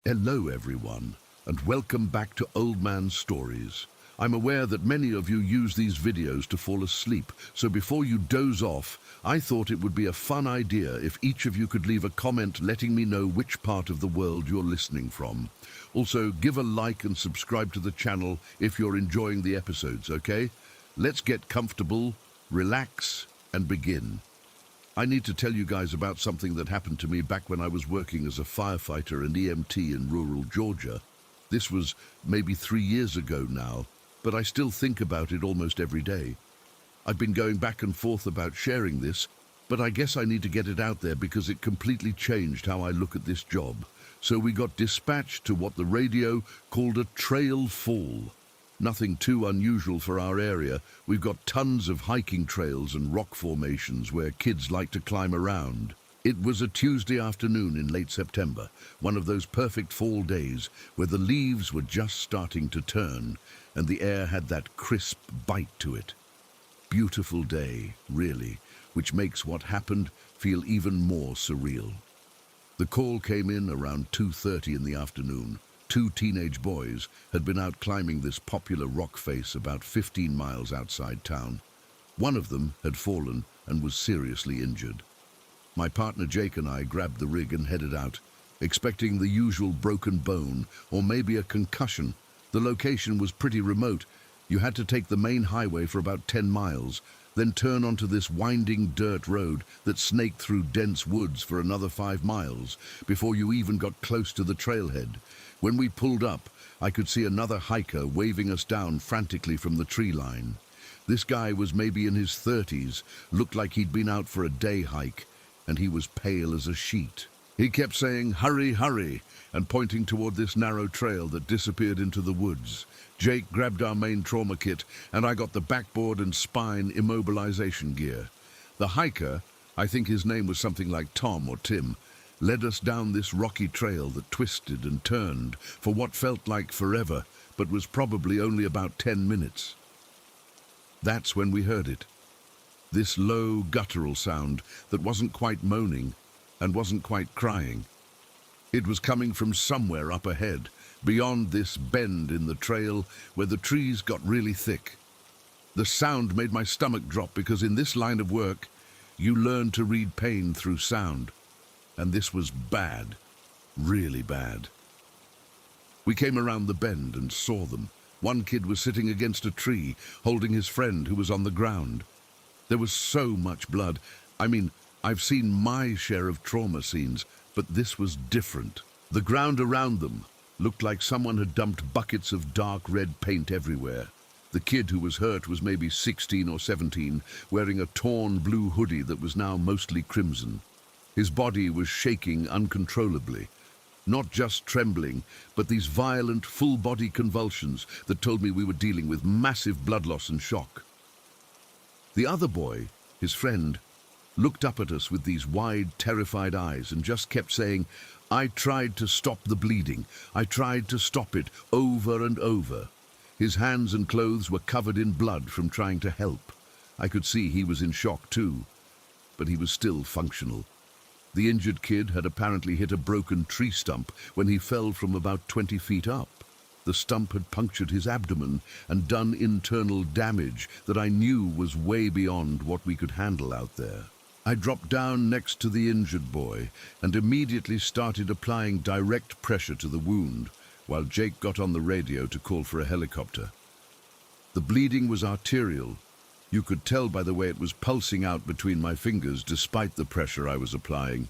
Hello everyone, and welcome back to Old Man's Stories. I'm aware that many of you use these videos to fall asleep, so before you doze off, I thought it would be a fun idea if each of you could leave a comment letting me know which part of the world you're listening from. Also, give a like and subscribe to the channel if you're enjoying the episodes, okay? Let's get comfortable, relax, and begin. I need to tell you guys about something that happened to me back when I was working as a firefighter and EMT in rural Georgia. This was maybe 3 years ago now, but I still think about it almost every day. I've been going back and forth about sharing this, but I guess I need to get it out there because it completely changed how I look at this job. So we got dispatched to what the radio called a trail fall. Nothing too unusual for our area. We've got tons of hiking trails and rock formations where kids like to climb around. It was a Tuesday afternoon in late September, one of those perfect fall days where the leaves were just starting to turn and the air had that crisp bite to it. Beautiful day, really, which makes what happened feel even more surreal. The call came in around 2:30 in the afternoon. 2 teenage boys had been out climbing this popular rock face about 15 miles outside town. One of them had fallen and was seriously injured. My partner Jake and I grabbed the rig and headed out, expecting the usual broken bone or maybe a concussion. The location was pretty remote. You had to take the main highway for about 10 miles, then turn onto this winding dirt road that snaked through dense woods for another 5 miles before you even got close to the trailhead. When we pulled up, I could see another hiker waving us down frantically from the tree line. This guy was maybe in his 30s, looked like he'd been out for a day hike, and he was pale as a sheet. He kept saying, "Hurry, hurry," and pointing toward this narrow trail that disappeared into the woods. Jake grabbed our main trauma kit, and I got the backboard and spine immobilization gear. The hiker, I think his name was something like Tom or Tim, led us down this rocky trail that twisted and turned for what felt like forever, but was probably only about 10 minutes. That's when we heard it. This low, guttural sound that wasn't quite moaning and wasn't quite crying. It was coming from somewhere up ahead, beyond this bend in the trail where the trees got really thick. The sound made my stomach drop because in this line of work, you learn to read pain through sound. And this was bad, really bad. We came around the bend and saw them. One kid was sitting against a tree, holding his friend who was on the ground. There was so much blood. I mean, I've seen my share of trauma scenes, but this was different. The ground around them looked like someone had dumped buckets of dark red paint everywhere. The kid who was hurt was maybe 16 or 17, wearing a torn blue hoodie that was now mostly crimson. His body was shaking uncontrollably, not just trembling, but these violent, full-body convulsions that told me we were dealing with massive blood loss and shock. The other boy, his friend, looked up at us with these wide, terrified eyes and just kept saying, "I tried to stop the bleeding. I tried to stop it over and over." His hands and clothes were covered in blood from trying to help. I could see he was in shock too, but he was still functional. The injured kid had apparently hit a broken tree stump when he fell from about 20 feet up. The stump had punctured his abdomen and done internal damage that I knew was way beyond what we could handle out there. I dropped down next to the injured boy and immediately started applying direct pressure to the wound, while Jake got on the radio to call for a helicopter. The bleeding was arterial. You could tell by the way it was pulsing out between my fingers despite the pressure I was applying.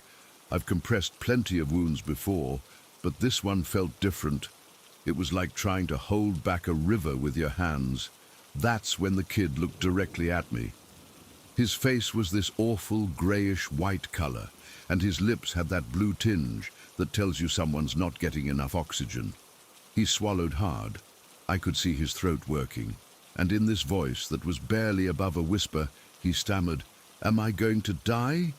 I've compressed plenty of wounds before, but this one felt different. It was like trying to hold back a river with your hands. That's when the kid looked directly at me. His face was this awful grayish-white color, and his lips had that blue tinge that tells you someone's not getting enough oxygen. He swallowed hard. I could see his throat working. And in this voice that was barely above a whisper, he stammered, "Am I going to die?"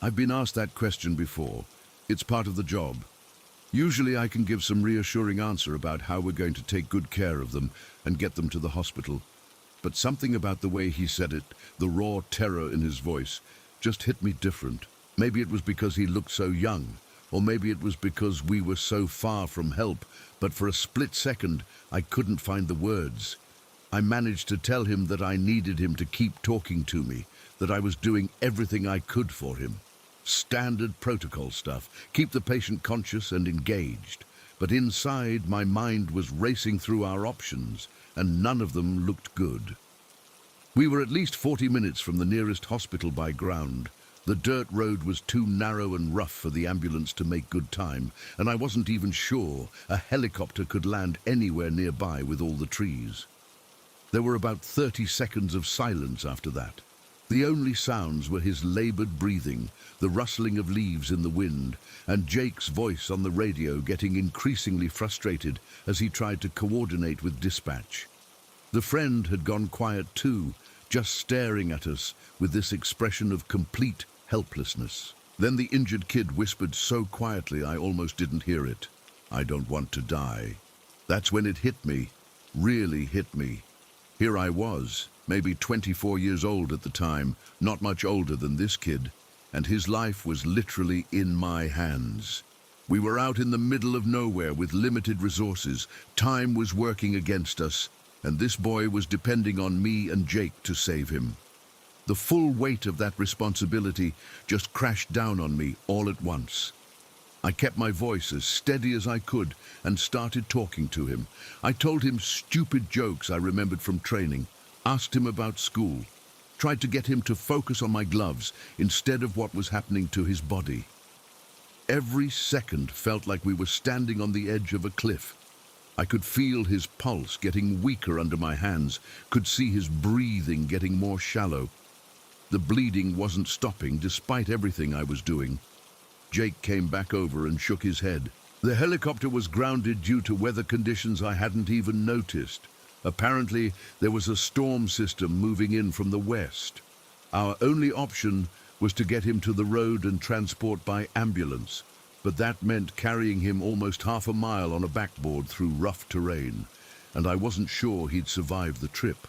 I've been asked that question before. It's part of the job. Usually I can give some reassuring answer about how we're going to take good care of them and get them to the hospital. But something about the way he said it, the raw terror in his voice, just hit me different. Maybe it was because he looked so young, or maybe it was because we were so far from help, but for a split second I couldn't find the words. I managed to tell him that I needed him to keep talking to me, that I was doing everything I could for him. Standard protocol stuff, keep the patient conscious and engaged. But inside, my mind was racing through our options, and none of them looked good. We were at least 40 minutes from the nearest hospital by ground. The dirt road was too narrow and rough for the ambulance to make good time, and I wasn't even sure a helicopter could land anywhere nearby with all the trees. There were about 30 seconds of silence after that. The only sounds were his labored breathing, the rustling of leaves in the wind, and Jake's voice on the radio getting increasingly frustrated as he tried to coordinate with dispatch. The friend had gone quiet too, just staring at us with this expression of complete helplessness. Then the injured kid whispered so quietly I almost didn't hear it. "I don't want to die." That's when it hit me, really hit me. Here I was, maybe 24 years old at the time, not much older than this kid, and his life was literally in my hands. We were out in the middle of nowhere with limited resources. Time was working against us, and this boy was depending on me and Jake to save him. The full weight of that responsibility just crashed down on me all at once. I kept my voice as steady as I could and started talking to him. I told him stupid jokes I remembered from training, asked him about school, tried to get him to focus on my gloves instead of what was happening to his body. Every second felt like we were standing on the edge of a cliff. I could feel his pulse getting weaker under my hands, could see his breathing getting more shallow. The bleeding wasn't stopping despite everything I was doing. Jake came back over and shook his head. The helicopter was grounded due to weather conditions I hadn't even noticed. Apparently, there was a storm system moving in from the west. Our only option was to get him to the road and transport by ambulance, but that meant carrying him almost half a mile on a backboard through rough terrain, and I wasn't sure he'd survive the trip.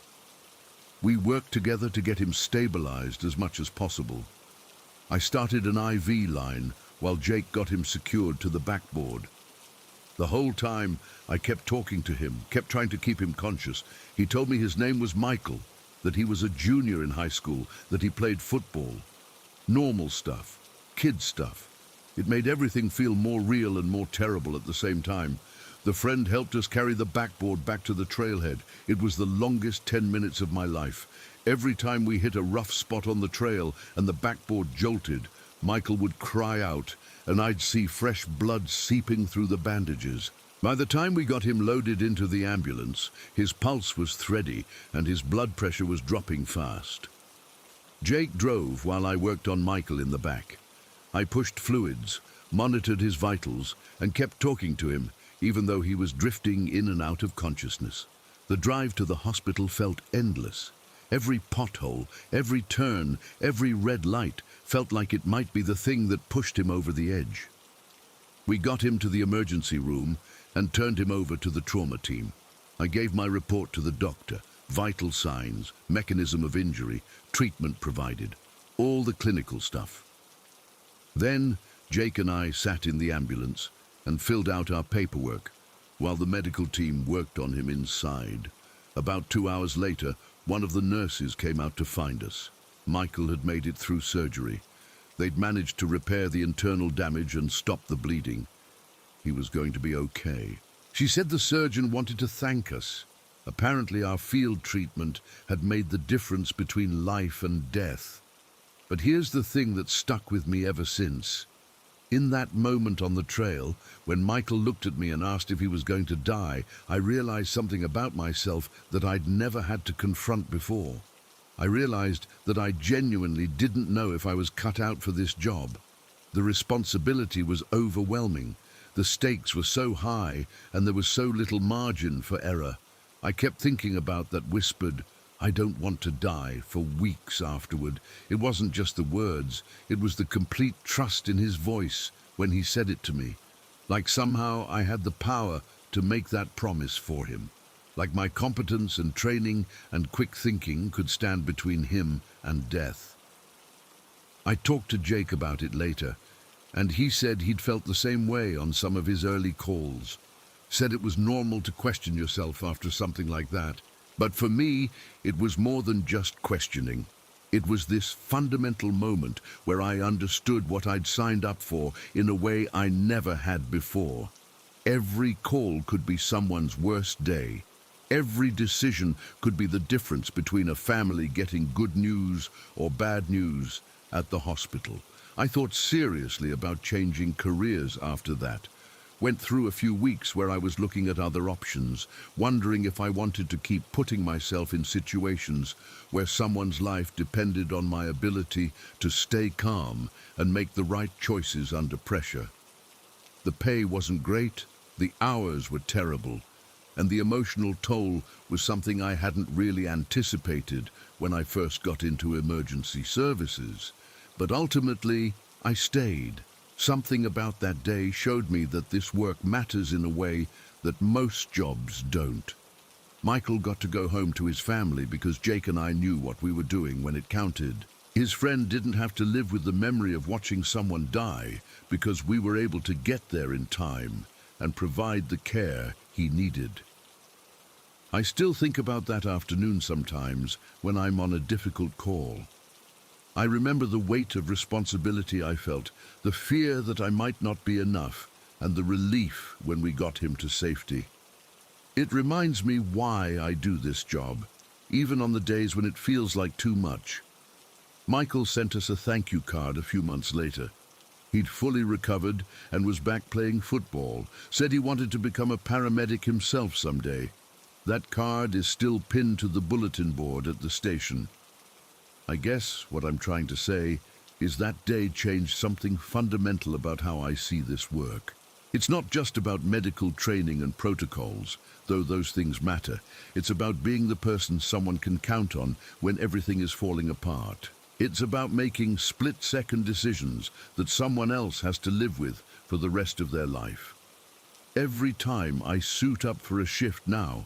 We worked together to get him stabilized as much as possible. I started an IV line while Jake got him secured to the backboard. The whole time, I kept talking to him, kept trying to keep him conscious. He told me his name was Michael, that he was a junior in high school, that he played football. Normal stuff, kid stuff. It made everything feel more real and more terrible at the same time. The friend helped us carry the backboard back to the trailhead. It was the longest 10 minutes of my life. Every time we hit a rough spot on the trail and the backboard jolted, Michael would cry out, and I'd see fresh blood seeping through the bandages. By the time we got him loaded into the ambulance, his pulse was thready and his blood pressure was dropping fast. Jake drove while I worked on Michael in the back. I pushed fluids, monitored his vitals, and kept talking to him, even though he was drifting in and out of consciousness. The drive to the hospital felt endless. Every pothole, every turn, every red light felt like it might be the thing that pushed him over the edge. We got him to the emergency room and turned him over to the trauma team. I gave my report to the doctor, vital signs, mechanism of injury, treatment provided, all the clinical stuff. Then Jake and I sat in the ambulance and filled out our paperwork while the medical team worked on him inside. About 2 hours later, one of the nurses came out to find us. Michael had made it through surgery. They'd managed to repair the internal damage and stop the bleeding. He was going to be okay. She said the surgeon wanted to thank us. Apparently our field treatment had made the difference between life and death. But here's the thing that stuck with me ever since. In that moment on the trail, when Michael looked at me and asked if he was going to die, I realized something about myself that I'd never had to confront before. I realized that I genuinely didn't know if I was cut out for this job. The responsibility was overwhelming. The stakes were so high, and there was so little margin for error. I kept thinking about that whispered, "I don't want to die," for weeks afterward. It wasn't just the words, it was the complete trust in his voice when he said it to me. Like somehow I had the power to make that promise for him. Like my competence and training and quick thinking could stand between him and death. I talked to Jake about it later, And he said he'd felt the same way on some of his early calls. Said it was normal to question yourself after something like that. But for me, it was more than just questioning. It was this fundamental moment where I understood what I'd signed up for in a way I never had before. Every call could be someone's worst day. Every decision could be the difference between a family getting good news or bad news at the hospital. I thought seriously about changing careers after that. Went through a few weeks where I was looking at other options, wondering if I wanted to keep putting myself in situations where someone's life depended on my ability to stay calm and make the right choices under pressure. The pay wasn't great, the hours were terrible, and the emotional toll was something I hadn't really anticipated when I first got into emergency services. But ultimately, I stayed. Something about that day showed me that this work matters in a way that most jobs don't. Michael got to go home to his family because Jake and I knew what we were doing when it counted. His friend didn't have to live with the memory of watching someone die because we were able to get there in time and provide the care he needed. I still think about that afternoon sometimes when I'm on a difficult call. I remember the weight of responsibility I felt, the fear that I might not be enough, and the relief when we got him to safety. It reminds me why I do this job, even on the days when it feels like too much. Michael sent us a thank you card a few months later. He'd fully recovered and was back playing football, said he wanted to become a paramedic himself someday. That card is still pinned to the bulletin board at the station. I guess what I'm trying to say is that day changed something fundamental about how I see this work. It's not just about medical training and protocols, though those things matter. It's about being the person someone can count on when everything is falling apart. It's about making split-second decisions that someone else has to live with for the rest of their life. Every time I suit up for a shift now,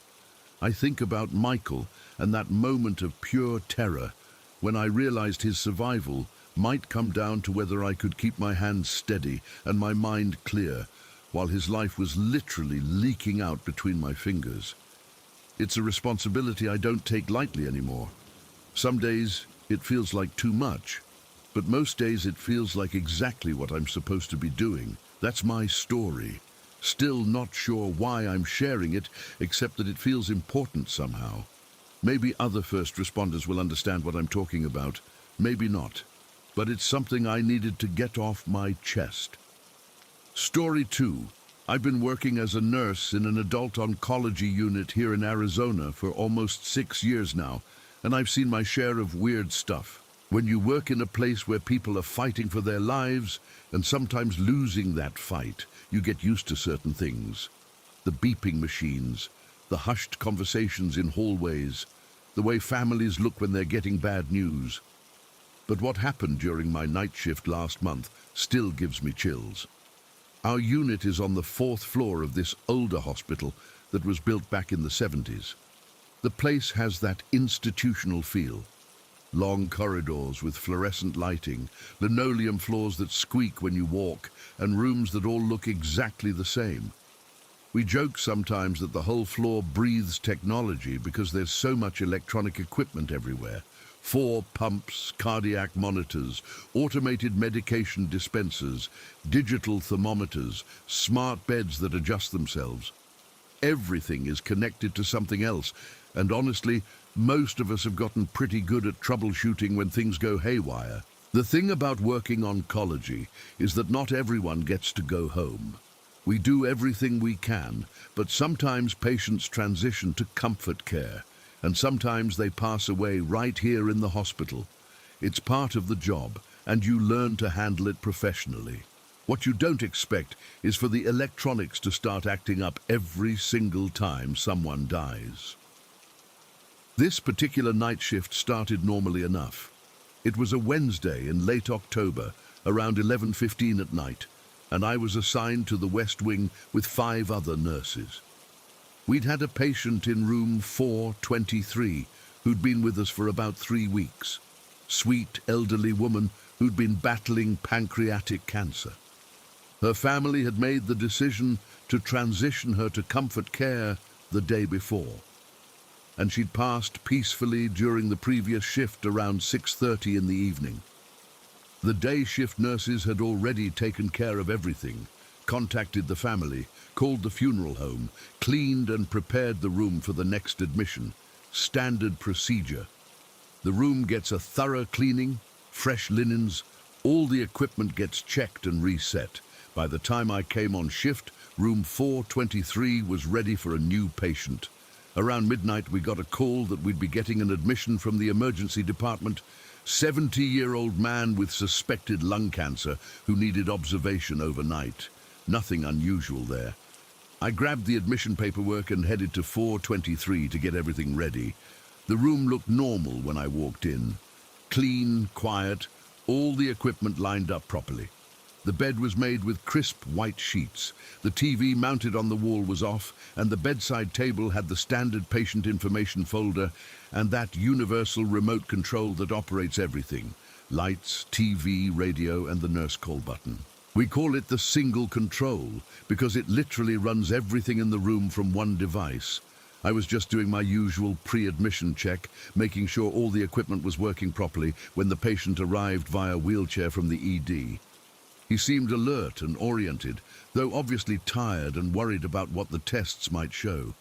I think about Michael and that moment of pure terror when I realized his survival might come down to whether I could keep my hands steady and my mind clear while his life was literally leaking out between my fingers. It's a responsibility I don't take lightly anymore. Some days it feels like too much, but most days it feels like exactly what I'm supposed to be doing. That's my story. Still not sure why I'm sharing it, except that it feels important somehow. Maybe other first responders will understand what I'm talking about. Maybe not. But it's something I needed to get off my chest. Story 2. I've been working as a nurse in an adult oncology unit here in Arizona for almost 6 years now, and I've seen my share of weird stuff. When you work in a place where people are fighting for their lives and sometimes losing that fight, you get used to certain things. The beeping machines, the hushed conversations in hallways, the way families look when they're getting bad news. But what happened during my night shift last month still gives me chills. Our unit is on the 4th floor of this older hospital that was built back in the 70s. The place has that institutional feel. Long corridors with fluorescent lighting, linoleum floors that squeak when you walk, and rooms that all look exactly the same. We joke sometimes that the whole floor breathes technology because there's so much electronic equipment everywhere. 4 pumps, cardiac monitors, automated medication dispensers, digital thermometers, smart beds that adjust themselves. Everything is connected to something else, and honestly, most of us have gotten pretty good at troubleshooting when things go haywire. The thing about working oncology is that not everyone gets to go home. We do everything we can, but sometimes patients transition to comfort care, and sometimes they pass away right here in the hospital. It's part of the job, and you learn to handle it professionally. What you don't expect is for the electronics to start acting up every single time someone dies. This particular night shift started normally enough. It was a Wednesday in late October, around 11:15 at night, and I was assigned to the West Wing with 5 other nurses. We'd had a patient in room 423 who'd been with us for about 3 weeks. Sweet, elderly woman who'd been battling pancreatic cancer. Her family had made the decision to transition her to comfort care the day before, and she'd passed peacefully during the previous shift around 6:30 in the evening. The day shift nurses had already taken care of everything, contacted the family, called the funeral home, cleaned and prepared the room for the next admission. Standard procedure. The room gets a thorough cleaning, fresh linens, all the equipment gets checked and reset. By the time I came on shift, room 423 was ready for a new patient. Around midnight, we got a call that we'd be getting an admission from the emergency department. 70-year-old man with suspected lung cancer who needed observation overnight. Nothing unusual there. I grabbed the admission paperwork and headed to 423 to get everything ready. The room looked normal when I walked in. Clean, quiet, all the equipment lined up properly. The bed was made with crisp white sheets. The TV mounted on the wall was off, and the bedside table had the standard patient information folder and that universal remote control that operates everything. Lights, TV, radio, and the nurse call button. We call it the single control because it literally runs everything in the room from one device. I was just doing my usual pre-admission check, making sure all the equipment was working properly when the patient arrived via wheelchair from the ED. He seemed alert and oriented, though obviously tired and worried about what the tests might show.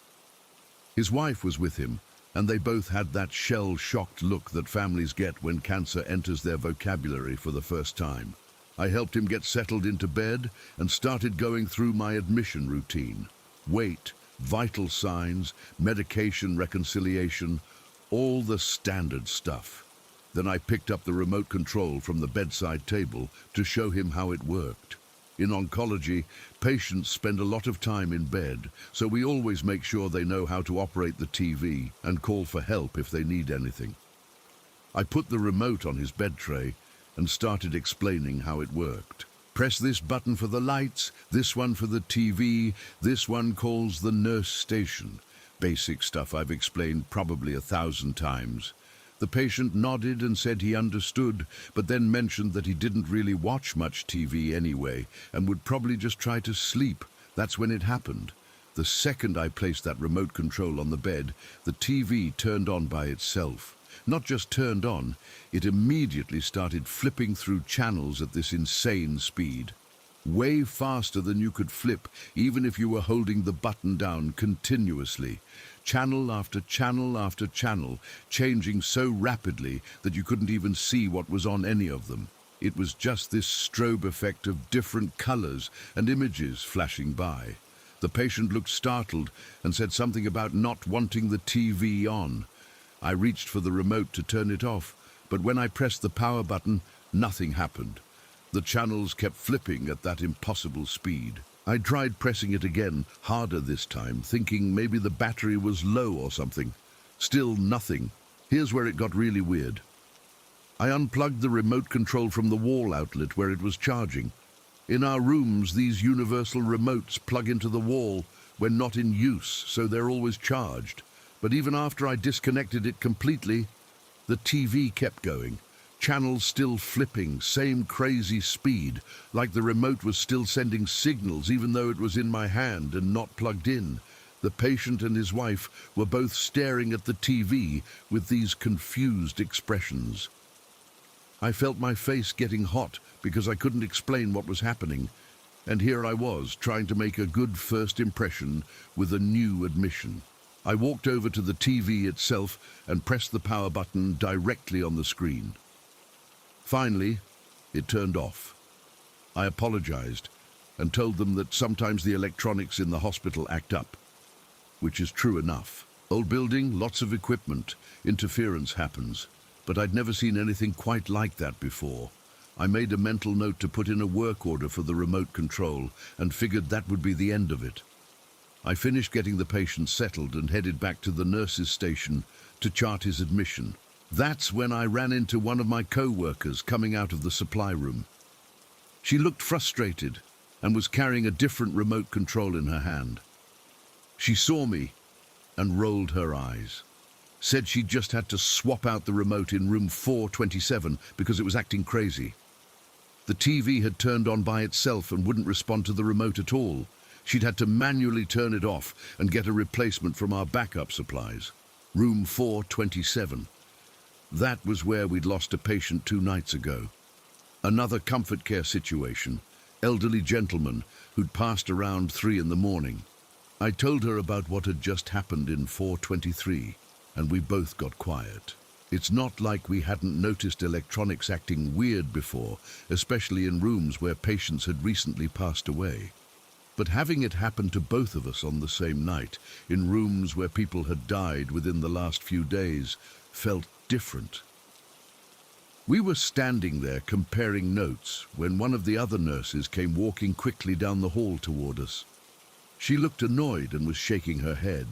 His wife was with him, and they both had that shell-shocked look that families get when cancer enters their vocabulary for the first time. I helped him get settled into bed and started going through my admission routine. Weight, vital signs, medication reconciliation, all the standard stuff. Then I picked up the remote control from the bedside table to show him how it worked. In oncology, patients spend a lot of time in bed, so we always make sure they know how to operate the TV and call for help if they need anything. I put the remote on his bed tray and started explaining how it worked. Press this button for the lights, this one for the TV, this one calls the nurse station. Basic stuff I've explained probably 1,000 times. The patient nodded and said he understood, but then mentioned that he didn't really watch much TV anyway and would probably just try to sleep. That's when it happened. The second I placed that remote control on the bed, the TV turned on by itself. Not just turned on, it immediately started flipping through channels at this insane speed. Way faster than you could flip, even if you were holding the button down continuously. Channel after channel after channel, changing so rapidly that you couldn't even see what was on any of them. It was just this strobe effect of different colors and images flashing by. The patient looked startled and said something about not wanting the TV on. I reached for the remote to turn it off, but when I pressed the power button, nothing happened. The channels kept flipping at that impossible speed. I tried pressing it again, harder this time, thinking maybe the battery was low or something. Still nothing. Here's where it got really weird. I unplugged the remote control from the wall outlet where it was charging. In our rooms, these universal remotes plug into the wall when not in use, so they're always charged. But even after I disconnected it completely, the TV kept going. Channels still flipping, same crazy speed, like the remote was still sending signals even though it was in my hand and not plugged in. The patient and his wife were both staring at the TV with these confused expressions. I felt my face getting hot because I couldn't explain what was happening. And here I was, trying to make a good first impression with a new admission. I walked over to the TV itself and pressed the power button directly on the screen. Finally, it turned off. I apologized and told them that sometimes the electronics in the hospital act up, which is true enough. Old building, lots of equipment, interference happens, but I'd never seen anything quite like that before. I made a mental note to put in a work order for the remote control and figured that would be the end of it. I finished getting the patient settled and headed back to the nurse's station to chart his admission. That's when I ran into one of my co-workers coming out of the supply room. She looked frustrated and was carrying a different remote control in her hand. She saw me and rolled her eyes. Said she'd just had to swap out the remote in room 427 because it was acting crazy. The TV had turned on by itself and wouldn't respond to the remote at all. She'd had to manually turn it off and get a replacement from our backup supplies. Room 427. That was where we'd lost a patient 2 nights ago. Another comfort care situation. Elderly gentleman who'd passed around 3 in the morning. I told her about what had just happened in 423, and we both got quiet. It's not like we hadn't noticed electronics acting weird before, especially in rooms where patients had recently passed away. But having it happen to both of us on the same night, in rooms where people had died within the last few days, felt different. We were standing there comparing notes when one of the other nurses came walking quickly down the hall toward us. She looked annoyed and was shaking her head.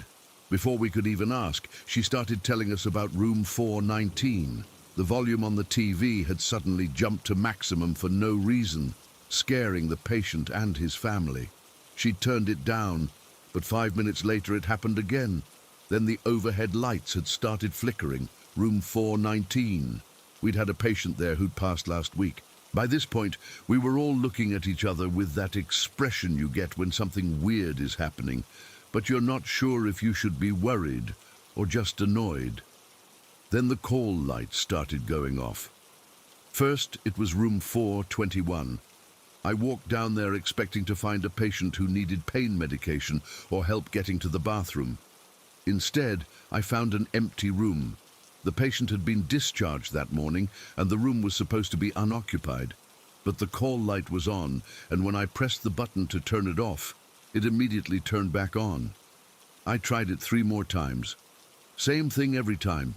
Before we could even ask, she started telling us about room 419. The volume on the TV had suddenly jumped to maximum for no reason, scaring the patient and his family. She'd turned it down, but 5 minutes later it happened again. Then the overhead lights had started flickering. Room 419. We'd had a patient there who'd passed last week. By this point, we were all looking at each other with that expression you get when something weird is happening, but you're not sure if you should be worried or just annoyed. Then the call lights started going off. First, it was room 421. I walked down there expecting to find a patient who needed pain medication or help getting to the bathroom. Instead, I found an empty room. The patient had been discharged that morning and the room was supposed to be unoccupied. But the call light was on, and when I pressed the button to turn it off, it immediately turned back on. I tried it 3 more times. Same thing every time.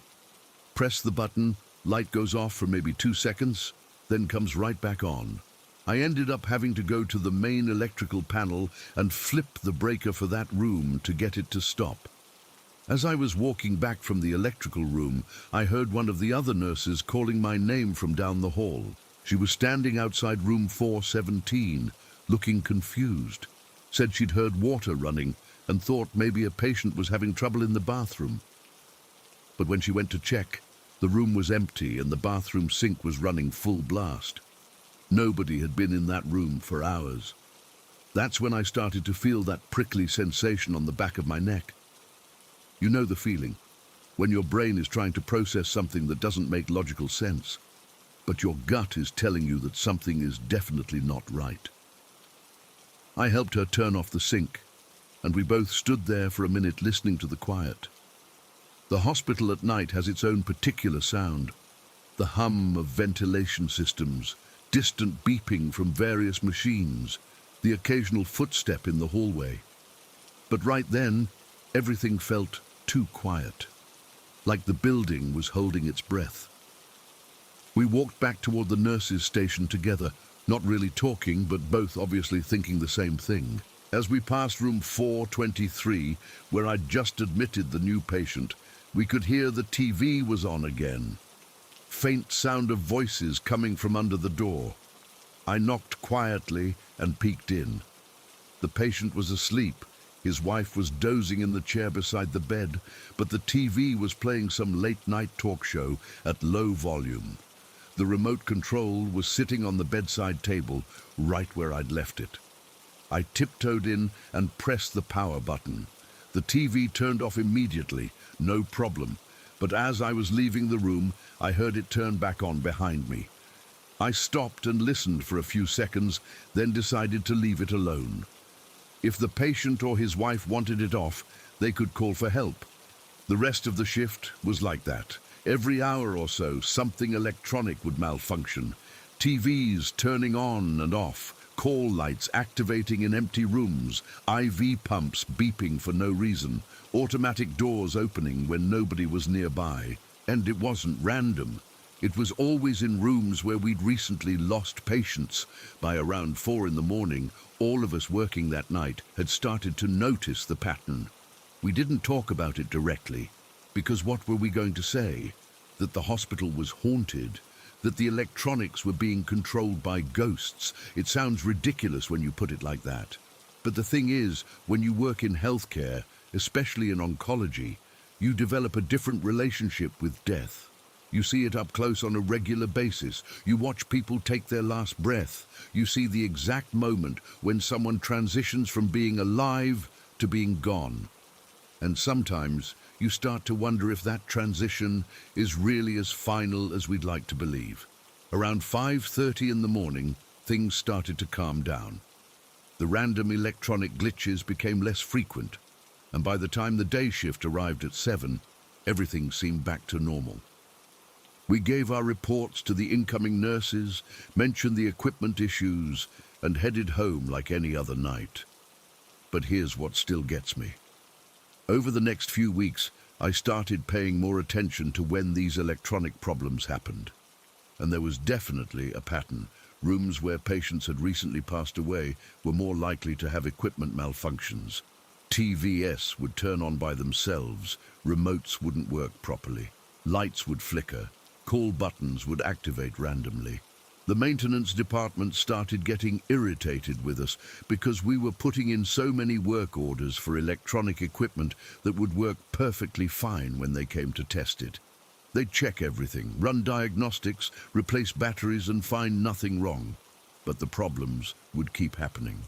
Press the button, light goes off for maybe 2 seconds, then comes right back on. I ended up having to go to the main electrical panel and flip the breaker for that room to get it to stop. As I was walking back from the electrical room, I heard one of the other nurses calling my name from down the hall. She was standing outside room 417, looking confused. Said she'd heard water running and thought maybe a patient was having trouble in the bathroom. But when she went to check, the room was empty and the bathroom sink was running full blast. Nobody had been in that room for hours. That's when I started to feel that prickly sensation on the back of my neck. You know the feeling, when your brain is trying to process something that doesn't make logical sense, but your gut is telling you that something is definitely not right. I helped her turn off the sink, and we both stood there for a minute listening to the quiet. The hospital at night has its own particular sound, the hum of ventilation systems, distant beeping from various machines, the occasional footstep in the hallway. But right then, everything felt too quiet, like the building was holding its breath. We walked back toward the nurses' station together, not really talking, but both obviously thinking the same thing. As we passed room 423, where I'd just admitted the new patient, we could hear the TV was on again. Faint sound of voices coming from under the door. I knocked quietly and peeked in. The patient was asleep. His wife was dozing in the chair beside the bed, but the TV was playing some late-night talk show at low volume. The remote control was sitting on the bedside table, right where I'd left it. I tiptoed in and pressed the power button. The TV turned off immediately, no problem, but as I was leaving the room, I heard it turn back on behind me. I stopped and listened for a few seconds, then decided to leave it alone. If the patient or his wife wanted it off, they could call for help. The rest of the shift was like that. Every hour or so, something electronic would malfunction. TVs turning on and off, call lights activating in empty rooms, IV pumps beeping for no reason, automatic doors opening when nobody was nearby. And it wasn't random. It was always in rooms where we'd recently lost patients. By around 4 in the morning, all of us working that night had started to notice the pattern. We didn't talk about it directly, because what were we going to say? That the hospital was haunted? That the electronics were being controlled by ghosts? It sounds ridiculous when you put it like that. But the thing is, when you work in healthcare, especially in oncology, you develop a different relationship with death. You see it up close on a regular basis. You watch people take their last breath. You see the exact moment when someone transitions from being alive to being gone. And sometimes you start to wonder if that transition is really as final as we'd like to believe. Around 5:30 in the morning, things started to calm down. The random electronic glitches became less frequent, and by the time the day shift arrived at 7, everything seemed back to normal. We gave our reports to the incoming nurses, mentioned the equipment issues, and headed home like any other night. But here's what still gets me. Over the next few weeks, I started paying more attention to when these electronic problems happened. And there was definitely a pattern. Rooms where patients had recently passed away were more likely to have equipment malfunctions. TVS would turn on by themselves, remotes wouldn't work properly, lights would flicker, call buttons would activate randomly. The maintenance department started getting irritated with us because we were putting in so many work orders for electronic equipment that would work perfectly fine when they came to test it. They'd check everything, run diagnostics, replace batteries and find nothing wrong. But the problems would keep happening.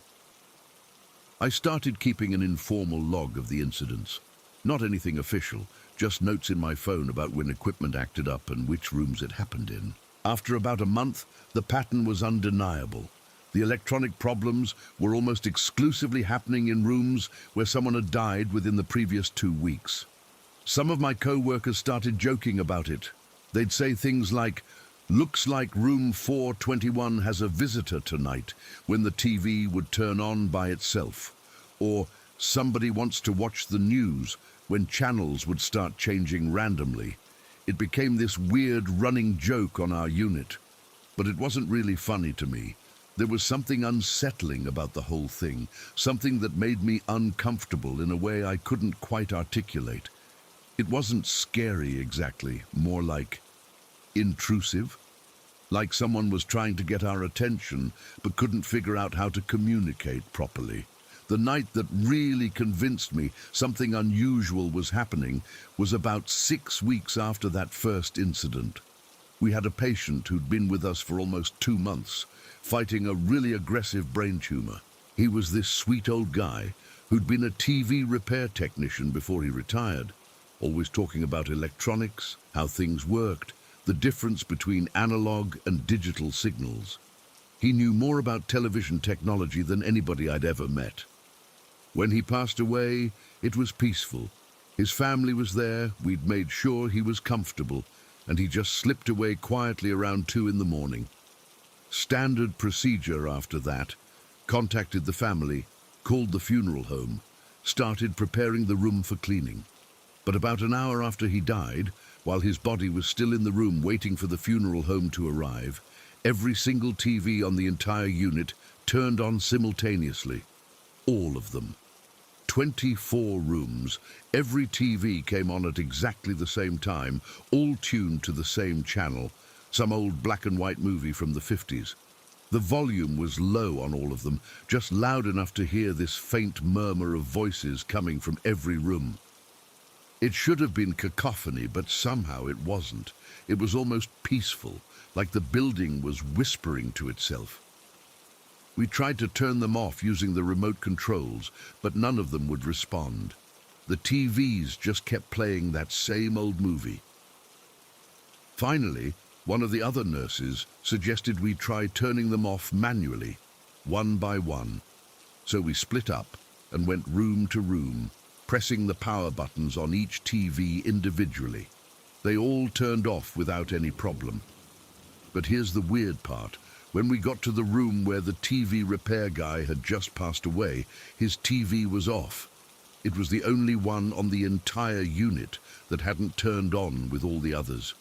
I started keeping an informal log of the incidents. Not anything official, just notes in my phone about when equipment acted up and which rooms it happened in. After about a month, the pattern was undeniable. The electronic problems were almost exclusively happening in rooms where someone had died within the previous 2 weeks. Some of my co-workers started joking about it. They'd say things like, "Looks like room 421 has a visitor tonight," when the TV would turn on by itself. Or, "Somebody wants to watch the news," when channels would start changing randomly. It became this weird running joke on our unit. But it wasn't really funny to me. There was something unsettling about the whole thing, something that made me uncomfortable in a way I couldn't quite articulate. It wasn't scary exactly, more like intrusive. Like someone was trying to get our attention, but couldn't figure out how to communicate properly. The night that really convinced me something unusual was happening was about 6 weeks after that first incident. We had a patient who'd been with us for almost 2 months, fighting a really aggressive brain tumor. He was this sweet old guy who'd been a TV repair technician before he retired, always talking about electronics, how things worked, the difference between analog and digital signals. He knew more about television technology than anybody I'd ever met. When he passed away, it was peaceful. His family was there, we'd made sure he was comfortable, and he just slipped away quietly around 2 in the morning. Standard procedure after that: contacted the family, called the funeral home, started preparing the room for cleaning. But about an hour after he died, while his body was still in the room waiting for the funeral home to arrive, every single TV on the entire unit turned on simultaneously. All of them. 24 rooms, every TV came on at exactly the same time, all tuned to the same channel, some old black and white movie from the 50s. The volume was low on all of them, just loud enough to hear this faint murmur of voices coming from every room. It should have been cacophony, but somehow it wasn't. It was almost peaceful, like the building was whispering to itself. We tried to turn them off using the remote controls, but none of them would respond. The TVs just kept playing that same old movie. Finally, one of the other nurses suggested we try turning them off manually, one by one. So we split up and went room to room, pressing the power buttons on each TV individually. They all turned off without any problem. But here's the weird part. When we got to the room where the TV repair guy had just passed away, his TV was off. It was the only one on the entire unit that hadn't turned on with all the others.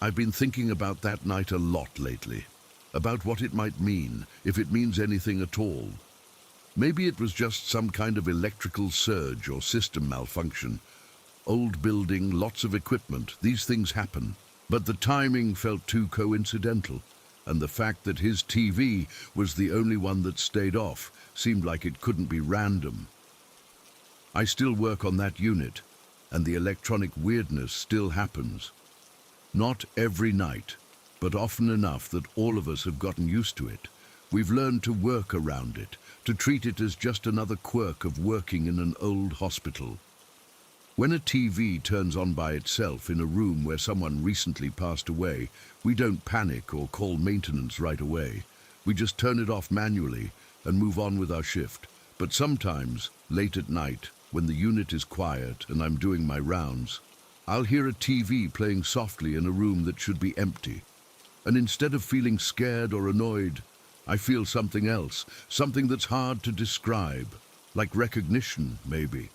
I've been thinking about that night a lot lately, about what it might mean, if it means anything at all. Maybe it was just some kind of electrical surge or system malfunction. Old building, lots of equipment, these things happen. But the timing felt too coincidental, and the fact that his TV was the only one that stayed off seemed like it couldn't be random. I still work on that unit, and the electronic weirdness still happens. Not every night, but often enough that all of us have gotten used to it. We've learned to work around it, to treat it as just another quirk of working in an old hospital. When a TV turns on by itself in a room where someone recently passed away, we don't panic or call maintenance right away. We just turn it off manually and move on with our shift. But sometimes, late at night, when the unit is quiet and I'm doing my rounds, I'll hear a TV playing softly in a room that should be empty. And instead of feeling scared or annoyed, I feel something else, something that's hard to describe, like recognition, maybe.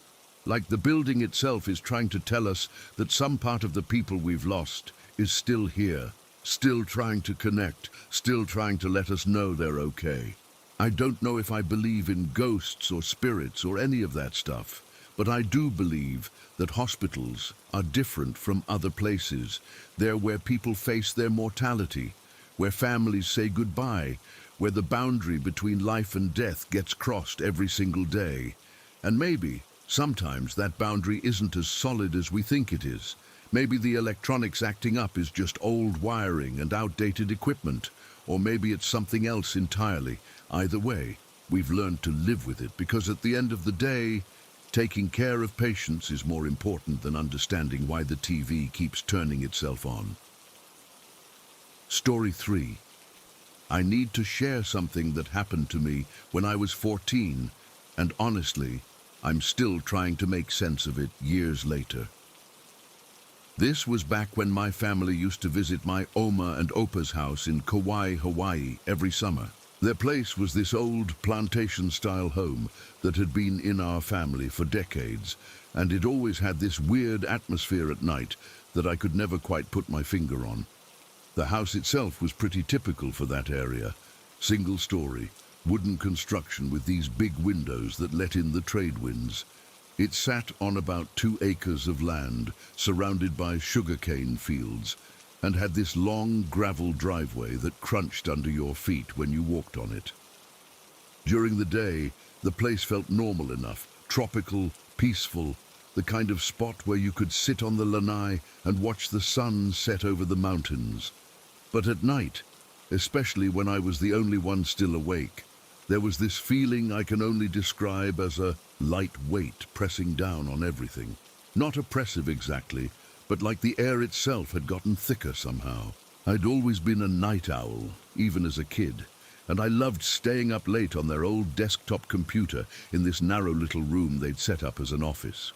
Like the building itself is trying to tell us that some part of the people we've lost is still here, still trying to connect, still trying to let us know they're okay. I don't know if I believe in ghosts or spirits or any of that stuff, but I do believe that hospitals are different from other places. They're where people face their mortality, where families say goodbye, where the boundary between life and death gets crossed every single day. And maybe, sometimes that boundary isn't as solid as we think it is. Maybe the electronics acting up is just old wiring and outdated equipment, or maybe it's something else entirely. Either way, we've learned to live with it because at the end of the day, taking care of patients is more important than understanding why the TV keeps turning itself on. Story 3. I need to share something that happened to me when I was 14, and honestly, I'm still trying to make sense of it years later. This was back when my family used to visit my Oma and Opa's house in Kauai, Hawaii every summer. Their place was this old plantation-style home that had been in our family for decades, and it always had this weird atmosphere at night that I could never quite put my finger on. The house itself was pretty typical for that area. Single-story, wooden construction with these big windows that let in the trade winds. It sat on about 2 acres of land, surrounded by sugarcane fields, and had this long gravel driveway that crunched under your feet when you walked on it. During the day, the place felt normal enough, tropical, peaceful, the kind of spot where you could sit on the lanai and watch the sun set over the mountains. But at night, especially when I was the only one still awake, there was this feeling I can only describe as a light weight pressing down on everything. Not oppressive exactly, but like the air itself had gotten thicker somehow. I'd always been a night owl, even as a kid, and I loved staying up late on their old desktop computer in this narrow little room they'd set up as an office.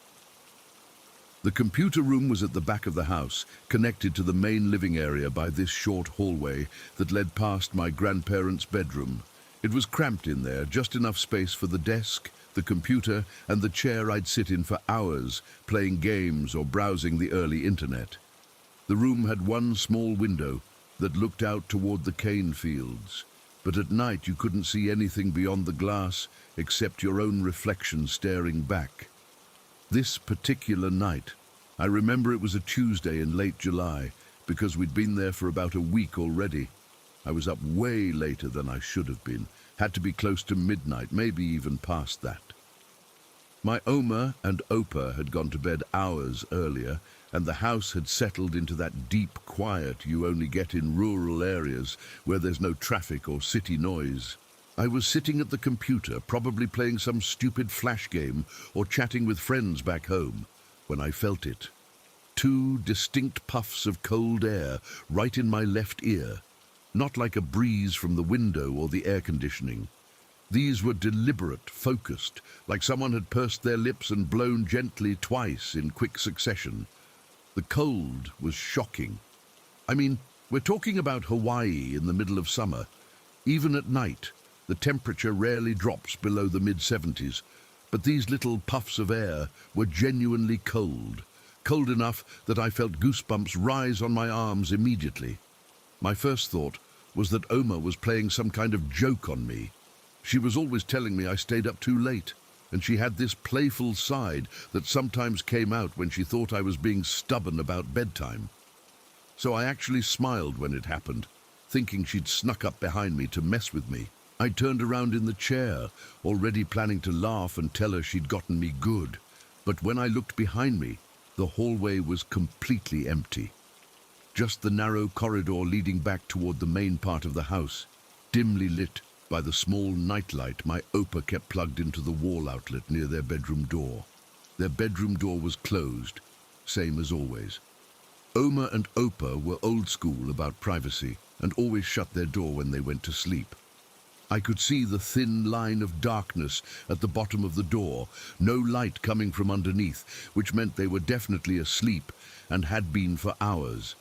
The computer room was at the back of the house, connected to the main living area by this short hallway that led past my grandparents' bedroom. It was cramped in there, just enough space for the desk, the computer, and the chair I'd sit in for hours, playing games or browsing the early internet. The room had one small window that looked out toward the cane fields, but at night you couldn't see anything beyond the glass except your own reflection staring back. This particular night, I remember it was a Tuesday in late July, because we'd been there for about a week already. I was up way later than I should have been, had to be close to midnight, maybe even past that. My Oma and Opa had gone to bed hours earlier, and the house had settled into that deep quiet you only get in rural areas where there's no traffic or city noise. I was sitting at the computer, probably playing some stupid flash game or chatting with friends back home, when I felt it. 2 distinct puffs of cold air right in my left ear, not like a breeze from the window or the air conditioning. These were deliberate, focused, like someone had pursed their lips and blown gently twice in quick succession. The cold was shocking. I mean, we're talking about Hawaii in the middle of summer. Even at night, the temperature rarely drops below the mid-70s, but these little puffs of air were genuinely cold, cold enough that I felt goosebumps rise on my arms immediately. My first thought was that Oma was playing some kind of joke on me. She was always telling me I stayed up too late, and she had this playful side that sometimes came out when she thought I was being stubborn about bedtime. So I actually smiled when it happened, thinking she'd snuck up behind me to mess with me. I turned around in the chair, already planning to laugh and tell her she'd gotten me good. But when I looked behind me, the hallway was completely empty. just the narrow corridor leading back toward the main part of the house, dimly lit by the small nightlight my Opa kept plugged into the wall outlet near their bedroom door. Their bedroom door was closed, same as always. Oma and Opa were old school about privacy and always shut their door when they went to sleep. I could see the thin line of darkness at the bottom of the door, no light coming from underneath, which meant they were definitely asleep and had been for hours.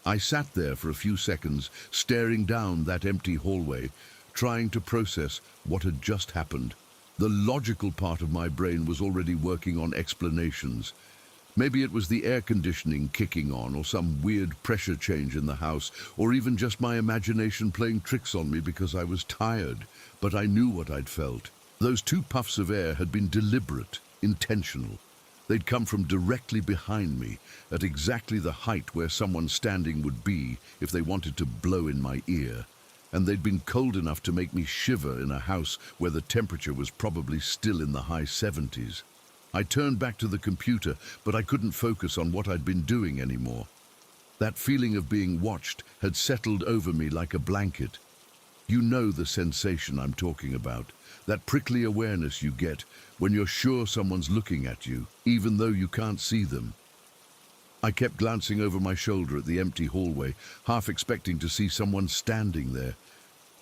I sat there for a few seconds, staring down that empty hallway, trying to process what had just happened. The logical part of my brain was already working on explanations. Maybe it was the air conditioning kicking on, or some weird pressure change in the house, or even just my imagination playing tricks on me because I was tired. But I knew what I'd felt. Those 2 puffs of air had been deliberate, intentional. They'd come from directly behind me, at exactly the height where someone standing would be if they wanted to blow in my ear. And they'd been cold enough to make me shiver in a house where the temperature was probably still in the high 70s. I turned back to the computer, but I couldn't focus on what I'd been doing anymore. That feeling of being watched had settled over me like a blanket. You know the sensation I'm talking about, that prickly awareness you get when you're sure someone's looking at you, even though you can't see them. I kept glancing over my shoulder at the empty hallway, half expecting to see someone standing there.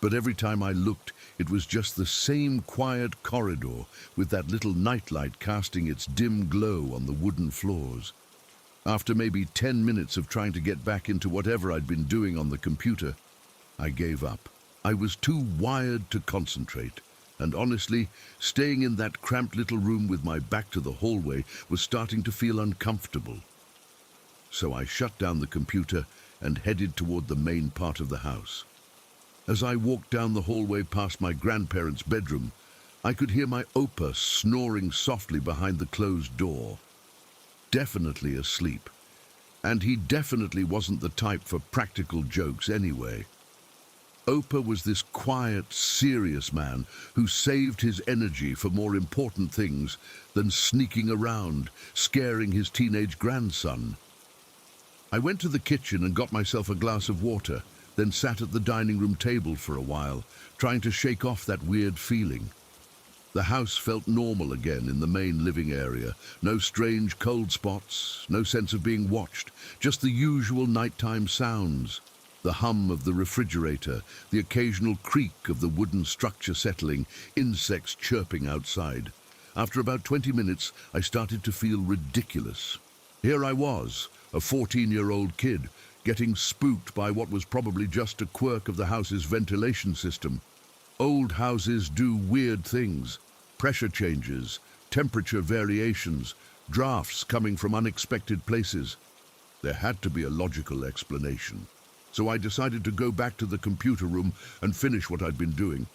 But every time I looked, it was just the same quiet corridor with that little nightlight casting its dim glow on the wooden floors. After maybe 10 minutes of trying to get back into whatever I'd been doing on the computer, I gave up. I was too wired to concentrate, and honestly, staying in that cramped little room with my back to the hallway was starting to feel uncomfortable. So I shut down the computer and headed toward the main part of the house. As I walked down the hallway past my grandparents' bedroom, I could hear my Opa snoring softly behind the closed door. Definitely asleep. And he definitely wasn't the type for practical jokes anyway. Opa was this quiet, serious man who saved his energy for more important things than sneaking around, scaring his teenage grandson. I went to the kitchen and got myself a glass of water, then sat at the dining room table for a while, trying to shake off that weird feeling. The house felt normal again in the main living area. No strange cold spots, no sense of being watched, just the usual nighttime sounds. The hum of the refrigerator, the occasional creak of the wooden structure settling, insects chirping outside. After about 20 minutes, I started to feel ridiculous. Here I was, a 14-year-old kid, getting spooked by what was probably just a quirk of the house's ventilation system. Old houses do weird things. Pressure changes, temperature variations, drafts coming from unexpected places. There had to be a logical explanation. So I decided to go back to the computer room and finish what I'd been doing.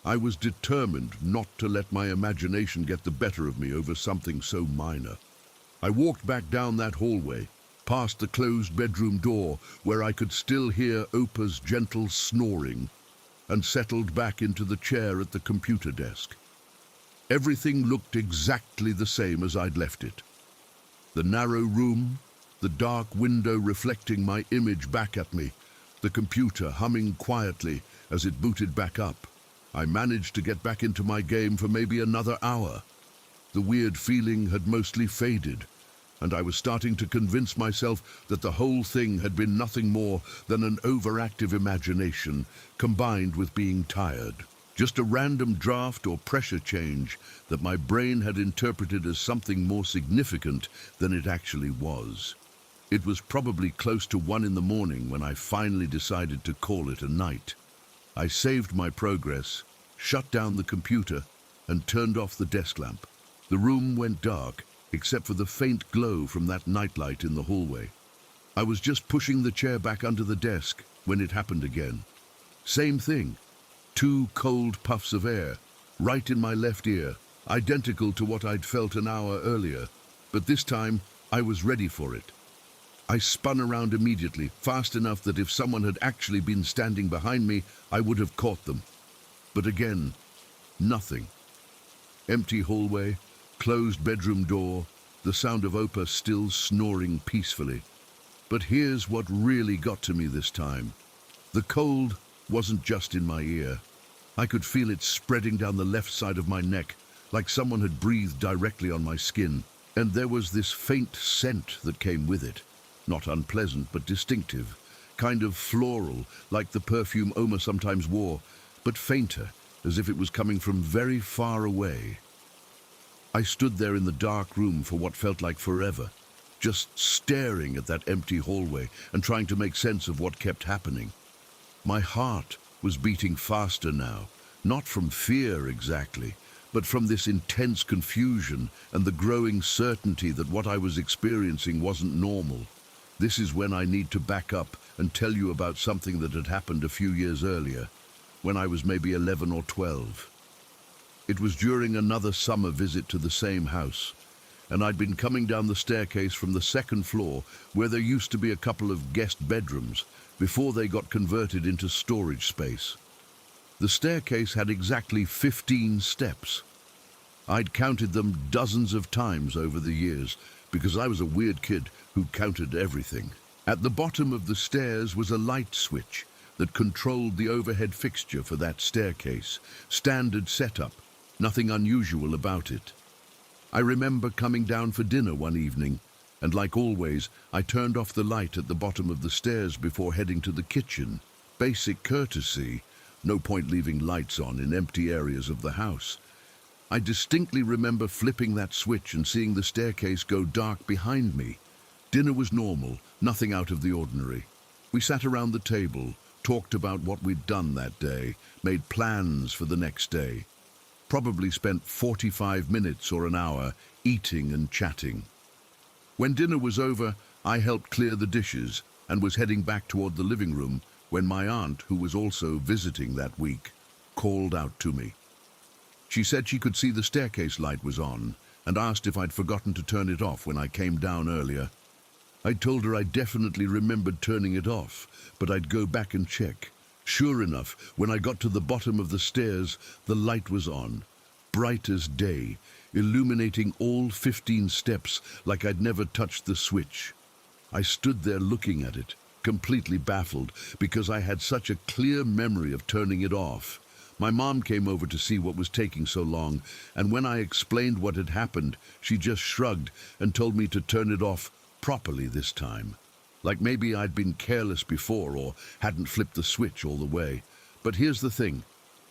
I was determined not to let my imagination get the better of me over something so minor. I walked back down that hallway, past the closed bedroom door where I could still hear Opa's gentle snoring, and settled back into the chair at the computer desk. Everything looked exactly the same as I'd left it. The narrow room, the dark window reflecting my image back at me, the computer humming quietly as it booted back up. I managed to get back into my game for maybe another hour. The weird feeling had mostly faded, and I was starting to convince myself that the whole thing had been nothing more than an overactive imagination combined with being tired. Just a random draft or pressure change that my brain had interpreted as something more significant than it actually was. It was probably close to 1 in the morning when I finally decided to call it a night. I saved my progress, shut down the computer, and turned off the desk lamp. The room went dark, except for the faint glow from that nightlight in the hallway. I was just pushing the chair back under the desk when it happened again. Same thing. 2 cold puffs of air, right in my left ear, identical to what I'd felt an hour earlier. But this time, I was ready for it. I spun around immediately, fast enough that if someone had actually been standing behind me, I would have caught them. But again, nothing. Empty hallway, closed bedroom door, the sound of Opa still snoring peacefully. But here's what really got to me this time. The cold wasn't just in my ear. I could feel it spreading down the left side of my neck, like someone had breathed directly on my skin. And there was this faint scent that came with it. Not unpleasant, but distinctive. Kind of floral, like the perfume Oma sometimes wore, but fainter, as if it was coming from very far away. I stood there in the dark room for what felt like forever, just staring at that empty hallway and trying to make sense of what kept happening. My heart was beating faster now, not from fear exactly, but from this intense confusion and the growing certainty that what I was experiencing wasn't normal. This is when I need to back up and tell you about something that had happened a few years earlier, when I was maybe 11 or 12. It was during another summer visit to the same house, and I'd been coming down the staircase from the second floor where there used to be a couple of guest bedrooms before they got converted into storage space. The staircase had exactly 15 steps. I'd counted them dozens of times over the years because I was a weird kid who counted everything. At the bottom of the stairs was a light switch that controlled the overhead fixture for that staircase. Standard setup, nothing unusual about it. I remember coming down for dinner one evening, and like always, I turned off the light at the bottom of the stairs before heading to the kitchen. Basic courtesy, no point leaving lights on in empty areas of the house. I distinctly remember flipping that switch and seeing the staircase go dark behind me. Dinner was normal, nothing out of the ordinary. We sat around the table, talked about what we'd done that day, made plans for the next day. Probably spent 45 minutes or an hour eating and chatting. When dinner was over, I helped clear the dishes and was heading back toward the living room when my aunt, who was also visiting that week, called out to me. She said she could see the staircase light was on and asked if I'd forgotten to turn it off when I came down earlier. I told her I definitely remembered turning it off, but I'd go back and check. Sure enough, when I got to the bottom of the stairs, the light was on, bright as day, illuminating all 15 steps like I'd never touched the switch. I stood there looking at it, completely baffled, because I had such a clear memory of turning it off. My mom came over to see what was taking so long, and when I explained what had happened, she just shrugged and told me to turn it off properly this time. Like maybe I'd been careless before or hadn't flipped the switch all the way. But here's the thing.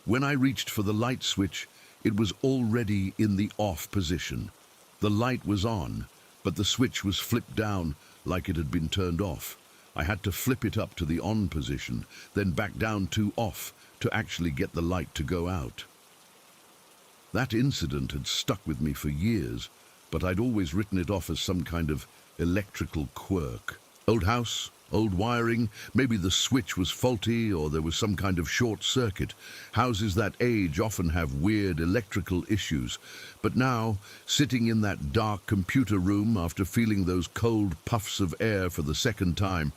When I reached for the light switch, it was already in the off position. The light was on, but the switch was flipped down like it had been turned off. I had to flip it up to the on position, then back down to off to actually get the light to go out. That incident had stuck with me for years, but I'd always written it off as some kind of electrical quirk. Old house, old wiring, maybe the switch was faulty or there was some kind of short circuit. Houses that age often have weird electrical issues. But now, sitting in that dark computer room after feeling those cold puffs of air for the second time,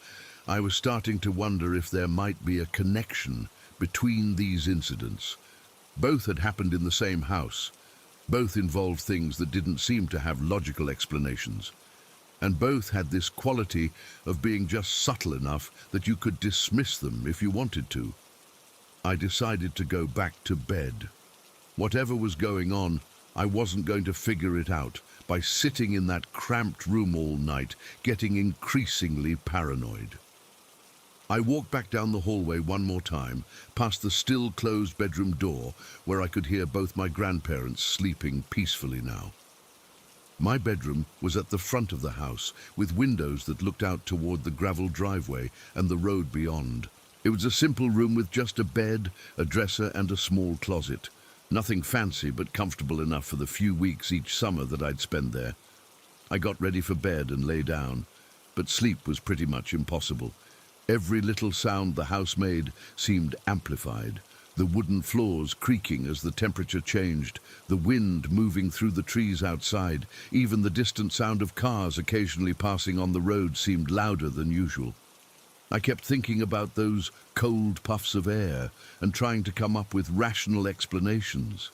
I was starting to wonder if there might be a connection between these incidents. Both had happened in the same house. Both involved things that didn't seem to have logical explanations. And both had this quality of being just subtle enough that you could dismiss them if you wanted to. I decided to go back to bed. Whatever was going on, I wasn't going to figure it out by sitting in that cramped room all night, getting increasingly paranoid. I walked back down the hallway one more time, past the still closed bedroom door, where I could hear both my grandparents sleeping peacefully now. My bedroom was at the front of the house, with windows that looked out toward the gravel driveway and the road beyond. It was a simple room with just a bed, a dresser, and a small closet. Nothing fancy, but comfortable enough for the few weeks each summer that I'd spend there. I got ready for bed and lay down, but sleep was pretty much impossible. Every little sound the house made seemed amplified. The wooden floors creaking as the temperature changed, the wind moving through the trees outside, even the distant sound of cars occasionally passing on the road seemed louder than usual. I kept thinking about those cold puffs of air and trying to come up with rational explanations.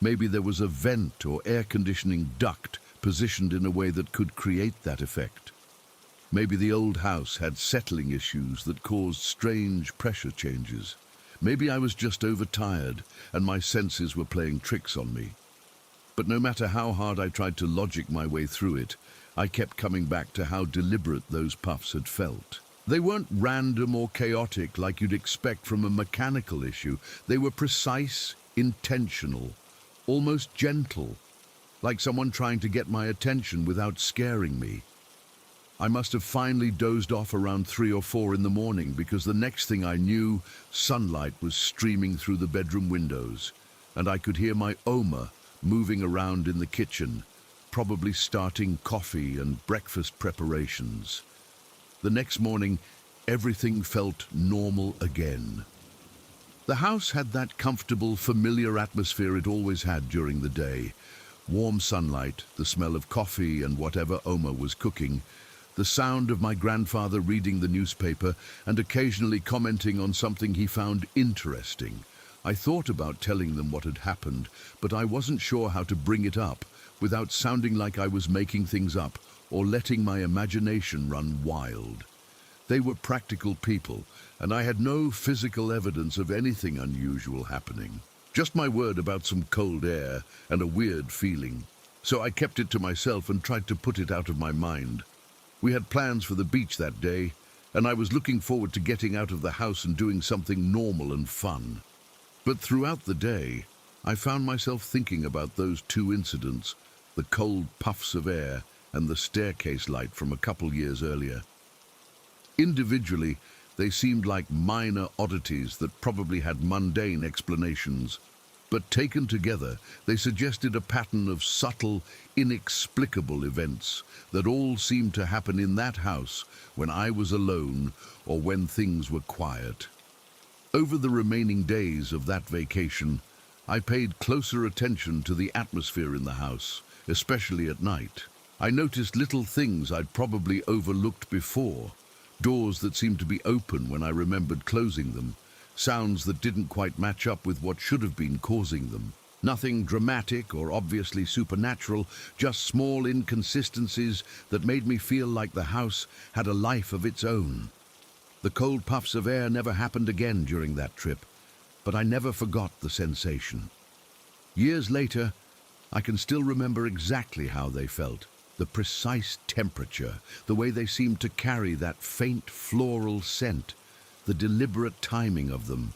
Maybe there was a vent or air conditioning duct positioned in a way that could create that effect. Maybe the old house had settling issues that caused strange pressure changes. Maybe I was just overtired and my senses were playing tricks on me. But no matter how hard I tried to logic my way through it, I kept coming back to how deliberate those puffs had felt. They weren't random or chaotic like you'd expect from a mechanical issue. They were precise, intentional, almost gentle, like someone trying to get my attention without scaring me. I must have finally dozed off around 3 or 4 in the morning because the next thing I knew, sunlight was streaming through the bedroom windows, and I could hear my Oma moving around in the kitchen, probably starting coffee and breakfast preparations. The next morning, everything felt normal again. The house had that comfortable, familiar atmosphere it always had during the day. Warm sunlight, the smell of coffee and whatever Oma was cooking, the sound of my grandfather reading the newspaper and occasionally commenting on something he found interesting. I thought about telling them what had happened, but I wasn't sure how to bring it up without sounding like I was making things up or letting my imagination run wild. They were practical people, and I had no physical evidence of anything unusual happening. Just my word about some cold air and a weird feeling. So I kept it to myself and tried to put it out of my mind. We had plans for the beach that day, and I was looking forward to getting out of the house and doing something normal and fun. But throughout the day, I found myself thinking about those 2 incidents, the cold puffs of air and the staircase light from a couple years earlier. Individually, they seemed like minor oddities that probably had mundane explanations, but taken together, they suggested a pattern of subtle, inexplicable events that all seemed to happen in that house when I was alone or when things were quiet. Over the remaining days of that vacation, I paid closer attention to the atmosphere in the house, especially at night. I noticed little things I'd probably overlooked before, doors that seemed to be open when I remembered closing them, sounds that didn't quite match up with what should have been causing them. Nothing dramatic or obviously supernatural, just small inconsistencies that made me feel like the house had a life of its own. The cold puffs of air never happened again during that trip, but I never forgot the sensation. Years later, I can still remember exactly how they felt. The precise temperature, the way they seemed to carry that faint floral scent, the deliberate timing of them.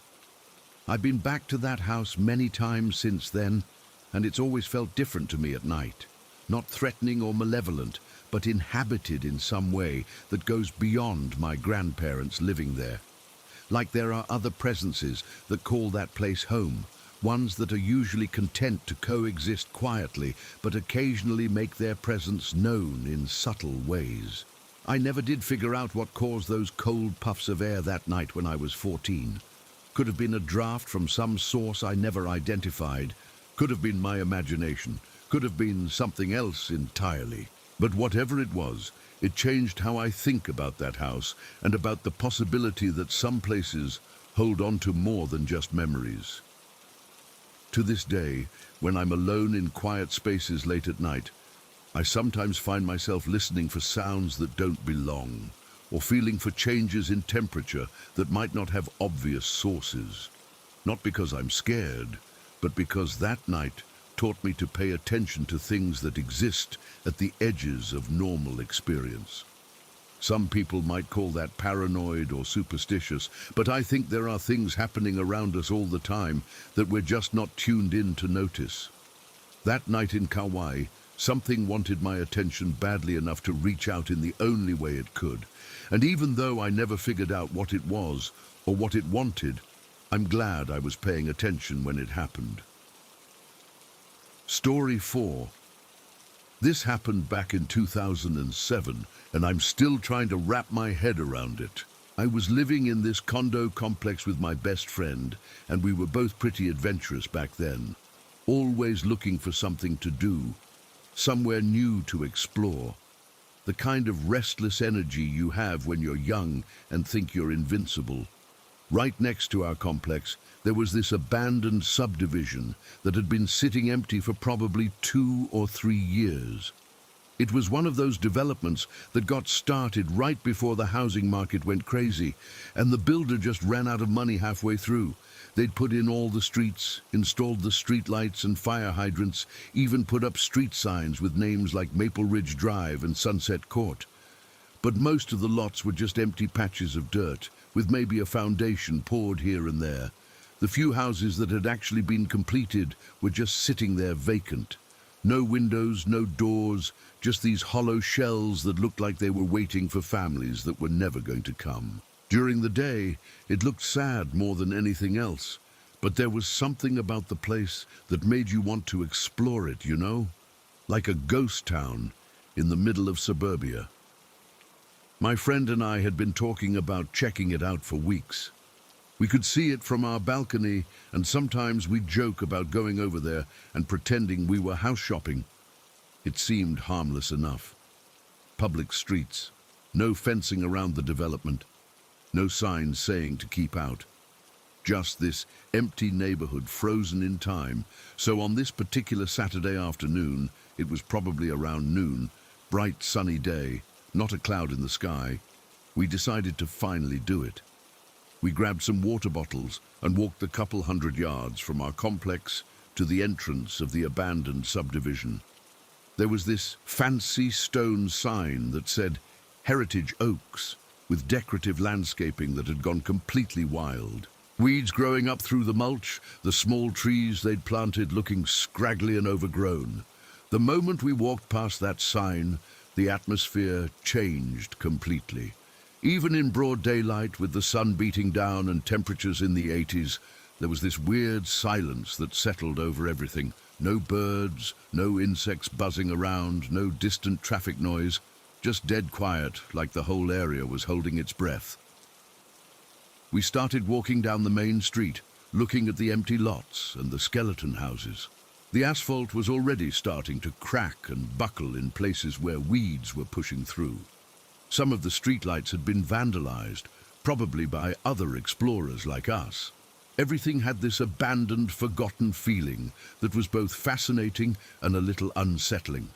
I've been back to that house many times since then, and it's always felt different to me at night. Not threatening or malevolent, but inhabited in some way that goes beyond my grandparents living there. Like there are other presences that call that place home, ones that are usually content to coexist quietly, but occasionally make their presence known in subtle ways. I never did figure out what caused those cold puffs of air that night when I was 14. Could have been a draft from some source I never identified. Could have been my imagination. Could have been something else entirely. But whatever it was, it changed how I think about that house and about the possibility that some places hold on to more than just memories. To this day, when I'm alone in quiet spaces late at night, I sometimes find myself listening for sounds that don't belong, or feeling for changes in temperature that might not have obvious sources. Not because I'm scared, but because that night taught me to pay attention to things that exist at the edges of normal experience. Some people might call that paranoid or superstitious, but I think there are things happening around us all the time that we're just not tuned in to notice. That night in Kauai, something wanted my attention badly enough to reach out in the only way it could. And even though I never figured out what it was or what it wanted, I'm glad I was paying attention when it happened. Story 4. This happened back in 2007, and I'm still trying to wrap my head around it. I was living in this condo complex with my best friend, and we were both pretty adventurous back then, always looking for something to do, somewhere new to explore. The kind of restless energy you have when you're young and think you're invincible. Right next to our complex, there was this abandoned subdivision that had been sitting empty for probably 2 or 3 years. It was one of those developments that got started right before the housing market went crazy, and the builder just ran out of money halfway through. They'd put in all the streets, installed the street lights and fire hydrants, even put up street signs with names like Maple Ridge Drive and Sunset Court. But most of the lots were just empty patches of dirt, with maybe a foundation poured here and there. The few houses that had actually been completed were just sitting there vacant. No windows, no doors, just these hollow shells that looked like they were waiting for families that were never going to come. During the day, it looked sad more than anything else, but there was something about the place that made you want to explore it, you know? Like a ghost town in the middle of suburbia. My friend and I had been talking about checking it out for weeks. We could see it from our balcony, and sometimes we'd joke about going over there and pretending we were house shopping. It seemed harmless enough. Public streets, no fencing around the development, no signs saying to keep out. Just this empty neighborhood frozen in time. So on this particular Saturday afternoon, it was probably around noon, bright sunny day, not a cloud in the sky, we decided to finally do it. We grabbed some water bottles and walked the couple 100 yards from our complex to the entrance of the abandoned subdivision. There was this fancy stone sign that said Heritage Oaks, with decorative landscaping that had gone completely wild. Weeds growing up through the mulch, the small trees they'd planted looking scraggly and overgrown. The moment we walked past that sign, the atmosphere changed completely. Even in broad daylight, with the sun beating down and temperatures in the 80s, there was this weird silence that settled over everything. No birds, no insects buzzing around, no distant traffic noise, just dead quiet, like the whole area was holding its breath. We started walking down the main street, looking at the empty lots and the skeleton houses. The asphalt was already starting to crack and buckle in places where weeds were pushing through. Some of the streetlights had been vandalized, probably by other explorers like us. Everything had this abandoned, forgotten feeling that was both fascinating and a little unsettling.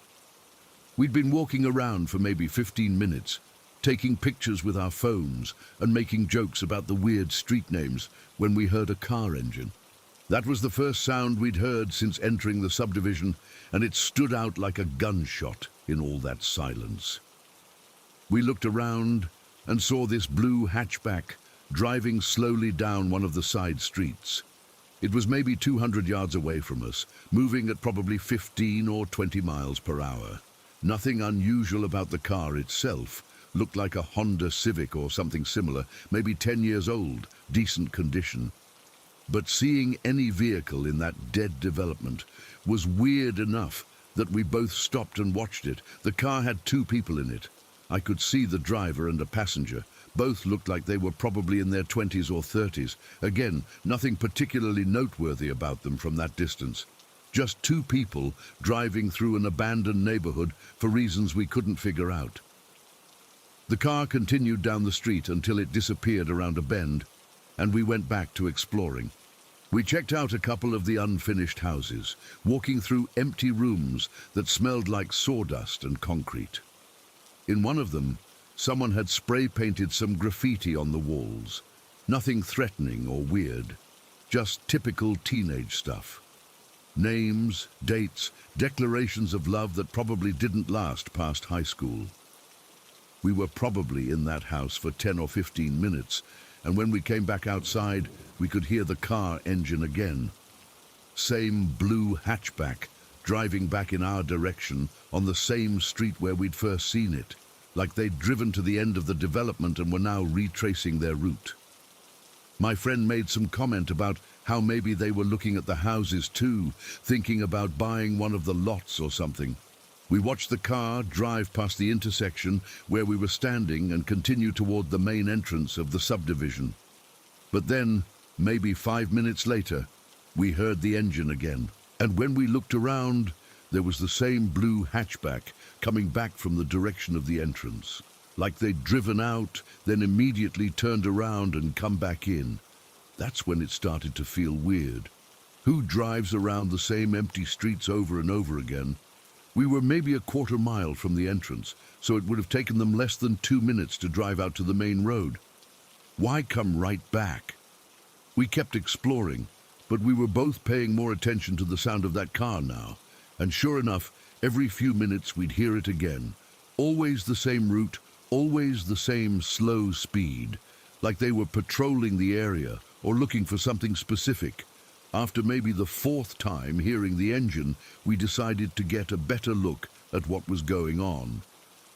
We'd been walking around for maybe 15 minutes, taking pictures with our phones and making jokes about the weird street names when we heard a car engine. That was the first sound we'd heard since entering the subdivision, and it stood out like a gunshot in all that silence. We looked around and saw this blue hatchback driving slowly down one of the side streets. It was maybe 200 yards away from us, moving at probably 15 or 20 miles per hour. Nothing unusual about the car itself. Looked like a Honda Civic or something similar, maybe 10 years old, decent condition. But seeing any vehicle in that dead development was weird enough that we both stopped and watched it. The car had 2 people in it. I could see the driver and a passenger. Both looked like they were probably in their 20s or 30s. Again, nothing particularly noteworthy about them from that distance. Just 2 people driving through an abandoned neighborhood for reasons we couldn't figure out. The car continued down the street until it disappeared around a bend, and we went back to exploring. We checked out a couple of the unfinished houses, walking through empty rooms that smelled like sawdust and concrete. In one of them, someone had spray-painted some graffiti on the walls. Nothing threatening or weird, just typical teenage stuff. Names, dates, declarations of love that probably didn't last past high school. We were probably in that house for 10 or 15 minutes, and when we came back outside, we could hear the car engine again. Same blue hatchback, driving back in our direction on the same street where we'd first seen it, like they'd driven to the end of the development and were now retracing their route. My friend made some comment about how maybe they were looking at the houses too, thinking about buying one of the lots or something. We watched the car drive past the intersection where we were standing and continue toward the main entrance of the subdivision. But then, maybe 5 minutes later, we heard the engine again. And when we looked around, there was the same blue hatchback coming back from the direction of the entrance. Like they'd driven out, then immediately turned around and come back in. That's when it started to feel weird. Who drives around the same empty streets over and over again? We were maybe a quarter mile from the entrance, so it would have taken them less than 2 minutes to drive out to the main road. Why come right back? We kept exploring, but we were both paying more attention to the sound of that car now. And sure enough, every few minutes we'd hear it again. Always the same route, always the same slow speed, like they were patrolling the area or looking for something specific. After maybe the 4th time hearing the engine, we decided to get a better look at what was going on.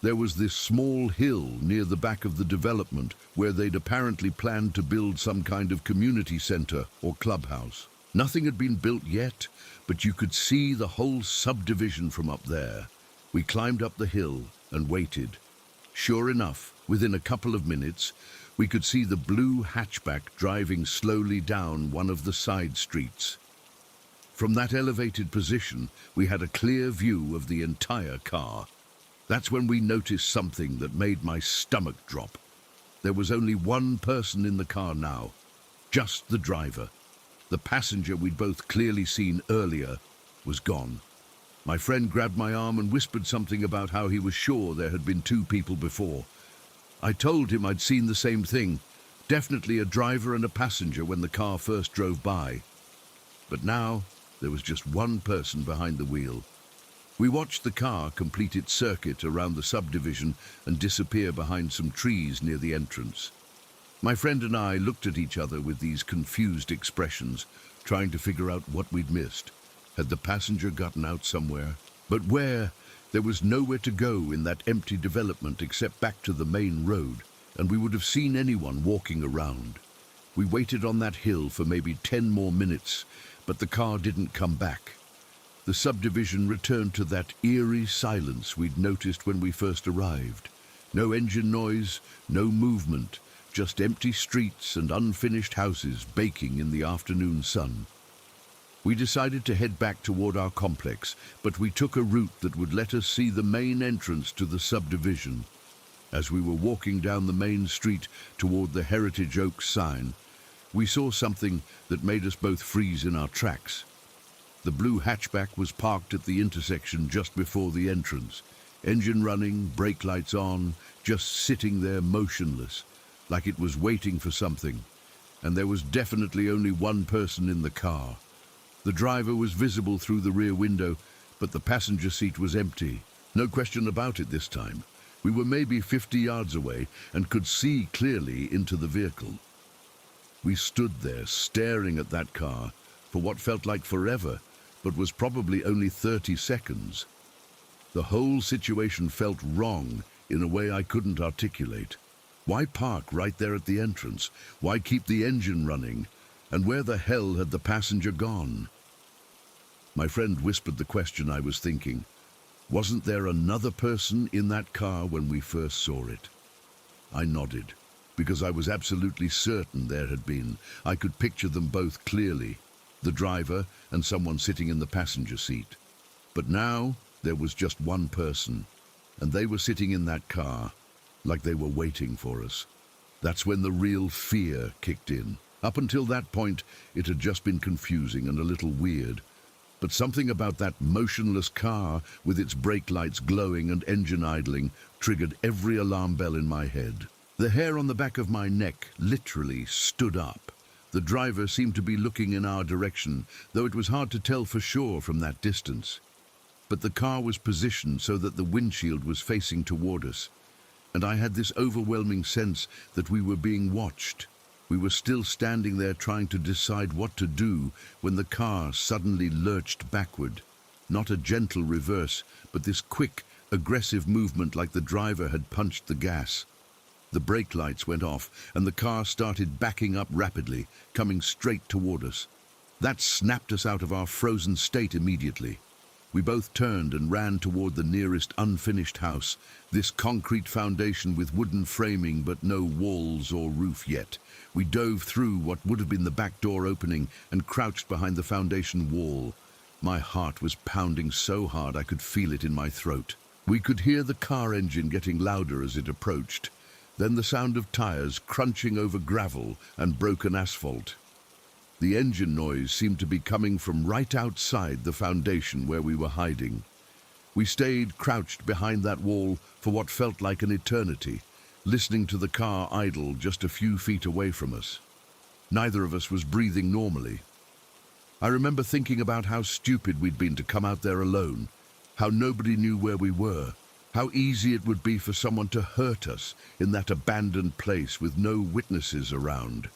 There was this small hill near the back of the development where they'd apparently planned to build some kind of community center or clubhouse. Nothing had been built yet, but you could see the whole subdivision from up there. We climbed up the hill and waited. Sure enough, within a couple of minutes, we could see the blue hatchback driving slowly down one of the side streets. From that elevated position, we had a clear view of the entire car. That's when we noticed something that made my stomach drop. There was only one person in the car now, just the driver. The passenger we'd both clearly seen earlier was gone. My friend grabbed my arm and whispered something about how he was sure there had been 2 people before. I told him I'd seen the same thing, definitely a driver and a passenger when the car first drove by. But now there was just one person behind the wheel. We watched the car complete its circuit around the subdivision and disappear behind some trees near the entrance. My friend and I looked at each other with these confused expressions, trying to figure out what we'd missed. Had the passenger gotten out somewhere? But where? There was nowhere to go in that empty development except back to the main road, and we would have seen anyone walking around. We waited on that hill for maybe 10 more minutes, but the car didn't come back. The subdivision returned to that eerie silence we'd noticed when we first arrived. No engine noise, no movement, just empty streets and unfinished houses baking in the afternoon sun. We decided to head back toward our complex, but we took a route that would let us see the main entrance to the subdivision. As we were walking down the main street toward the Heritage Oaks sign, we saw something that made us both freeze in our tracks. The blue hatchback was parked at the intersection just before the entrance. Engine running, brake lights on, just sitting there motionless, like it was waiting for something. And there was definitely only one person in the car. The driver was visible through the rear window, but the passenger seat was empty. No question about it this time. We were maybe 50 yards away and could see clearly into the vehicle. We stood there staring at that car for what felt like forever, but was probably only 30 seconds. The whole situation felt wrong in a way I couldn't articulate. Why park right there at the entrance? Why keep the engine running? And where the hell had the passenger gone? My friend whispered the question I was thinking. Wasn't there another person in that car when we first saw it? I nodded, because I was absolutely certain there had been. I could picture them both clearly, the driver and someone sitting in the passenger seat. But now there was just one person, and they were sitting in that car, like they were waiting for us. That's when the real fear kicked in. Up until that point, it had just been confusing and a little weird. But something about that motionless car, with its brake lights glowing and engine idling, triggered every alarm bell in my head. The hair on the back of my neck literally stood up. The driver seemed to be looking in our direction, though it was hard to tell for sure from that distance. But the car was positioned so that the windshield was facing toward us, and I had this overwhelming sense that we were being watched. We were still standing there trying to decide what to do when the car suddenly lurched backward. Not a gentle reverse, but this quick, aggressive movement like the driver had punched the gas. The brake lights went off, and the car started backing up rapidly, coming straight toward us. That snapped us out of our frozen state immediately. We both turned and ran toward the nearest unfinished house, this concrete foundation with wooden framing but no walls or roof yet. We dove through what would have been the back door opening and crouched behind the foundation wall. My heart was pounding so hard I could feel it in my throat. We could hear the car engine getting louder as it approached. Then the sound of tires crunching over gravel and broken asphalt. The engine noise seemed to be coming from right outside the foundation where we were hiding. We stayed crouched behind that wall for what felt like an eternity, listening to the car idle just a few feet away from us. Neither of us was breathing normally. I remember thinking about how stupid we'd been to come out there alone, how nobody knew where we were, how easy it would be for someone to hurt us in that abandoned place with no witnesses around.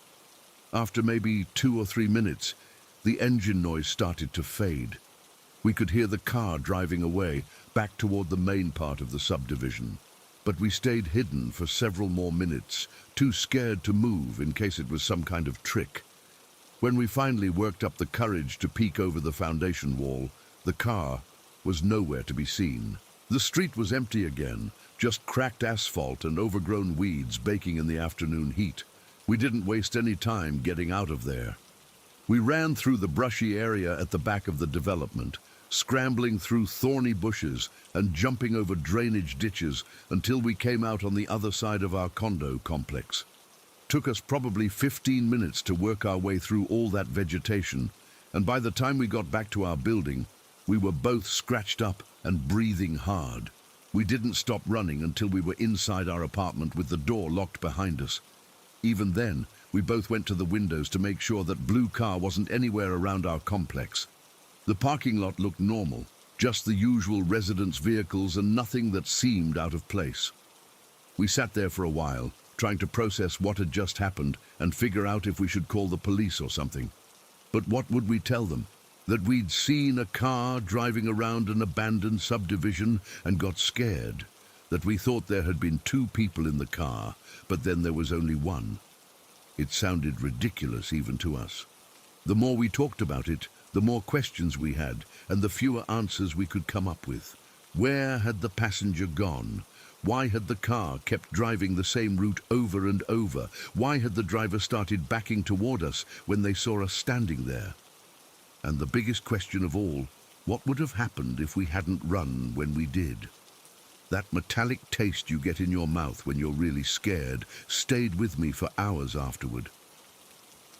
After maybe 2 or 3 minutes, the engine noise started to fade. We could hear the car driving away, back toward the main part of the subdivision. But we stayed hidden for several more minutes, too scared to move in case it was some kind of trick. When we finally worked up the courage to peek over the foundation wall, the car was nowhere to be seen. The street was empty again, just cracked asphalt and overgrown weeds baking in the afternoon heat. We didn't waste any time getting out of there. We ran through the brushy area at the back of the development, scrambling through thorny bushes and jumping over drainage ditches until we came out on the other side of our condo complex. Took us probably 15 minutes to work our way through all that vegetation, and by the time we got back to our building, we were both scratched up and breathing hard. We didn't stop running until we were inside our apartment with the door locked behind us. Even then, we both went to the windows to make sure that blue car wasn't anywhere around our complex. The parking lot looked normal, just the usual residents' vehicles and nothing that seemed out of place. We sat there for a while, trying to process what had just happened and figure out if we should call the police or something. But what would we tell them? That we'd seen a car driving around an abandoned subdivision and got scared? That we thought there had been 2 people in the car, but then there was only 1? It sounded ridiculous even to us. The more we talked about it, the more questions we had, and the fewer answers we could come up with. Where had the passenger gone? Why had the car kept driving the same route over and over? Why had the driver started backing toward us when they saw us standing there? And the biggest question of all, what would have happened if we hadn't run when we did? That metallic taste you get in your mouth when you're really scared stayed with me for hours afterward.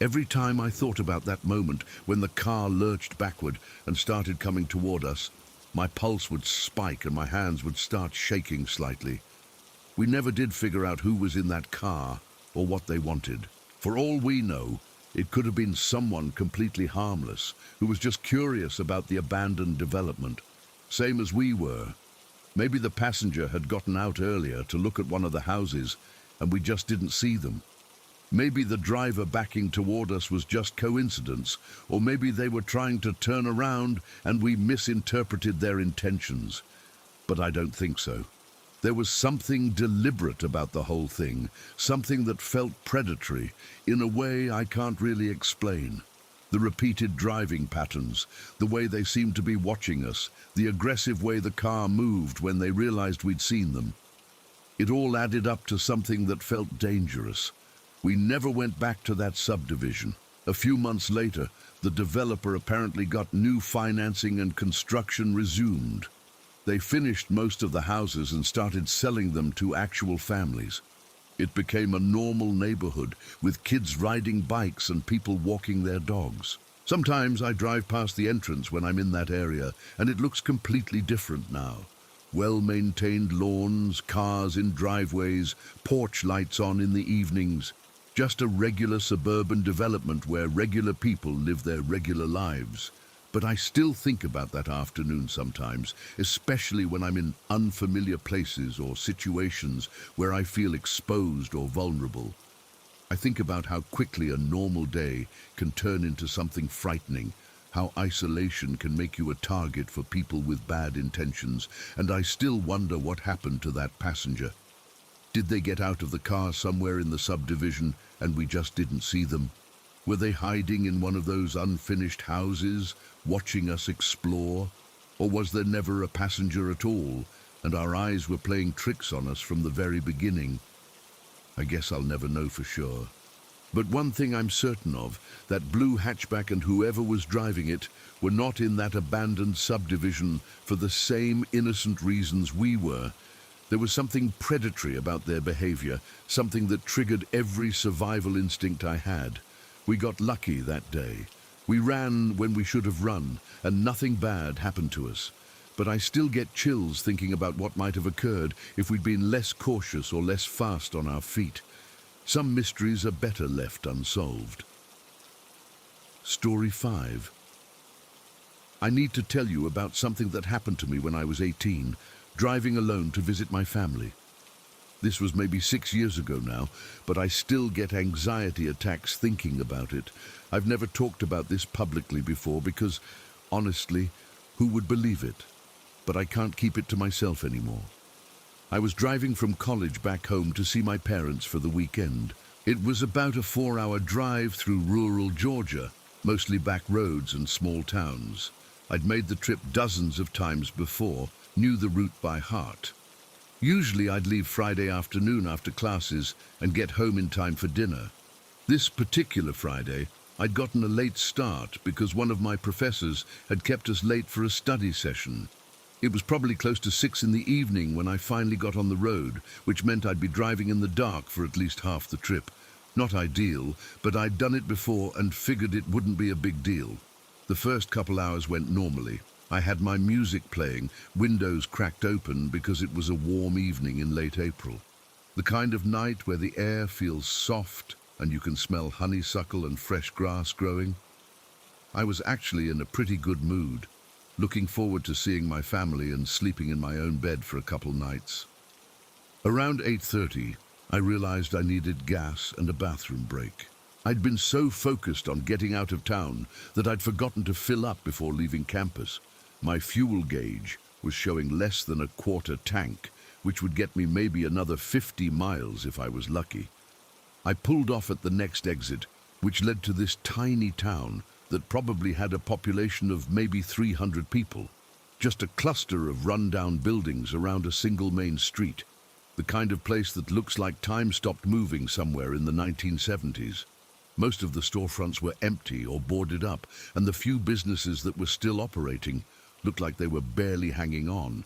Every time I thought about that moment when the car lurched backward and started coming toward us, my pulse would spike and my hands would start shaking slightly. We never did figure out who was in that car or what they wanted. For all we know, it could have been someone completely harmless who was just curious about the abandoned development, same as we were. Maybe the passenger had gotten out earlier to look at one of the houses and we just didn't see them. Maybe the driver backing toward us was just coincidence, or maybe they were trying to turn around and we misinterpreted their intentions. But I don't think so. There was something deliberate about the whole thing, something that felt predatory in a way I can't really explain. The repeated driving patterns, the way they seemed to be watching us, the aggressive way the car moved when they realized we'd seen them. It all added up to something that felt dangerous. We never went back to that subdivision. A few months later, the developer apparently got new financing and construction resumed. They finished most of the houses and started selling them to actual families. It became a normal neighborhood with kids riding bikes and people walking their dogs. Sometimes I drive past the entrance when I'm in that area, and it looks completely different now. Well-maintained lawns, cars in driveways, porch lights on in the evenings. Just a regular suburban development where regular people live their regular lives. But I still think about that afternoon sometimes, especially when I'm in unfamiliar places or situations where I feel exposed or vulnerable. I think about how quickly a normal day can turn into something frightening, how isolation can make you a target for people with bad intentions, and I still wonder what happened to that passenger. Did they get out of the car somewhere in the subdivision and we just didn't see them? Were they hiding in one of those unfinished houses, watching us explore? Or was there never a passenger at all, and our eyes were playing tricks on us from the very beginning? I guess I'll never know for sure. But one thing I'm certain of, that blue hatchback and whoever was driving it were not in that abandoned subdivision for the same innocent reasons we were. There was something predatory about their behavior, something that triggered every survival instinct I had. We got lucky that day. We ran when we should have run, and nothing bad happened to us. but I still get chills thinking about what might have occurred if we'd been less cautious or less fast on our feet. Some mysteries are better left unsolved. Story 5. I need to tell you about something that happened to me when I was 18, driving alone to visit my family. This was maybe 6 years ago now, but I still get anxiety attacks thinking about it. I've never talked about this publicly before because, honestly, who would believe it? But I can't keep it to myself anymore. I was driving from college back home to see my parents for the weekend. It was about a 4-hour drive through rural Georgia, mostly back roads and small towns. I'd made the trip dozens of times before, knew the route by heart. Usually I'd leave Friday afternoon after classes and get home in time for dinner. This particular Friday, I'd gotten a late start because one of my professors had kept us late for a study session. It was probably close to 6 in the evening when I finally got on the road, which meant I'd be driving in the dark for at least half the trip. Not ideal, but I'd done it before and figured it wouldn't be a big deal. The first couple hours went normally. I had my music playing, windows cracked open because it was a warm evening in late April. The kind of night where the air feels soft and you can smell honeysuckle and fresh grass growing. I was actually in a pretty good mood, looking forward to seeing my family and sleeping in my own bed for a couple nights. Around 8:30, I realized I needed gas and a bathroom break. I'd been so focused on getting out of town that I'd forgotten to fill up before leaving campus. My fuel gauge was showing less than a quarter tank, which would get me maybe another 50 miles if I was lucky. I pulled off at the next exit, which led to this tiny town that probably had a population of maybe 300 people. Just a cluster of run-down buildings around a single main street, the kind of place that looks like time stopped moving somewhere in the 1970s. Most of the storefronts were empty or boarded up, and the few businesses that were still operating looked like they were barely hanging on.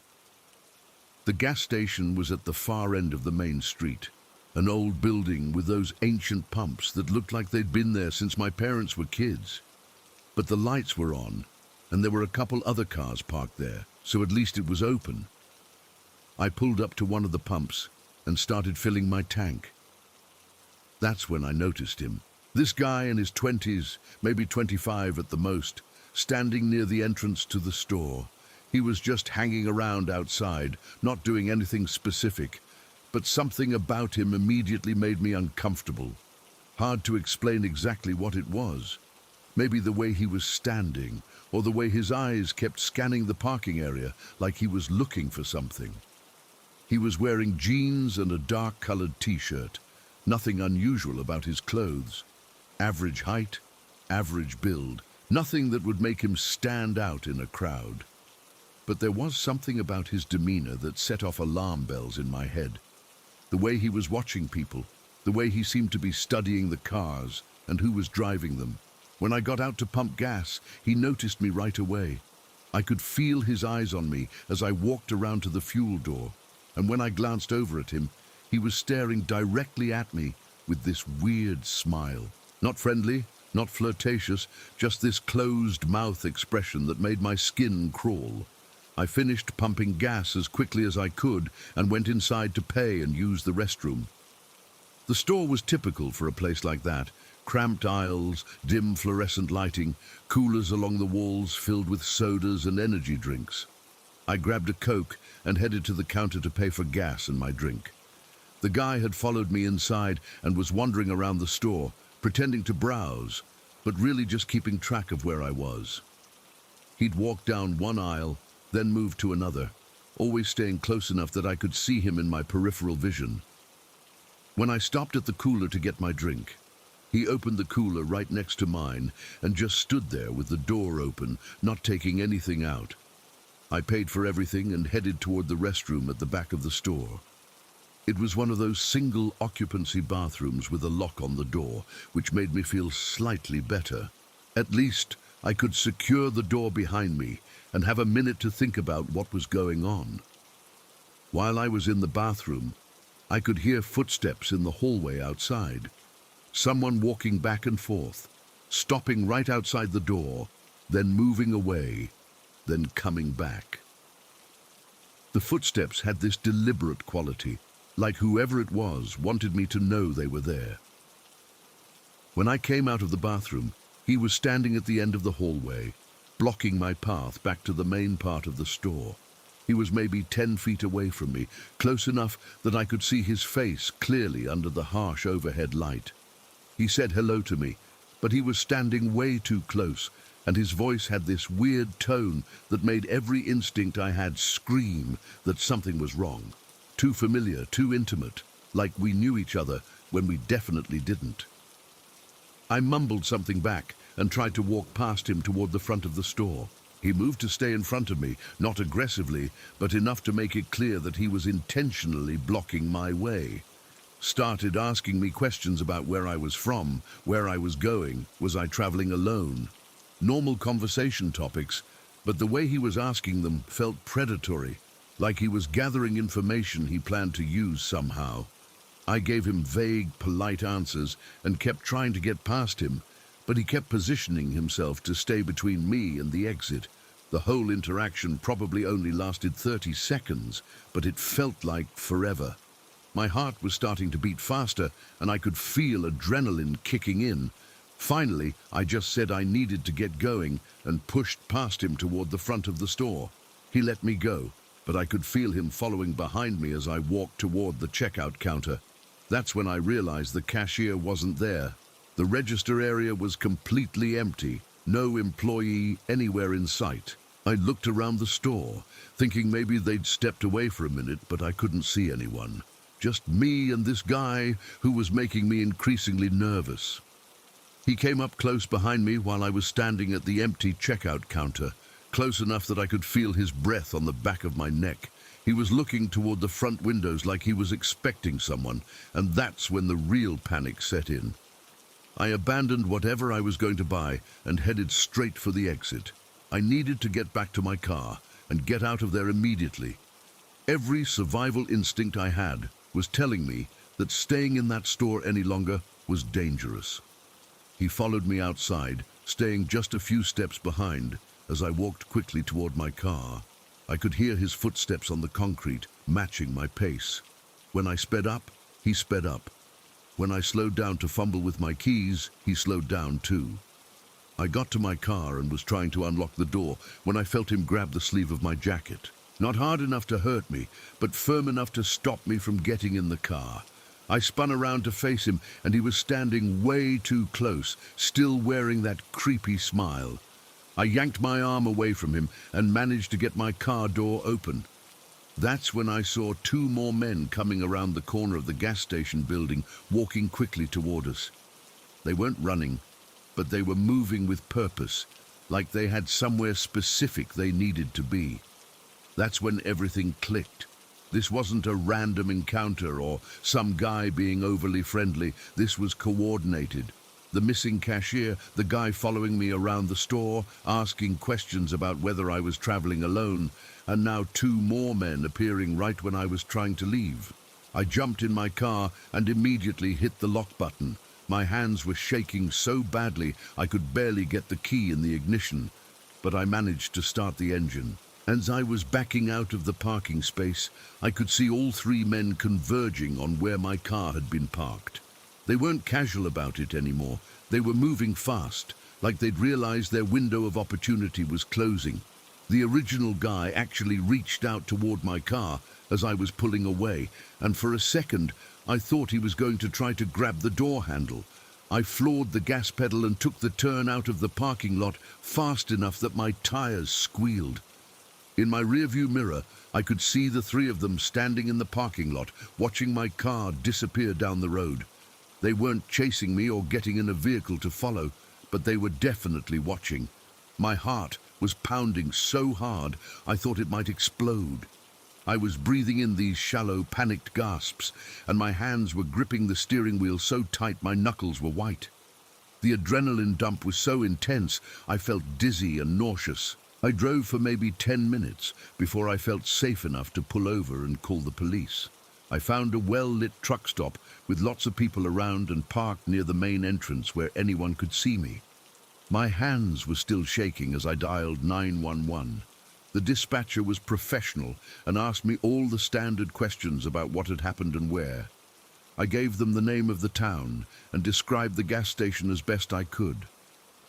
The gas station was at the far end of the main street, an old building with those ancient pumps that looked like they'd been there since my parents were kids. But the lights were on, and there were a couple other cars parked there, so at least it was open. I pulled up to one of the pumps and started filling my tank. That's when I noticed him. This guy in his 20s, maybe 25 at the most, standing near the entrance to the store. He was just hanging around outside, not doing anything specific, but something about him immediately made me uncomfortable. Hard to explain exactly what it was. Maybe the way he was standing, or the way his eyes kept scanning the parking area like he was looking for something. He was wearing jeans and a dark-colored t-shirt. Nothing unusual about his clothes. Average height, average build, nothing that would make him stand out in a crowd. But there was something about his demeanor that set off alarm bells in my head. The way he was watching people, the way he seemed to be studying the cars and who was driving them. When I got out to pump gas, he noticed me right away. I could feel his eyes on me as I walked around to the fuel door, and when I glanced over at him, he was staring directly at me with this weird smile. Not friendly, not flirtatious, just this closed-mouth expression that made my skin crawl. I finished pumping gas as quickly as I could and went inside to pay and use the restroom. The store was typical for a place like that. Cramped aisles, dim fluorescent lighting, coolers along the walls filled with sodas and energy drinks. I grabbed a Coke and headed to the counter to pay for gas and my drink. The guy had followed me inside and was wandering around the store, pretending to browse, but really just keeping track of where I was. He'd walk down one aisle, then move to another, always staying close enough that I could see him in my peripheral vision. When I stopped at the cooler to get my drink, he opened the cooler right next to mine and just stood there with the door open, not taking anything out. I paid for everything and headed toward the restroom at the back of the store. It was one of those single-occupancy bathrooms with a lock on the door, which made me feel slightly better. At least, I could secure the door behind me and have a minute to think about what was going on. While I was in the bathroom, I could hear footsteps in the hallway outside. Someone walking back and forth, stopping right outside the door, then moving away, then coming back. The footsteps had this deliberate quality, like whoever it was wanted me to know they were there. When I came out of the bathroom, he was standing at the end of the hallway, blocking my path back to the main part of the store. He was maybe 10 feet away from me, close enough that I could see his face clearly under the harsh overhead light. He said hello to me, but he was standing way too close, and his voice had this weird tone that made every instinct I had scream that something was wrong. Too familiar, too intimate, like we knew each other when we definitely didn't. I mumbled something back and tried to walk past him toward the front of the store. He moved to stay in front of me, not aggressively, but enough to make it clear that he was intentionally blocking my way. Started asking me questions about where I was from, where I was going, was I traveling alone. Normal conversation topics, but the way he was asking them felt predatory, like he was gathering information he planned to use somehow. I gave him vague, polite answers and kept trying to get past him, but he kept positioning himself to stay between me and the exit. The whole interaction probably only lasted 30 seconds, but it felt like forever. My heart was starting to beat faster, and I could feel adrenaline kicking in. Finally, I just said I needed to get going and pushed past him toward the front of the store. He let me go, but I could feel him following behind me as I walked toward the checkout counter. That's when I realized the cashier wasn't there. The register area was completely empty, no employee anywhere in sight. I looked around the store, thinking maybe they'd stepped away for a minute, but I couldn't see anyone. Just me and this guy who was making me increasingly nervous. He came up close behind me while I was standing at the empty checkout counter, close enough that I could feel his breath on the back of my neck. He was looking toward the front windows like he was expecting someone, and that's when the real panic set in. I abandoned whatever I was going to buy and headed straight for the exit. I needed to get back to my car and get out of there immediately. Every survival instinct I had was telling me that staying in that store any longer was dangerous. He followed me outside, staying just a few steps behind as I walked quickly toward my car. I could hear his footsteps on the concrete, matching my pace. When I sped up, he sped up. When I slowed down to fumble with my keys, he slowed down too. I got to my car and was trying to unlock the door when I felt him grab the sleeve of my jacket. Not hard enough to hurt me, but firm enough to stop me from getting in the car. I spun around to face him, and he was standing way too close, still wearing that creepy smile. I yanked my arm away from him and managed to get my car door open. That's when I saw 2 more men coming around the corner of the gas station building, walking quickly toward us. They weren't running, but they were moving with purpose, like they had somewhere specific they needed to be. That's when everything clicked. This wasn't a random encounter or some guy being overly friendly. This was coordinated. The missing cashier, the guy following me around the store, asking questions about whether I was traveling alone, and now 2 more men appearing right when I was trying to leave. I jumped in my car and immediately hit the lock button. My hands were shaking so badly I could barely get the key in the ignition, but I managed to start the engine. As I was backing out of the parking space, I could see all 3 men converging on where my car had been parked. They weren't casual about it anymore. They were moving fast, like they'd realized their window of opportunity was closing. The original guy actually reached out toward my car as I was pulling away, and for a second, I thought he was going to try to grab the door handle. I floored the gas pedal and took the turn out of the parking lot fast enough that my tires squealed. In my rearview mirror, I could see the 3 of them standing in the parking lot, watching my car disappear down the road. They weren't chasing me or getting in a vehicle to follow, but they were definitely watching. My heart was pounding so hard, I thought it might explode. I was breathing in these shallow, panicked gasps, and my hands were gripping the steering wheel so tight my knuckles were white. The adrenaline dump was so intense, I felt dizzy and nauseous. I drove for maybe 10 minutes before I felt safe enough to pull over and call the police. I found a well-lit truck stop with lots of people around and parked near the main entrance where anyone could see me. My hands were still shaking as I dialed 911. The The dispatcher was professional and asked me all the standard questions about what had happened and where. I gave them the name of the town and described the gas station as best I could.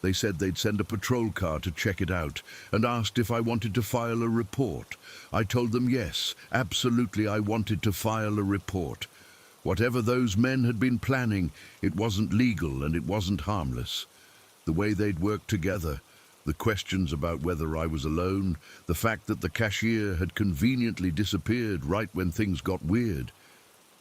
They said they'd send a patrol car to check it out and asked if I wanted to file a report. I told them yes, absolutely I wanted to file a report. Whatever those men had been planning, it wasn't legal and it wasn't harmless. The way they'd worked together, the questions about whether I was alone, the fact that the cashier had conveniently disappeared right when things got weird.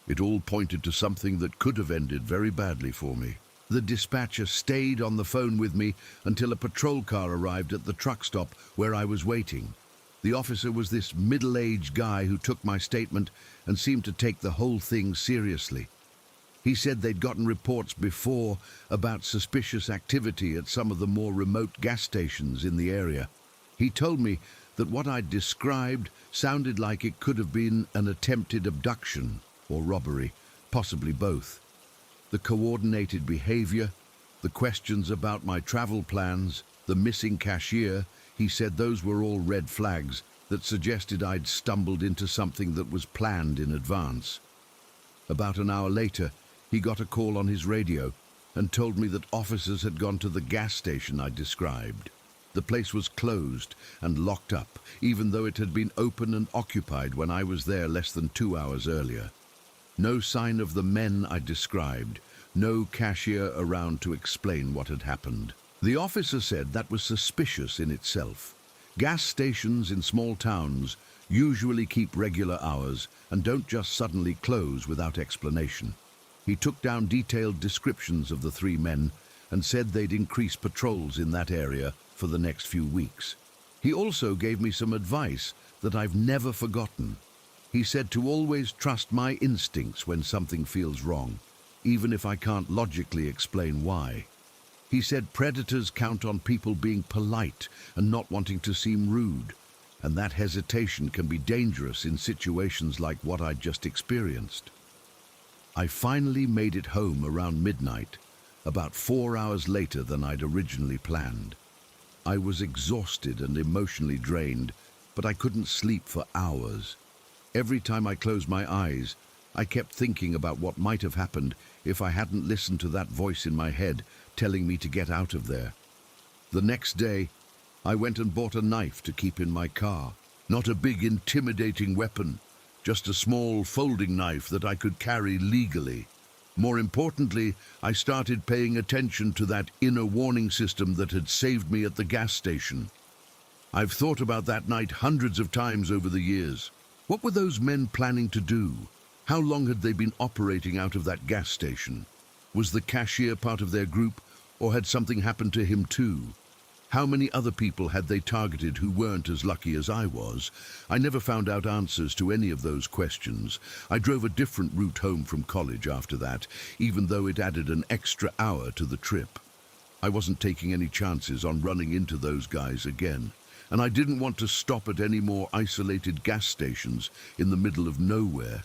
It all pointed to something that could have ended very badly for me. The dispatcher stayed on the phone with me until a patrol car arrived at the truck stop where I was waiting. The officer was this middle-aged guy who took my statement and seemed to take the whole thing seriously. He said they'd gotten reports before about suspicious activity at some of the more remote gas stations in the area. He told me that what I'd described sounded like it could have been an attempted abduction or robbery, possibly both. The coordinated behavior, the questions about my travel plans, the missing cashier, he said those were all red flags that suggested I'd stumbled into something that was planned in advance. About an hour later, he got a call on his radio and told me that officers had gone to the gas station I described. The place was closed and locked up, even though it had been open and occupied when I was there less than 2 hours earlier. No sign of the men I described, no cashier around to explain what had happened. The officer said that was suspicious in itself. Gas stations in small towns usually keep regular hours and don't just suddenly close without explanation. He took down detailed descriptions of the 3 men and said they'd increase patrols in that area for the next few weeks. He also gave me some advice that I've never forgotten. He said to always trust my instincts when something feels wrong, even if I can't logically explain why. He said predators count on people being polite and not wanting to seem rude, and that hesitation can be dangerous in situations like what I'd just experienced. I finally made it home around midnight, about 4 hours later than I'd originally planned. I was exhausted and emotionally drained, but I couldn't sleep for hours. Every time I closed my eyes, I kept thinking about what might have happened if I hadn't listened to that voice in my head telling me to get out of there. The next day, I went and bought a knife to keep in my car. Not a big intimidating weapon, just a small folding knife that I could carry legally. More importantly, I started paying attention to that inner warning system that had saved me at the gas station. I've thought about that night hundreds of times over the years. What were those men planning to do? How long had they been operating out of that gas station? Was the cashier part of their group, or had something happened to him too? How many other people had they targeted who weren't as lucky as I was? I never found out answers to any of those questions. I drove a different route home from college after that, even though it added an extra hour to the trip. I wasn't taking any chances on running into those guys again, and I didn't want to stop at any more isolated gas stations in the middle of nowhere.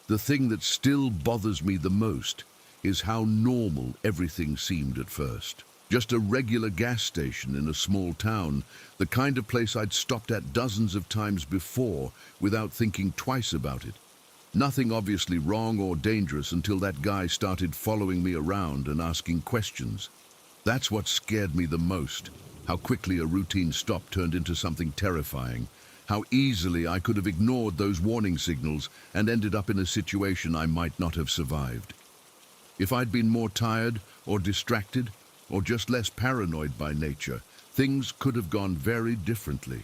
The thing that still bothers me the most is how normal everything seemed at first. Just a regular gas station in a small town, the kind of place I'd stopped at dozens of times before without thinking twice about it. Nothing obviously wrong or dangerous until that guy started following me around and asking questions. That's what scared me the most, how quickly a routine stop turned into something terrifying, how easily I could have ignored those warning signals and ended up in a situation I might not have survived. If I'd been more tired or distracted, or just less paranoid by nature, things could have gone very differently.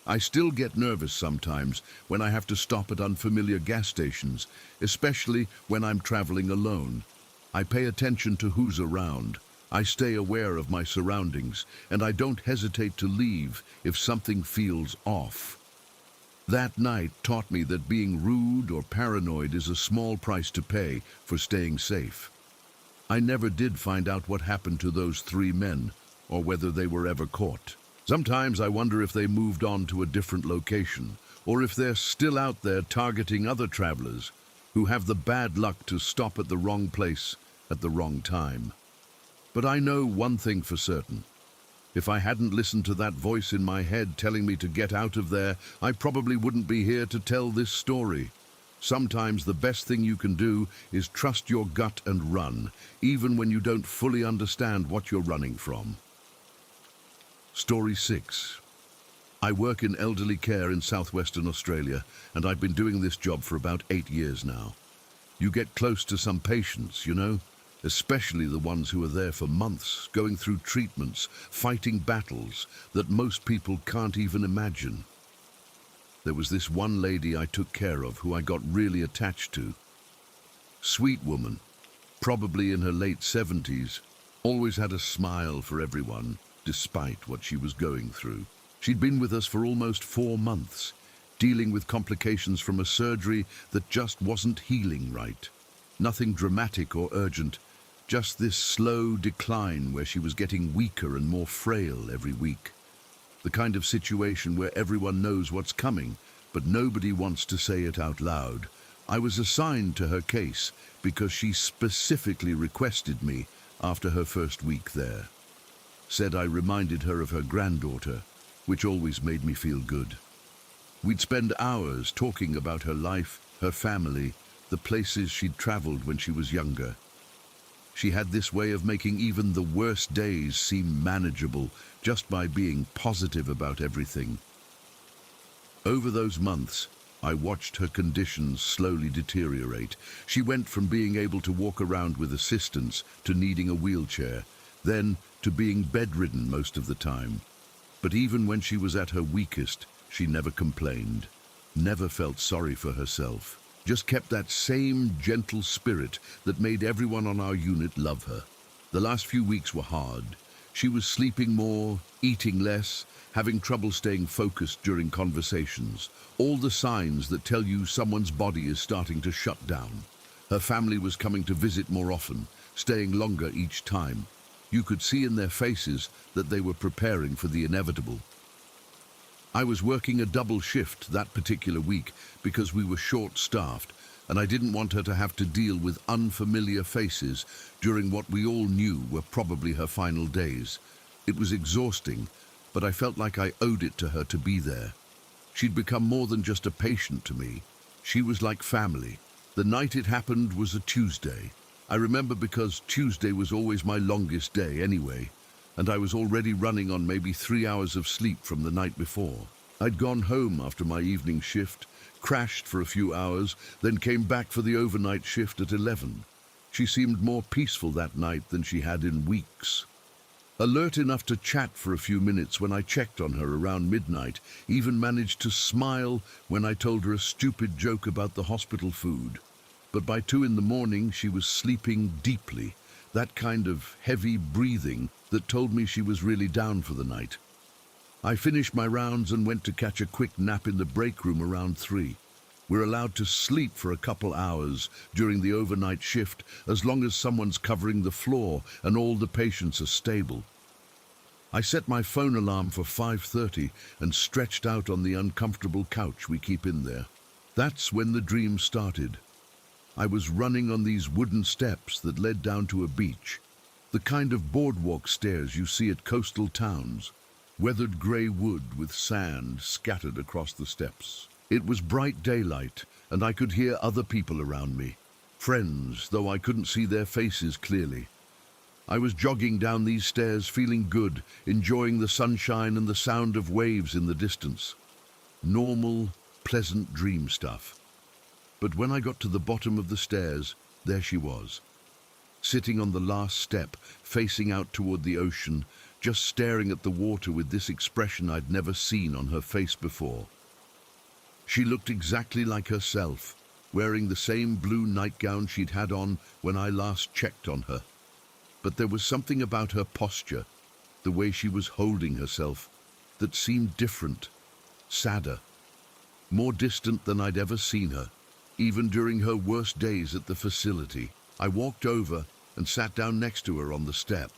I still get nervous sometimes when I have to stop at unfamiliar gas stations, especially when I'm traveling alone. I pay attention to who's around. I stay aware of my surroundings, and I don't hesitate to leave if something feels off. That night taught me that being rude or paranoid is a small price to pay for staying safe. I never did find out what happened to those 3 men, or whether they were ever caught. Sometimes I wonder if they moved on to a different location, or if they're still out there targeting other travelers who have the bad luck to stop at the wrong place at the wrong time. But I know one thing for certain. If I hadn't listened to that voice in my head telling me to get out of there, I probably wouldn't be here to tell this story. Sometimes the best thing you can do is trust your gut and run, even when you don't fully understand what you're running from. Story 6. I work in elderly care in southwestern Australia, and I've been doing this job for about 8 years now. You get close to some patients, you know, especially the ones who are there for months, going through treatments, fighting battles that most people can't even imagine. There was this one lady I took care of who I got really attached to. Sweet woman, probably in her late 70s, always had a smile for everyone, despite what she was going through. She'd been with us for almost 4 months, dealing with complications from a surgery that just wasn't healing right. Nothing dramatic or urgent, just this slow decline where she was getting weaker and more frail every week. The kind of situation where everyone knows what's coming, but nobody wants to say it out loud. I was assigned to her case because she specifically requested me after her first week there. Said I reminded her of her granddaughter, which always made me feel good. We'd spend hours talking about her life, her family, the places she'd traveled when she was younger. She had this way of making even the worst days seem manageable just by being positive about everything. Over those months, I watched her conditions slowly deteriorate. She went from being able to walk around with assistance to needing a wheelchair, then to being bedridden most of the time. But even when she was at her weakest, she never complained, never felt sorry for herself. Just kept that same gentle spirit that made everyone on our unit love her. The last few weeks were hard. She was sleeping more, eating less, having trouble staying focused during conversations. All the signs that tell you someone's body is starting to shut down. Her family was coming to visit more often, staying longer each time. You could see in their faces that they were preparing for the inevitable. I was working a double shift that particular week because we were short-staffed, and I didn't want her to have to deal with unfamiliar faces during what we all knew were probably her final days. It was exhausting, but I felt like I owed it to her to be there. She'd become more than just a patient to me. She was like family. The night it happened was a Tuesday. I remember because Tuesday was always my longest day anyway, and I was already running on maybe 3 hours of sleep from the night before. I'd gone home after my evening shift, crashed for a few hours, then came back for the overnight shift at 11. She seemed more peaceful that night than she had in weeks. Alert enough to chat for a few minutes when I checked on her around midnight, even managed to smile when I told her a stupid joke about the hospital food. But by 2 in the morning, she was sleeping deeply, that kind of heavy breathing that told me she was really down for the night. I finished my rounds and went to catch a quick nap in the break room around 3. We're allowed to sleep for a couple hours during the overnight shift as long as someone's covering the floor and all the patients are stable. I set my phone alarm for 5:30 and stretched out on the uncomfortable couch we keep in there. That's when the dream started. I was running on these wooden steps that led down to a beach, the kind of boardwalk stairs you see at coastal towns, weathered grey wood with sand scattered across the steps. It was bright daylight, and I could hear other people around me, friends, though I couldn't see their faces clearly. I was jogging down these stairs feeling good, enjoying the sunshine and the sound of waves in the distance. Normal, pleasant dream stuff. But when I got to the bottom of the stairs, there she was, sitting on the last step, facing out toward the ocean, just staring at the water with this expression I'd never seen on her face before. She looked exactly like herself, wearing the same blue nightgown she'd had on when I last checked on her. But there was something about her posture, the way she was holding herself, that seemed different, sadder, more distant than I'd ever seen her. Even during her worst days at the facility, I walked over and sat down next to her on the step.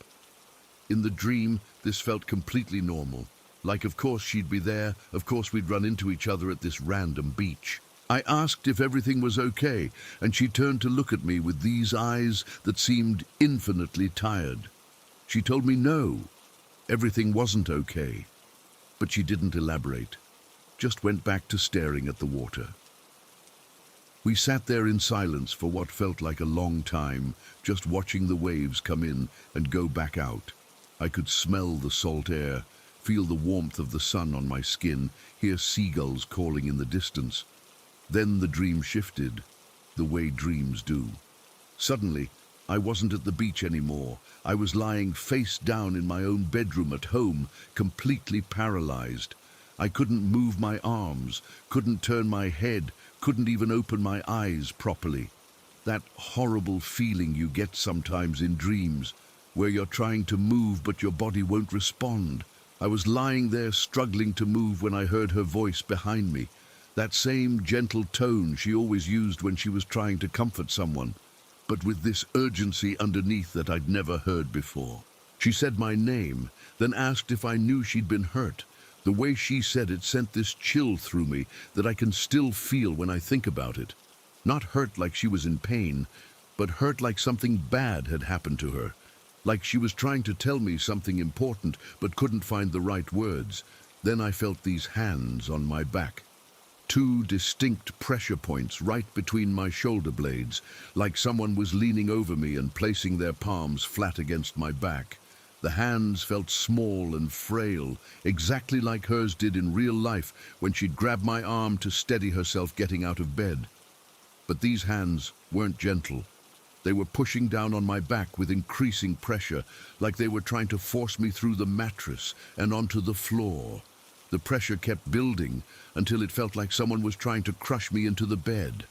In the dream, this felt completely normal. Like, of course she'd be there, of course we'd run into each other at this random beach. I asked if everything was okay, and she turned to look at me with these eyes that seemed infinitely tired. She told me no, Everything wasn't okay, but she didn't elaborate, just went back to staring at the water. We sat there in silence for what felt like a long time, just watching the waves come in and go back out. I could smell the salt air, feel the warmth of the sun on my skin, hear seagulls calling in the distance. Then the dream shifted, the way dreams do. Suddenly, I wasn't at the beach anymore. I was lying face down in my own bedroom at home, completely paralyzed. I couldn't move my arms, couldn't turn my head, couldn't even open my eyes properly. That horrible feeling you get sometimes in dreams, where you're trying to move but your body won't respond. I was lying there struggling to move when I heard her voice behind me, that same gentle tone she always used when she was trying to comfort someone, but with this urgency underneath that I'd never heard before. She said my name, then asked if I knew she'd been hurt. The way she said it sent this chill through me that I can still feel when I think about it. Not hurt like she was in pain, but hurt like something bad had happened to her. Like she was trying to tell me something important but couldn't find the right words. Then I felt these hands on my back. Two distinct pressure points right between my shoulder blades, like someone was leaning over me and placing their palms flat against my back. The hands felt small and frail, exactly like hers did in real life when she'd grab my arm to steady herself getting out of bed. But these hands weren't gentle. They were pushing down on my back with increasing pressure, like they were trying to force me through the mattress and onto the floor. The pressure kept building until it felt like someone was trying to crush me into the bed.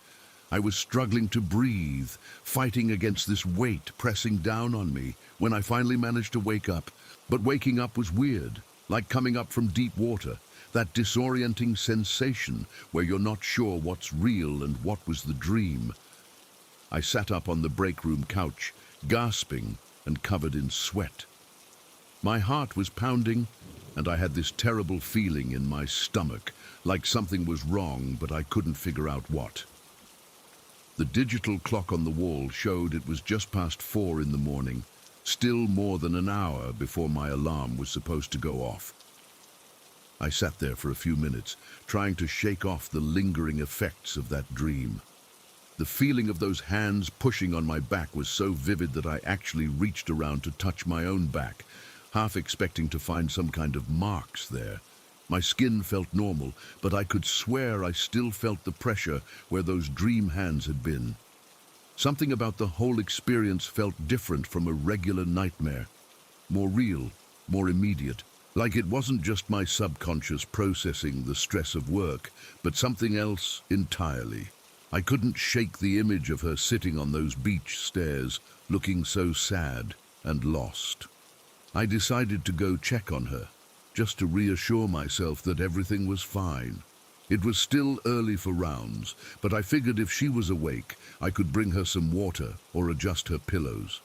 I was struggling to breathe, fighting against this weight pressing down on me, when I finally managed to wake up. But waking up was weird, like coming up from deep water, that disorienting sensation where you're not sure what's real and what was the dream. I sat up on the break room couch, gasping and covered in sweat. My heart was pounding, and I had this terrible feeling in my stomach, like something was wrong, but I couldn't figure out what. The digital clock on the wall showed it was just past 4 in the morning, still more than an hour before my alarm was supposed to go off. I sat there for a few minutes, trying to shake off the lingering effects of that dream. The feeling of those hands pushing on my back was so vivid that I actually reached around to touch my own back, half expecting to find some kind of marks there. My skin felt normal, but I could swear I still felt the pressure where those dream hands had been. Something about the whole experience felt different from a regular nightmare. More real, more immediate. Like it wasn't just my subconscious processing the stress of work, but something else entirely. I couldn't shake the image of her sitting on those beach stairs, looking so sad and lost. I decided to go check on her, just to reassure myself that everything was fine. It was still early for rounds, but I figured if she was awake, I could bring her some water or adjust her pillows.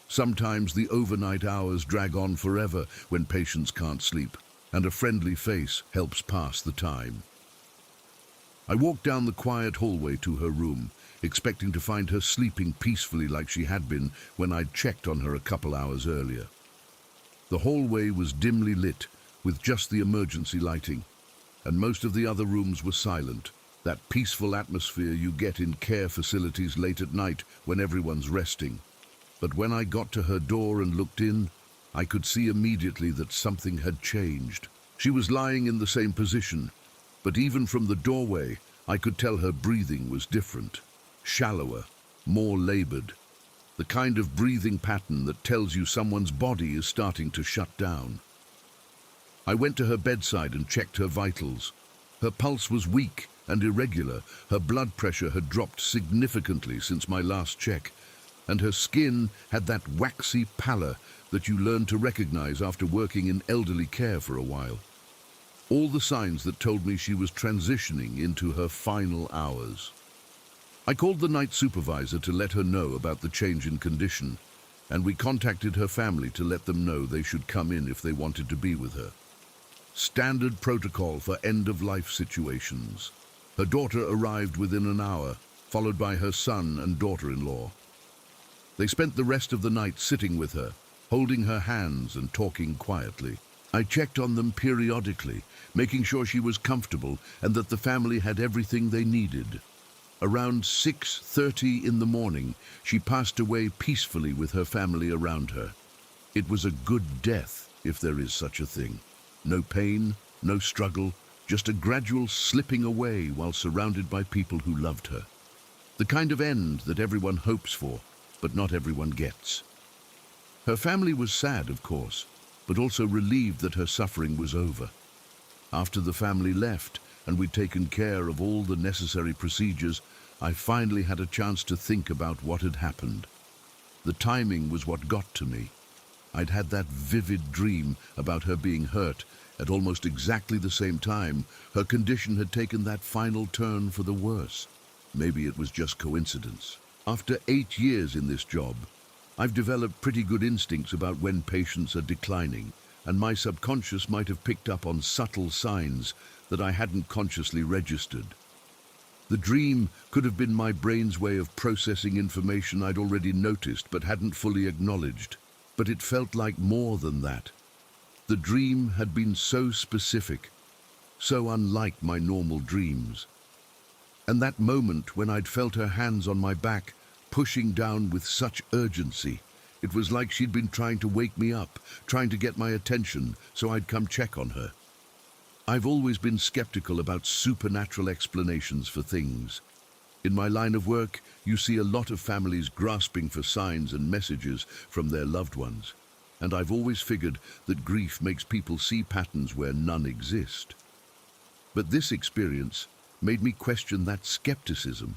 Sometimes the overnight hours drag on forever when patients can't sleep, and a friendly face helps pass the time. I walked down the quiet hallway to her room, expecting to find her sleeping peacefully like she had been when I'd checked on her a couple hours earlier. The hallway was dimly lit, with just the emergency lighting, and most of the other rooms were silent, that peaceful atmosphere you get in care facilities late at night when everyone's resting. But when I got to her door and looked in, I could see immediately that something had changed. She was lying in the same position, but even from the doorway, I could tell her breathing was different, shallower, more labored. The kind of breathing pattern that tells you someone's body is starting to shut down. I went to her bedside and checked her vitals. Her pulse was weak and irregular. Her blood pressure had dropped significantly since my last check, and her skin had that waxy pallor that you learn to recognize after working in elderly care for a while. All the signs that told me she was transitioning into her final hours. I called the night supervisor to let her know about the change in condition, and we contacted her family to let them know they should come in if they wanted to be with her. Standard protocol for end-of-life situations. Her daughter arrived within an hour, followed by her son and daughter-in-law. They spent the rest of the night sitting with her, holding her hands and talking quietly. I checked on them periodically, making sure she was comfortable and that the family had everything they needed. Around 6:30 in the morning, she passed away peacefully with her family around her. It was a good death, if there is such a thing. No pain, no struggle, just a gradual slipping away while surrounded by people who loved her. The kind of end that everyone hopes for, but not everyone gets. Her family was sad, of course, but also relieved that her suffering was over. After the family left and we'd taken care of all the necessary procedures, I finally had a chance to think about what had happened. The timing was what got to me. I'd had that vivid dream about her being hurt. At almost exactly the same time, her condition had taken that final turn for the worse. Maybe it was just coincidence. After 8 years in this job, I've developed pretty good instincts about when patients are declining, and my subconscious might have picked up on subtle signs that I hadn't consciously registered. The dream could have been my brain's way of processing information I'd already noticed but hadn't fully acknowledged. But it felt like more than that. The dream had been so specific, so unlike my normal dreams. And that moment when I'd felt her hands on my back, pushing down with such urgency, it was like she'd been trying to wake me up, trying to get my attention so I'd come check on her. I've always been skeptical about supernatural explanations for things. In my line of work, you see a lot of families grasping for signs and messages from their loved ones. And I've always figured that grief makes people see patterns where none exist. But this experience made me question that skepticism.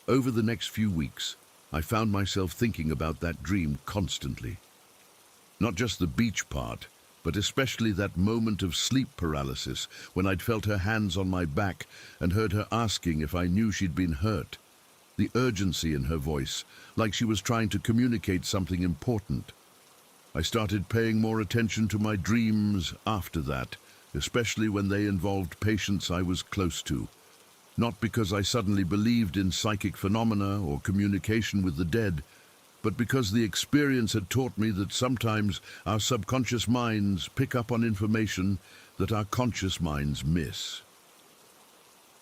Over the next few weeks, I found myself thinking about that dream constantly. Not just the beach part, but especially that moment of sleep paralysis when I'd felt her hands on my back and heard her asking if I knew she'd been hurt. The urgency in her voice, like she was trying to communicate something important. I started paying more attention to my dreams after that, especially when they involved patients I was close to. Not because I suddenly believed in psychic phenomena or communication with the dead, but because the experience had taught me that sometimes our subconscious minds pick up on information that our conscious minds miss.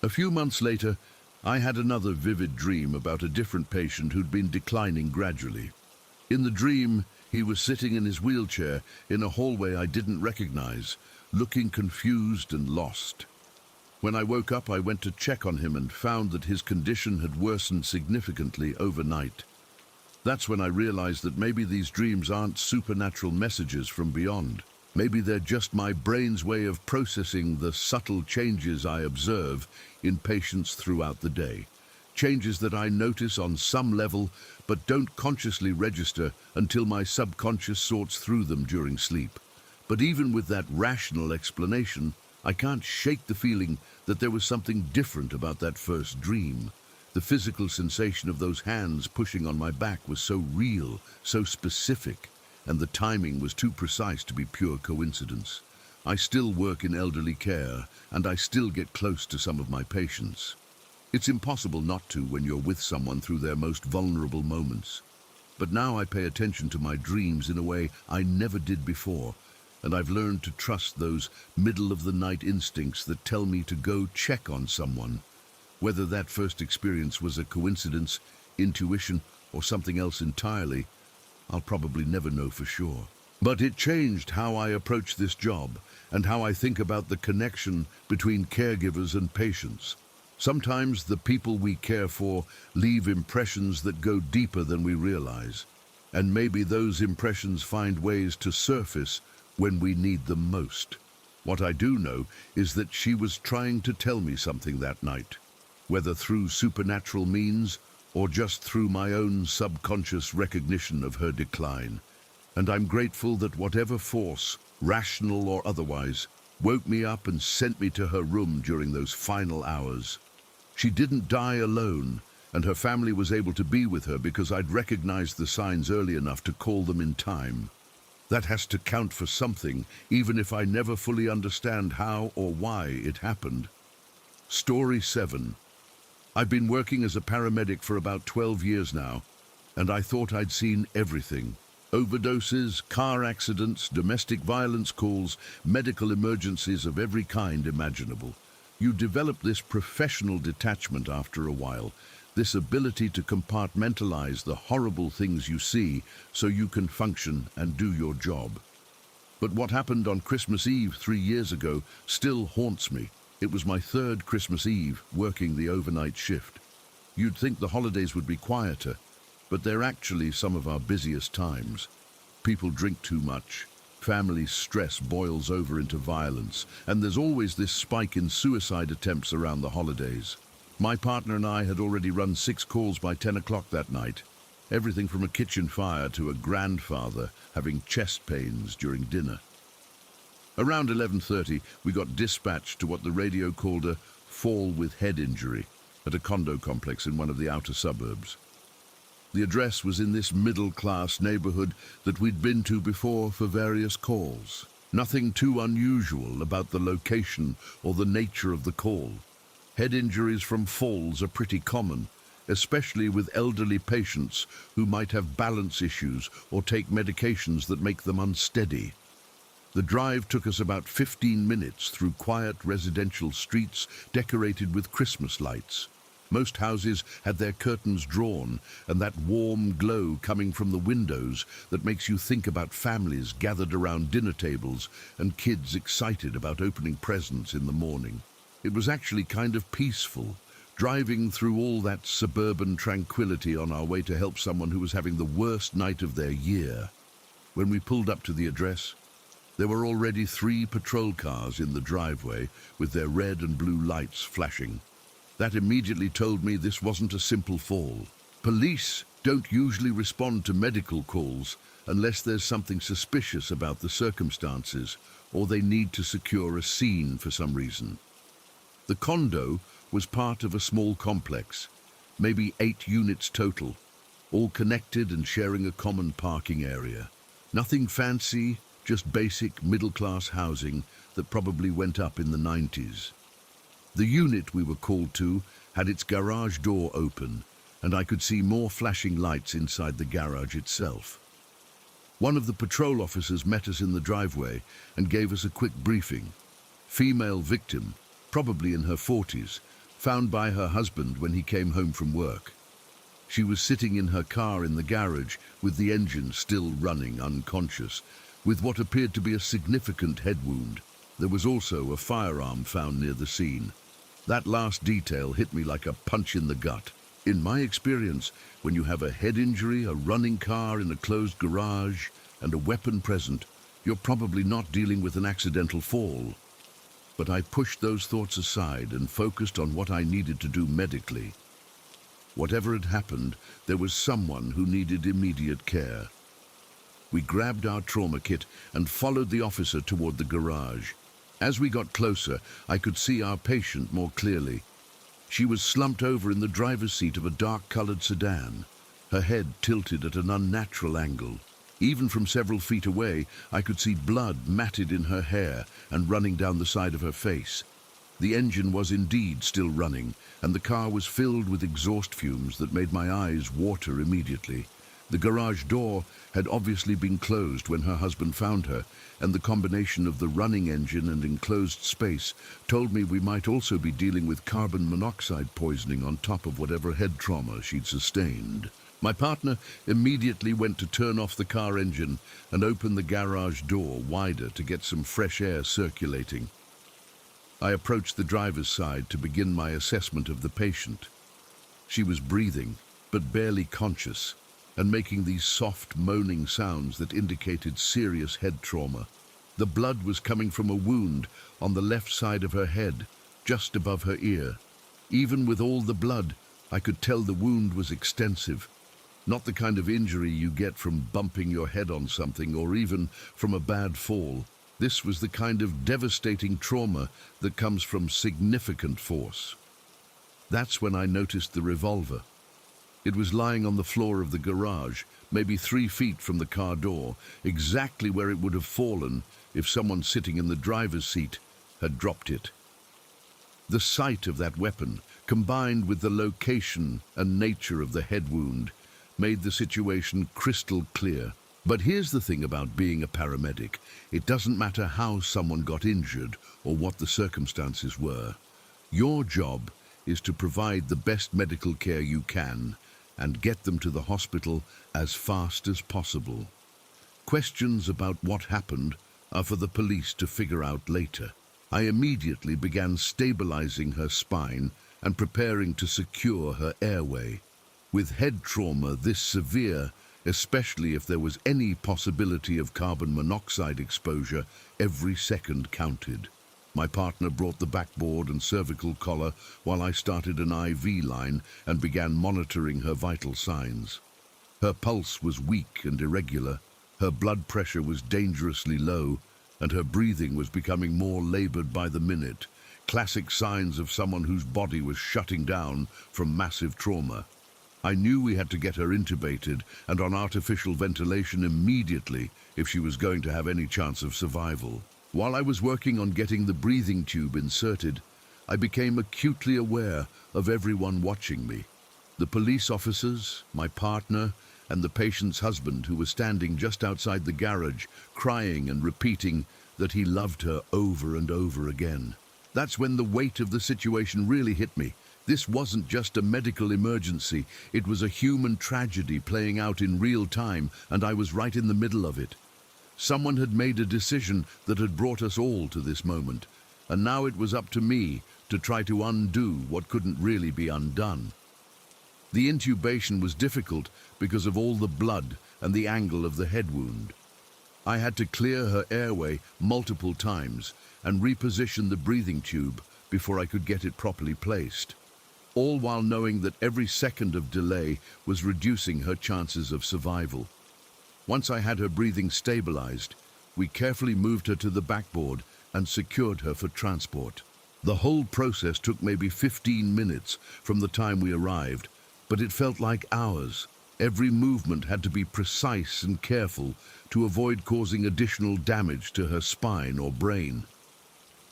A few months later, I had another vivid dream about a different patient who'd been declining gradually. In the dream, he was sitting in his wheelchair in a hallway I didn't recognize, looking confused and lost. When I woke up, I went to check on him and found that his condition had worsened significantly overnight. That's when I realized that maybe these dreams aren't supernatural messages from beyond. Maybe they're just my brain's way of processing the subtle changes I observe in patients throughout the day. Changes that I notice on some level, but don't consciously register until my subconscious sorts through them during sleep. But even with that rational explanation, I can't shake the feeling that there was something different about that first dream. The physical sensation of those hands pushing on my back was so real, so specific, and the timing was too precise to be pure coincidence. I still work in elderly care, and I still get close to some of my patients. It's impossible not to when you're with someone through their most vulnerable moments. But now I pay attention to my dreams in a way I never did before, and I've learned to trust those middle-of-the-night instincts that tell me to go check on someone. Whether that first experience was a coincidence, intuition, or something else entirely, I'll probably never know for sure. But it changed how I approach this job and how I think about the connection between caregivers and patients. Sometimes the people we care for leave impressions that go deeper than we realize, and maybe those impressions find ways to surface when we need them most. What I do know is that she was trying to tell me something that night, whether through supernatural means or just through my own subconscious recognition of her decline. And I'm grateful that whatever force, rational or otherwise, woke me up and sent me to her room during those final hours. She didn't die alone, and her family was able to be with her because I'd recognized the signs early enough to call them in time. That has to count for something, even if I never fully understand how or why it happened. Story 7. I've been working as a paramedic for about 12 years now, and I thought I'd seen everything. Overdoses, car accidents, domestic violence calls, medical emergencies of every kind imaginable. You develop this professional detachment after a while, this ability to compartmentalize the horrible things you see so you can function and do your job. But what happened on Christmas Eve 3 years ago still haunts me. It was my third Christmas Eve working the overnight shift. You'd think the holidays would be quieter, but they're actually some of our busiest times. People drink too much, family stress boils over into violence, and there's always this spike in suicide attempts around the holidays. My partner and I had already run 6 calls by 10 o'clock that night. Everything from a kitchen fire to a grandfather having chest pains during dinner. Around 11:30, we got dispatched to what the radio called a fall with head injury at a condo complex in one of the outer suburbs. The address was in this middle-class neighborhood that we'd been to before for various calls. Nothing too unusual about the location or the nature of the call. Head injuries from falls are pretty common, especially with elderly patients who might have balance issues or take medications that make them unsteady. The drive took us about 15 minutes through quiet residential streets decorated with Christmas lights. Most houses had their curtains drawn and that warm glow coming from the windows that makes you think about families gathered around dinner tables and kids excited about opening presents in the morning. It was actually kind of peaceful, driving through all that suburban tranquility on our way to help someone who was having the worst night of their year. When we pulled up to the address, there were already 3 patrol cars in the driveway with their red and blue lights flashing. That immediately told me this wasn't a simple fall. Police don't usually respond to medical calls unless there's something suspicious about the circumstances or they need to secure a scene for some reason. The condo was part of a small complex, maybe 8 units total, all connected and sharing a common parking area. Nothing fancy, just basic middle-class housing that probably went up in the 90s. The unit we were called to had its garage door open, and I could see more flashing lights inside the garage itself. One of the patrol officers met us in the driveway and gave us a quick briefing. Female victim, probably in her 40s, found by her husband when he came home from work. She was sitting in her car in the garage with the engine still running, unconscious, with what appeared to be a significant head wound. There was also a firearm found near the scene. That last detail hit me like a punch in the gut. In my experience, when you have a head injury, a running car in a closed garage, and a weapon present, you're probably not dealing with an accidental fall. But I pushed those thoughts aside and focused on what I needed to do medically. Whatever had happened, there was someone who needed immediate care. We grabbed our trauma kit and followed the officer toward the garage. As we got closer, I could see our patient more clearly. She was slumped over in the driver's seat of a dark-colored sedan, her head tilted at an unnatural angle. Even from several feet away, I could see blood matted in her hair and running down the side of her face. The engine was indeed still running, and the car was filled with exhaust fumes that made my eyes water immediately. The garage door had obviously been closed when her husband found her, and the combination of the running engine and enclosed space told me we might also be dealing with carbon monoxide poisoning on top of whatever head trauma she'd sustained. My partner immediately went to turn off the car engine and open the garage door wider to get some fresh air circulating. I approached the driver's side to begin my assessment of the patient. She was breathing, but barely conscious, and making these soft, moaning sounds that indicated serious head trauma. The blood was coming from a wound on the left side of her head, just above her ear. Even with all the blood, I could tell the wound was extensive. Not the kind of injury you get from bumping your head on something or even from a bad fall. This was the kind of devastating trauma that comes from significant force. That's when I noticed the revolver. It was lying on the floor of the garage, maybe 3 feet from the car door, exactly where it would have fallen if someone sitting in the driver's seat had dropped it. The sight of that weapon, combined with the location and nature of the head wound, made the situation crystal clear. But here's the thing about being a paramedic. It doesn't matter how someone got injured or what the circumstances were. Your job is to provide the best medical care you can and get them to the hospital as fast as possible. Questions about what happened are for the police to figure out later. I immediately began stabilizing her spine and preparing to secure her airway. With head trauma this severe, especially if there was any possibility of carbon monoxide exposure, every second counted. My partner brought the backboard and cervical collar while I started an IV line and began monitoring her vital signs. Her pulse was weak and irregular, her blood pressure was dangerously low, and her breathing was becoming more labored by the minute, classic signs of someone whose body was shutting down from massive trauma. I knew we had to get her intubated and on artificial ventilation immediately if she was going to have any chance of survival. While I was working on getting the breathing tube inserted, I became acutely aware of everyone watching me. The police officers, my partner, and the patient's husband, who was standing just outside the garage, crying and repeating that he loved her over and over again. That's when the weight of the situation really hit me. This wasn't just a medical emergency, it was a human tragedy playing out in real time, and I was right in the middle of it. Someone had made a decision that had brought us all to this moment, and now it was up to me to try to undo what couldn't really be undone. The intubation was difficult because of all the blood and the angle of the head wound. I had to clear her airway multiple times and reposition the breathing tube before I could get it properly placed, all while knowing that every second of delay was reducing her chances of survival. Once I had her breathing stabilized, we carefully moved her to the backboard and secured her for transport. The whole process took maybe 15 minutes from the time we arrived, but it felt like hours. Every movement had to be precise and careful to avoid causing additional damage to her spine or brain.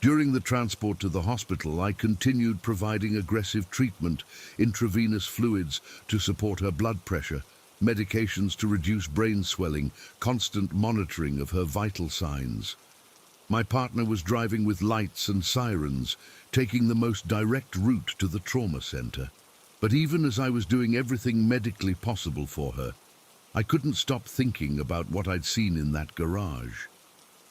During the transport to the hospital, I continued providing aggressive treatment, intravenous fluids to support her blood pressure, medications to reduce brain swelling, constant monitoring of her vital signs. My partner was driving with lights and sirens, taking the most direct route to the trauma center. But even as I was doing everything medically possible for her, I couldn't stop thinking about what I'd seen in that garage.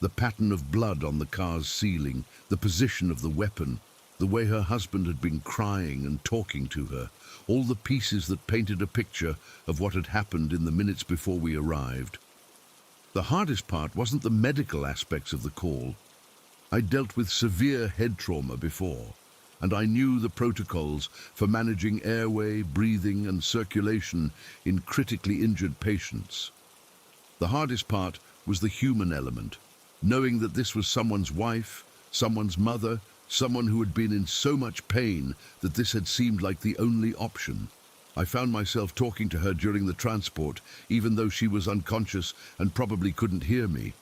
The pattern of blood on the car's ceiling, the position of the weapon, the way her husband had been crying and talking to her, all the pieces that painted a picture of what had happened in the minutes before we arrived. The hardest part wasn't the medical aspects of the call. I'd dealt with severe head trauma before, and I knew the protocols for managing airway, breathing, and circulation in critically injured patients. The hardest part was the human element, knowing that this was someone's wife, someone's mother, someone who had been in so much pain that this had seemed like the only option. I found myself talking to her during the transport, even though she was unconscious and probably couldn't hear me,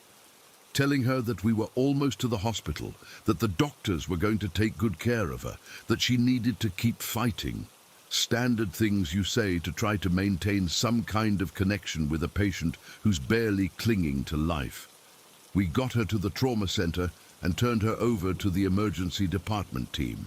telling her that we were almost to the hospital, that the doctors were going to take good care of her, that she needed to keep fighting. Standard things you say to try to maintain some kind of connection with a patient who's barely clinging to life. We got her to the trauma center and turned her over to the emergency department team.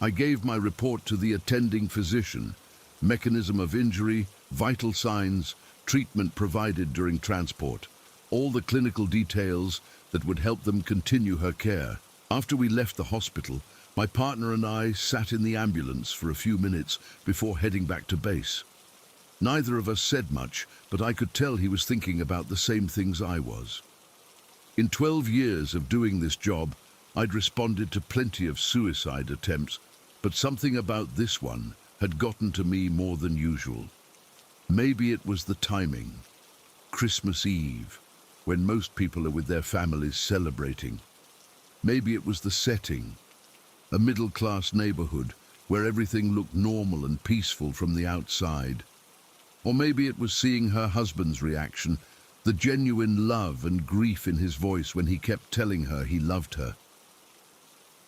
I gave my report to the attending physician, mechanism of injury, vital signs, treatment provided during transport, all the clinical details that would help them continue her care. After we left the hospital, my partner and I sat in the ambulance for a few minutes before heading back to base. Neither of us said much, but I could tell he was thinking about the same things I was. In 12 years of doing this job, I'd responded to plenty of suicide attempts, but something about this one had gotten to me more than usual. Maybe it was the timing. Christmas Eve, when most people are with their families celebrating. Maybe it was the setting, a middle-class neighborhood where everything looked normal and peaceful from the outside. Or maybe it was seeing her husband's reaction, the genuine love and grief in his voice when he kept telling her he loved her.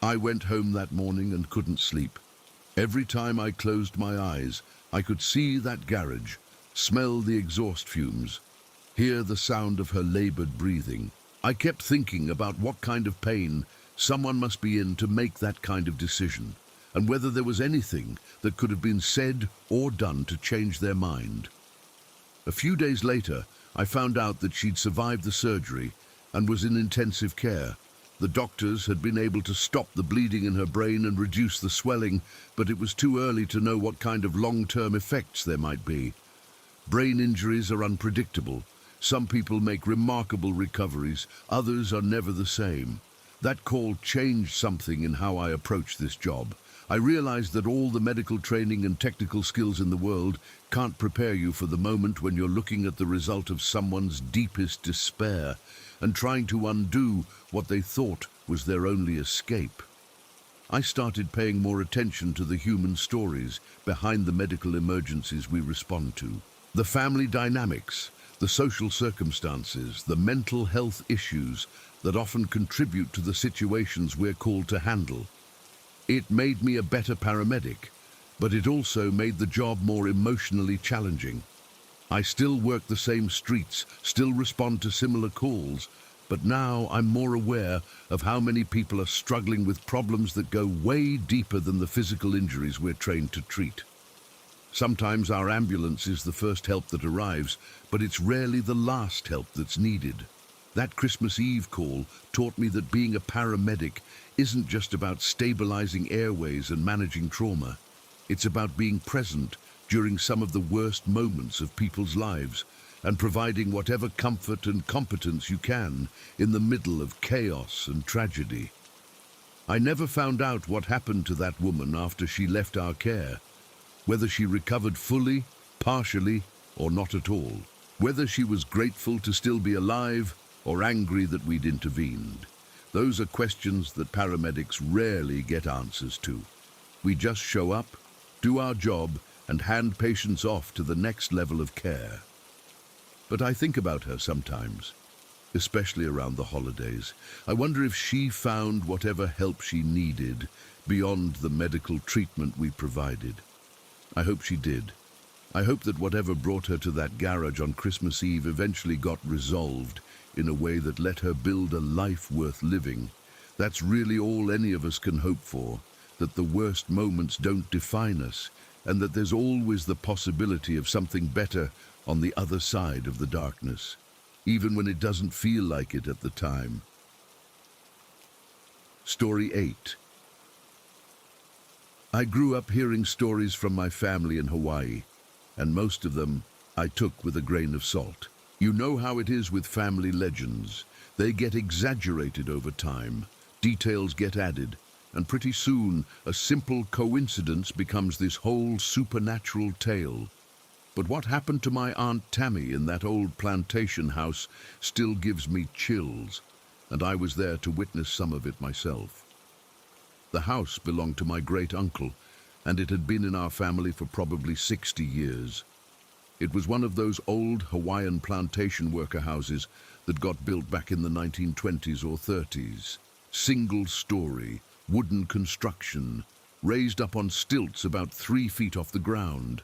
I went home that morning and couldn't sleep. Every time I closed my eyes, I could see that garage, smell the exhaust fumes, hear the sound of her labored breathing. I kept thinking about what kind of pain someone must be in to make that kind of decision, and whether there was anything that could have been said or done to change their mind. A few days later, I found out that she'd survived the surgery and was in intensive care. The doctors had been able to stop the bleeding in her brain and reduce the swelling, but it was too early to know what kind of long-term effects there might be. Brain injuries are unpredictable. Some people make remarkable recoveries, others are never the same. That call changed something in how I approach this job. I realized that all the medical training and technical skills in the world can't prepare you for the moment when you're looking at the result of someone's deepest despair and trying to undo what they thought was their only escape. I started paying more attention to the human stories behind the medical emergencies we respond to. The family dynamics, the social circumstances, the mental health issues that often contribute to the situations we're called to handle. It made me a better paramedic, but it also made the job more emotionally challenging. I still work the same streets, still respond to similar calls, but now I'm more aware of how many people are struggling with problems that go way deeper than the physical injuries we're trained to treat. Sometimes our ambulance is the first help that arrives, but it's rarely the last help that's needed. That Christmas Eve call taught me that being a paramedic isn't just about stabilizing airways and managing trauma. It's about being present during some of the worst moments of people's lives and providing whatever comfort and competence you can in the middle of chaos and tragedy. I never found out what happened to that woman after she left our care, whether she recovered fully, partially, or not at all, whether she was grateful to still be alive or angry that we'd intervened. Those are questions that paramedics rarely get answers to. We just show up, do our job, and hand patients off to the next level of care. But I think about her sometimes, especially around the holidays. I wonder if she found whatever help she needed beyond the medical treatment we provided. I hope she did. I hope that whatever brought her to that garage on Christmas Eve eventually got resolved in a way that let her build a life worth living. That's really all any of us can hope for, that the worst moments don't define us, and that there's always the possibility of something better on the other side of the darkness, even when it doesn't feel like it at the time. Story 8. I grew up hearing stories from my family in Hawaii, and most of them I took with a grain of salt. You know how it is with family legends. They get exaggerated over time, details get added, and pretty soon a simple coincidence becomes this whole supernatural tale. But what happened to my Aunt Tammy in that old plantation house still gives me chills, and I was there to witness some of it myself. The house belonged to my great-uncle, and it had been in our family for probably 60 years. It was one of those old Hawaiian plantation worker houses that got built back in the 1920s or 30s. Single-story, wooden construction, raised up on stilts about 3 feet off the ground.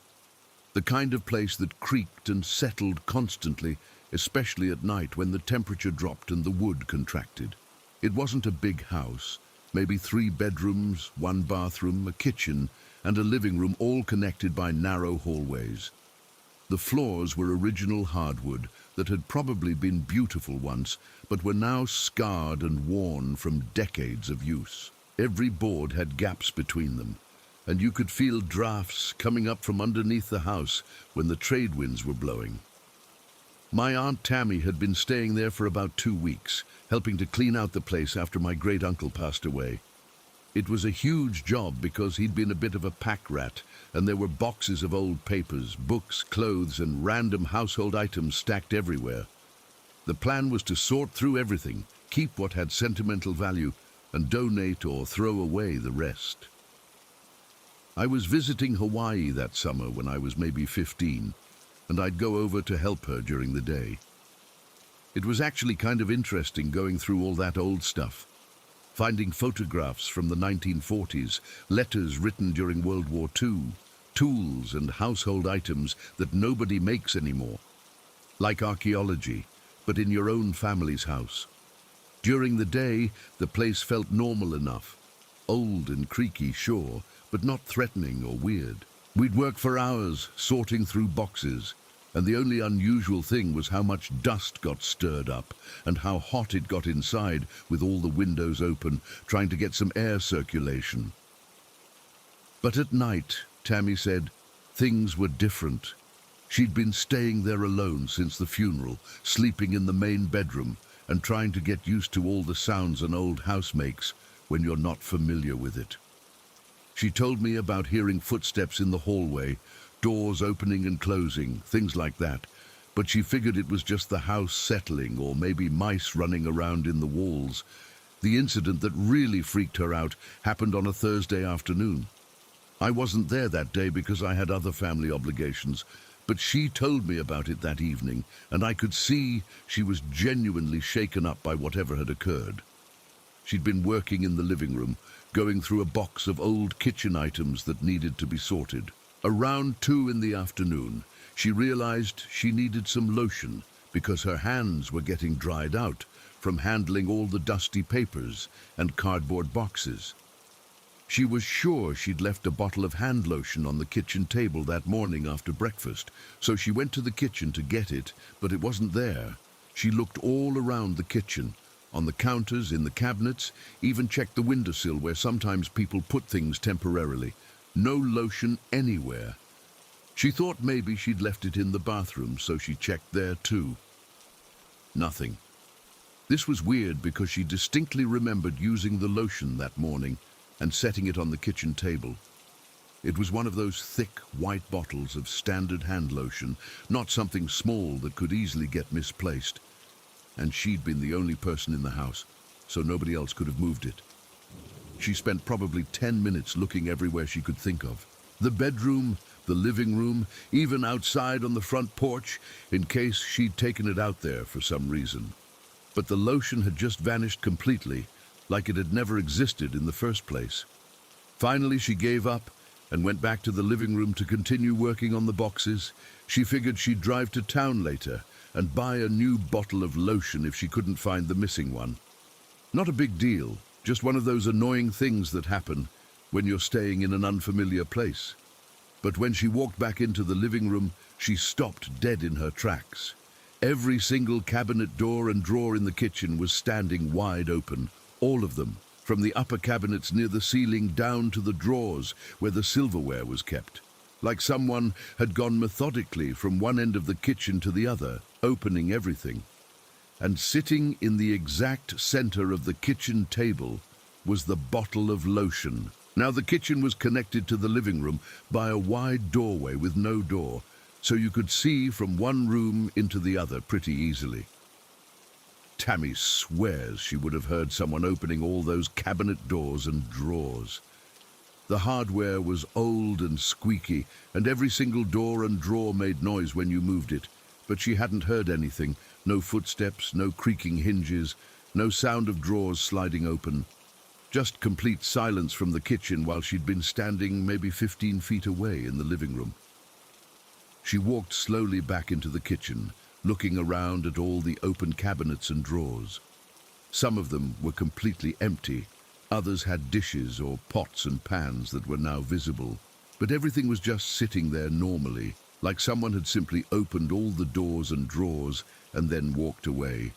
The kind of place that creaked and settled constantly, especially at night when the temperature dropped and the wood contracted. It wasn't a big house, maybe 3 bedrooms, 1 bathroom, a kitchen, and a living room, all connected by narrow hallways. The floors were original hardwood that had probably been beautiful once, but were now scarred and worn from decades of use. Every board had gaps between them, and you could feel drafts coming up from underneath the house when the trade winds were blowing. My Aunt Tammy had been staying there for about 2 weeks, helping to clean out the place after my great-uncle passed away. It was a huge job because he'd been a bit of a pack rat, and there were boxes of old papers, books, clothes, and random household items stacked everywhere. The plan was to sort through everything, keep what had sentimental value, and donate or throw away the rest. I was visiting Hawaii that summer when I was maybe 15, and I'd go over to help her during the day. It was actually kind of interesting going through all that old stuff, finding photographs from the 1940s, letters written during World War II, tools and household items that nobody makes anymore. like archaeology, but in your own family's house. During the day, the place felt normal enough. Old and creaky, sure, but not threatening or weird. We'd work for hours, sorting through boxes, and the only unusual thing was how much dust got stirred up and how hot it got inside with all the windows open, trying to get some air circulation. But at night, Tammy said, things were different. She'd been staying there alone since the funeral, sleeping in the main bedroom and trying to get used to all the sounds an old house makes when you're not familiar with it. She told me about hearing footsteps in the hallway, doors opening and closing, things like that, but she figured it was just the house settling or maybe mice running around in the walls. The incident that really freaked her out happened on a Thursday afternoon. I wasn't there that day because I had other family obligations, but she told me about it that evening, and I could see she was genuinely shaken up by whatever had occurred. She'd been working in the living room, going through a box of old kitchen items that needed to be sorted. Around 2 in the afternoon, she realized she needed some lotion because her hands were getting dried out from handling all the dusty papers and cardboard boxes. She was sure she'd left a bottle of hand lotion on the kitchen table that morning after breakfast, so she went to the kitchen to get it, but it wasn't there. She looked all around the kitchen, on the counters, in the cabinets, even checked the windowsill where sometimes people put things temporarily. No lotion anywhere. She thought maybe she'd left it in the bathroom, so she checked there too. Nothing. This was weird because she distinctly remembered using the lotion that morning and setting it on the kitchen table. It was one of those thick, white bottles of standard hand lotion, not something small that could easily get misplaced. And she'd been the only person in the house, so nobody else could have moved it. She spent probably 10 minutes looking everywhere she could think of. The bedroom, the living room, even outside on the front porch, in case she'd taken it out there for some reason. But the lotion had just vanished completely, like it had never existed in the first place. Finally, she gave up and went back to the living room to continue working on the boxes. She figured she'd drive to town later and buy a new bottle of lotion if she couldn't find the missing one. Not a big deal. Just one of those annoying things that happen when you're staying in an unfamiliar place. But when she walked back into the living room, she stopped dead in her tracks. Every single cabinet door and drawer in the kitchen was standing wide open, all of them, from the upper cabinets near the ceiling down to the drawers where the silverware was kept. Like someone had gone methodically from one end of the kitchen to the other, opening everything. And sitting in the exact center of the kitchen table was the bottle of lotion. Now the kitchen was connected to the living room by a wide doorway with no door, so you could see from one room into the other pretty easily. Tammy swears she would have heard someone opening all those cabinet doors and drawers. The hardware was old and squeaky, and every single door and drawer made noise when you moved it, but she hadn't heard anything. No footsteps, no creaking hinges, no sound of drawers sliding open. Just complete silence from the kitchen while she'd been standing maybe 15 feet away in the living room. She walked slowly back into the kitchen, looking around at all the open cabinets and drawers. Some of them were completely empty. Others had dishes or pots and pans that were now visible. But everything was just sitting there normally, like someone had simply opened all the doors and drawers and then walked away.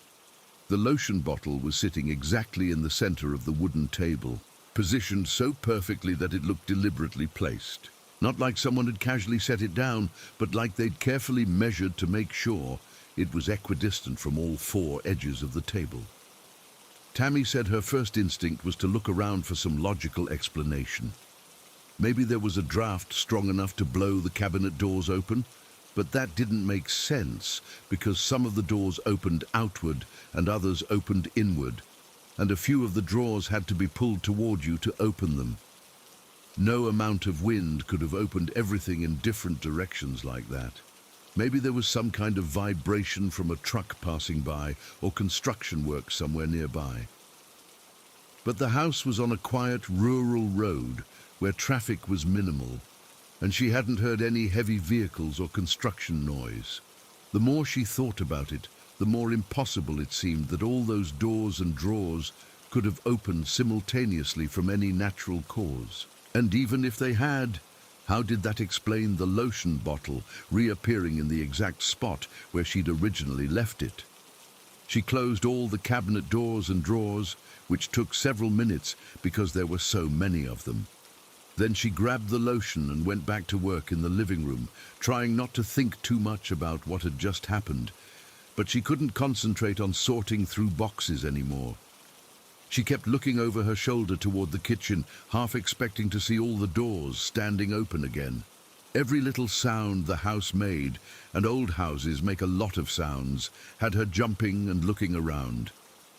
The lotion bottle was sitting exactly in the center of the wooden table, positioned so perfectly that it looked deliberately placed. Not like someone had casually set it down, but like they'd carefully measured to make sure it was equidistant from all 4 edges of the table. Tammy said her first instinct was to look around for some logical explanation. Maybe there was a draft strong enough to blow the cabinet doors open, but that didn't make sense because some of the doors opened outward and others opened inward, and a few of the drawers had to be pulled toward you to open them. No amount of wind could have opened everything in different directions like that. Maybe there was some kind of vibration from a truck passing by or construction work somewhere nearby. But the house was on a quiet rural road where traffic was minimal, and she hadn't heard any heavy vehicles or construction noise. The more she thought about it, the more impossible it seemed that all those doors and drawers could have opened simultaneously from any natural cause. And even if they had, how did that explain the lotion bottle reappearing in the exact spot where she'd originally left it? She closed all the cabinet doors and drawers, which took several minutes because there were so many of them. Then she grabbed the lotion and went back to work in the living room, trying not to think too much about what had just happened. But she couldn't concentrate on sorting through boxes anymore. She kept looking over her shoulder toward the kitchen, half expecting to see all the doors standing open again. Every little sound the house made, and old houses make a lot of sounds, had her jumping and looking around.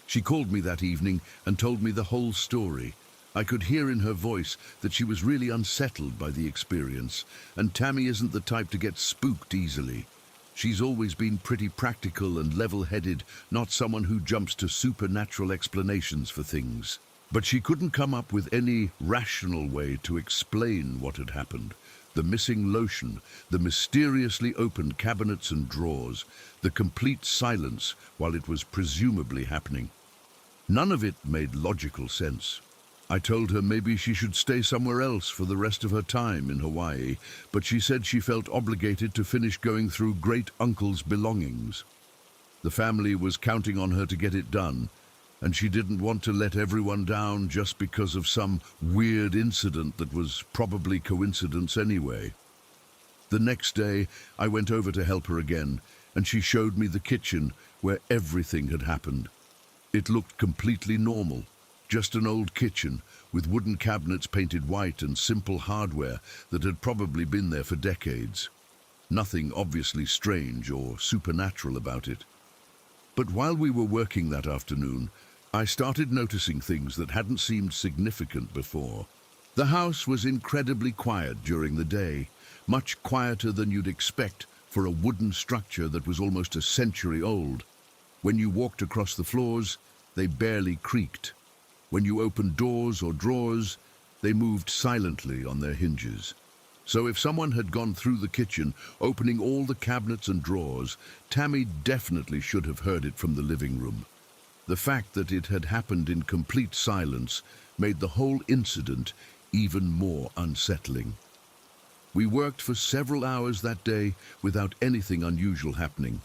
She called me that evening and told me the whole story. I could hear in her voice that she was really unsettled by the experience, and Tammy isn't the type to get spooked easily. She's always been pretty practical and level-headed, not someone who jumps to supernatural explanations for things. But she couldn't come up with any rational way to explain what had happened. The missing lotion, the mysteriously opened cabinets and drawers, the complete silence while it was presumably happening. None of it made logical sense. I told her maybe she should stay somewhere else for the rest of her time in Hawaii, but she said she felt obligated to finish going through great-uncle's belongings. The family was counting on her to get it done, and she didn't want to let everyone down just because of some weird incident that was probably coincidence anyway. The next day, I went over to help her again, and she showed me the kitchen where everything had happened. It looked completely normal. Just an old kitchen with wooden cabinets painted white and simple hardware that had probably been there for decades. Nothing obviously strange or supernatural about it. But while we were working that afternoon, I started noticing things that hadn't seemed significant before. The house was incredibly quiet during the day, much quieter than you'd expect for a wooden structure that was almost a century old. When you walked across the floors, they barely creaked. When you opened doors or drawers, they moved silently on their hinges. So if someone had gone through the kitchen, opening all the cabinets and drawers, Tammy definitely should have heard it from the living room. The fact that it had happened in complete silence made the whole incident even more unsettling. We worked for several hours that day without anything unusual happening.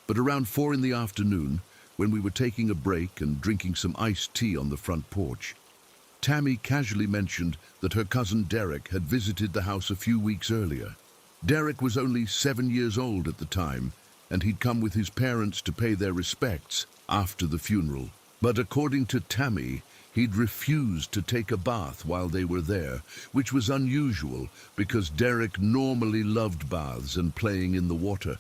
But around 4 in the afternoon, when we were taking a break and drinking some iced tea on the front porch, Tammy casually mentioned that her cousin Derek had visited the house a few weeks earlier. Derek was only 7 years old at the time, and he'd come with his parents to pay their respects after the funeral. But according to Tammy, he'd refused to take a bath while they were there, which was unusual because Derek normally loved baths and playing in the water.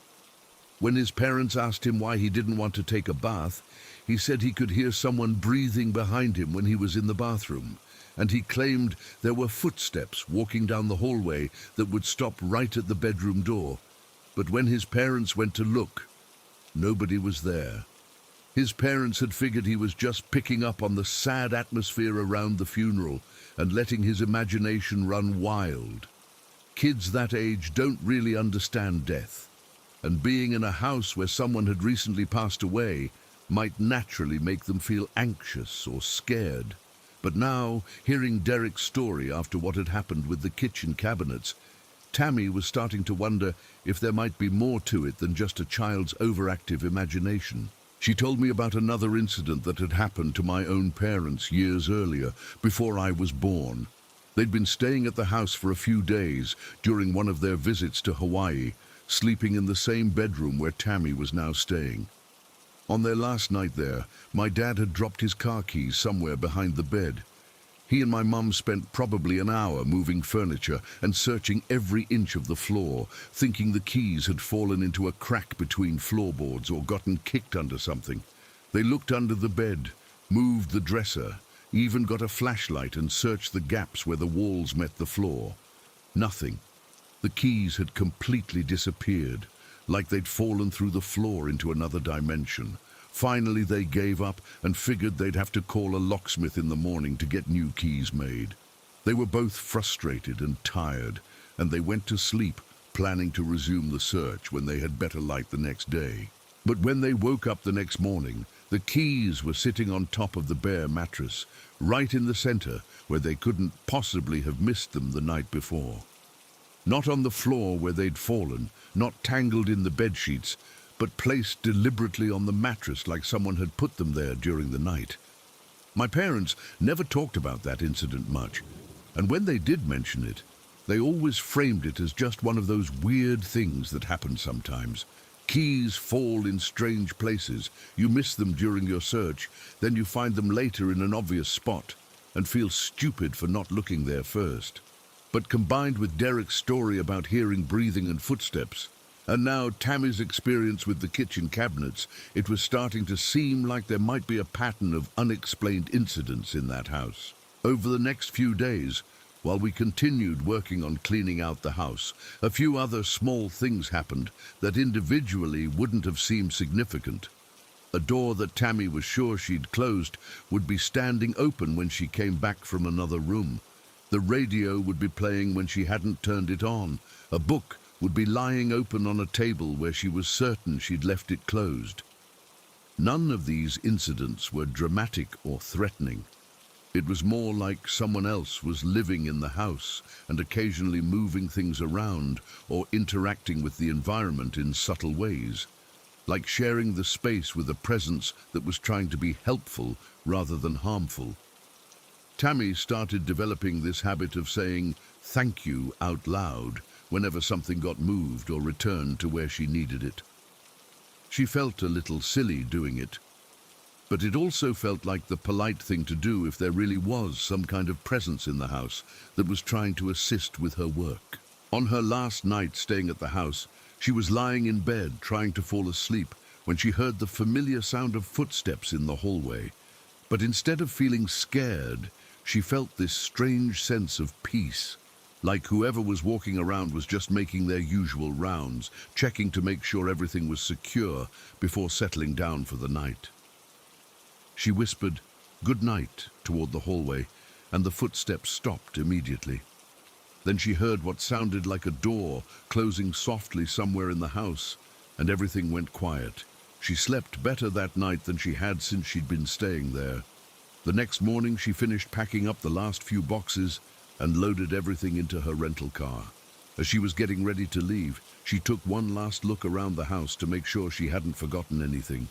When his parents asked him why he didn't want to take a bath, he said he could hear someone breathing behind him when he was in the bathroom, and he claimed there were footsteps walking down the hallway that would stop right at the bedroom door. But when his parents went to look, nobody was there. His parents had figured he was just picking up on the sad atmosphere around the funeral and letting his imagination run wild. Kids that age don't really understand death, and being in a house where someone had recently passed away might naturally make them feel anxious or scared. But now, hearing Derek's story after what had happened with the kitchen cabinets, Tammy was starting to wonder if there might be more to it than just a child's overactive imagination. She told me about another incident that had happened to my own parents years earlier, before I was born. They'd been staying at the house for a few days during one of their visits to Hawaii, sleeping in the same bedroom where Tammy was now staying. On their last night there, my dad had dropped his car keys somewhere behind the bed. He and my mum spent probably an hour moving furniture and searching every inch of the floor, thinking the keys had fallen into a crack between floorboards or gotten kicked under something. They looked under the bed, moved the dresser, even got a flashlight and searched the gaps where the walls met the floor. Nothing. The keys had completely disappeared, like they'd fallen through the floor into another dimension. Finally, they gave up and figured they'd have to call a locksmith in the morning to get new keys made. They were both frustrated and tired, and they went to sleep, planning to resume the search when they had better light the next day. But when they woke up the next morning, the keys were sitting on top of the bare mattress, right in the center where they couldn't possibly have missed them the night before. Not on the floor where they'd fallen, not tangled in the bedsheets, but placed deliberately on the mattress like someone had put them there during the night. My parents never talked about that incident much, and when they did mention it, they always framed it as just one of those weird things that happen sometimes. Keys fall in strange places. You miss them during your search, then you find them later in an obvious spot and feel stupid for not looking there first. But combined with Derek's story about hearing breathing and footsteps, and now Tammy's experience with the kitchen cabinets, it was starting to seem like there might be a pattern of unexplained incidents in that house. Over the next few days, while we continued working on cleaning out the house, a few other small things happened that individually wouldn't have seemed significant. A door that Tammy was sure she'd closed would be standing open when she came back from another room. The radio would be playing when she hadn't turned it on. A book would be lying open on a table where she was certain she'd left it closed. None of these incidents were dramatic or threatening. It was more like someone else was living in the house and occasionally moving things around or interacting with the environment in subtle ways, like sharing the space with a presence that was trying to be helpful rather than harmful. Tammy started developing this habit of saying "thank you" out loud whenever something got moved or returned to where she needed it. She felt a little silly doing it, but it also felt like the polite thing to do if there really was some kind of presence in the house that was trying to assist with her work. On her last night staying at the house, she was lying in bed trying to fall asleep when she heard the familiar sound of footsteps in the hallway. But instead of feeling scared, she felt this strange sense of peace, like whoever was walking around was just making their usual rounds, checking to make sure everything was secure before settling down for the night. She whispered, "Good night," toward the hallway, and the footsteps stopped immediately. Then she heard what sounded like a door closing softly somewhere in the house, and everything went quiet. She slept better that night than she had since she'd been staying there. The next morning she finished packing up the last few boxes and loaded everything into her rental car. As she was getting ready to leave, she took one last look around the house to make sure she hadn't forgotten anything.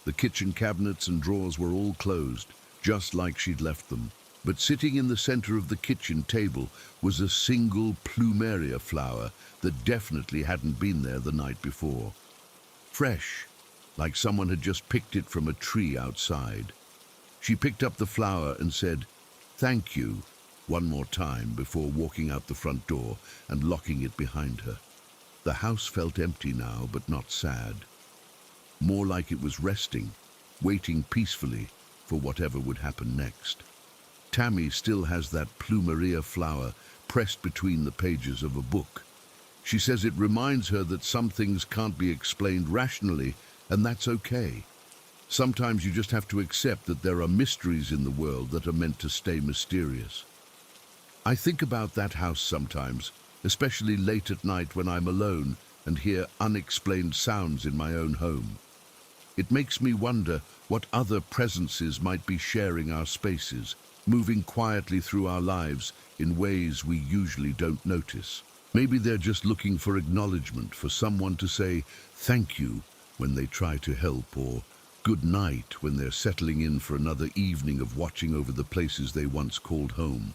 The kitchen cabinets and drawers were all closed, just like she'd left them. But sitting in the center of the kitchen table was a single plumeria flower that definitely hadn't been there the night before. Fresh, like someone had just picked it from a tree outside. She picked up the flower and said, "Thank you," one more time before walking out the front door and locking it behind her. The house felt empty now, but not sad. More like it was resting, waiting peacefully for whatever would happen next. Tammy still has that plumeria flower pressed between the pages of a book. She says it reminds her that some things can't be explained rationally, and that's okay. Sometimes you just have to accept that there are mysteries in the world that are meant to stay mysterious. I think about that house sometimes, especially late at night when I'm alone and hear unexplained sounds in my own home. It makes me wonder what other presences might be sharing our spaces, moving quietly through our lives in ways we usually don't notice. Maybe they're just looking for acknowledgement, for someone to say thank you when they try to help, or good night when they're settling in for another evening of watching over the places they once called home.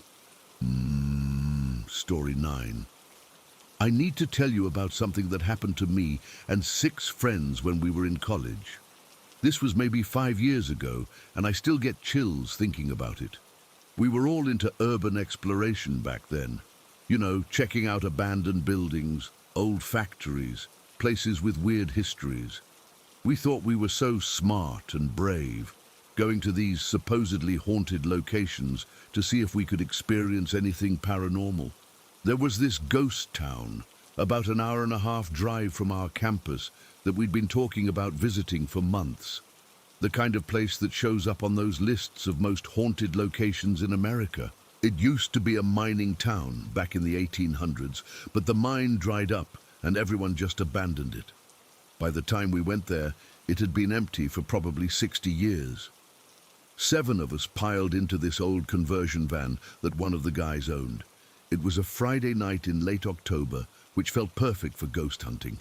Story 9. I need to tell you about something that happened to me and 6 friends when we were in college. This was maybe 5 years ago, and I still get chills thinking about it. We were all into urban exploration back then. You know, checking out abandoned buildings, old factories, places with weird histories. We thought we were so smart and brave, going to these supposedly haunted locations to see if we could experience anything paranormal. There was this ghost town, about an hour-and-a-half drive from our campus, that we'd been talking about visiting for months. The kind of place that shows up on those lists of most haunted locations in America. It used to be a mining town back in the 1800s, but the mine dried up and everyone just abandoned it. By the time we went there, it had been empty for probably 60 years. 7 of us piled into this old conversion van that one of the guys owned. It was a Friday night in late October, which felt perfect for ghost hunting.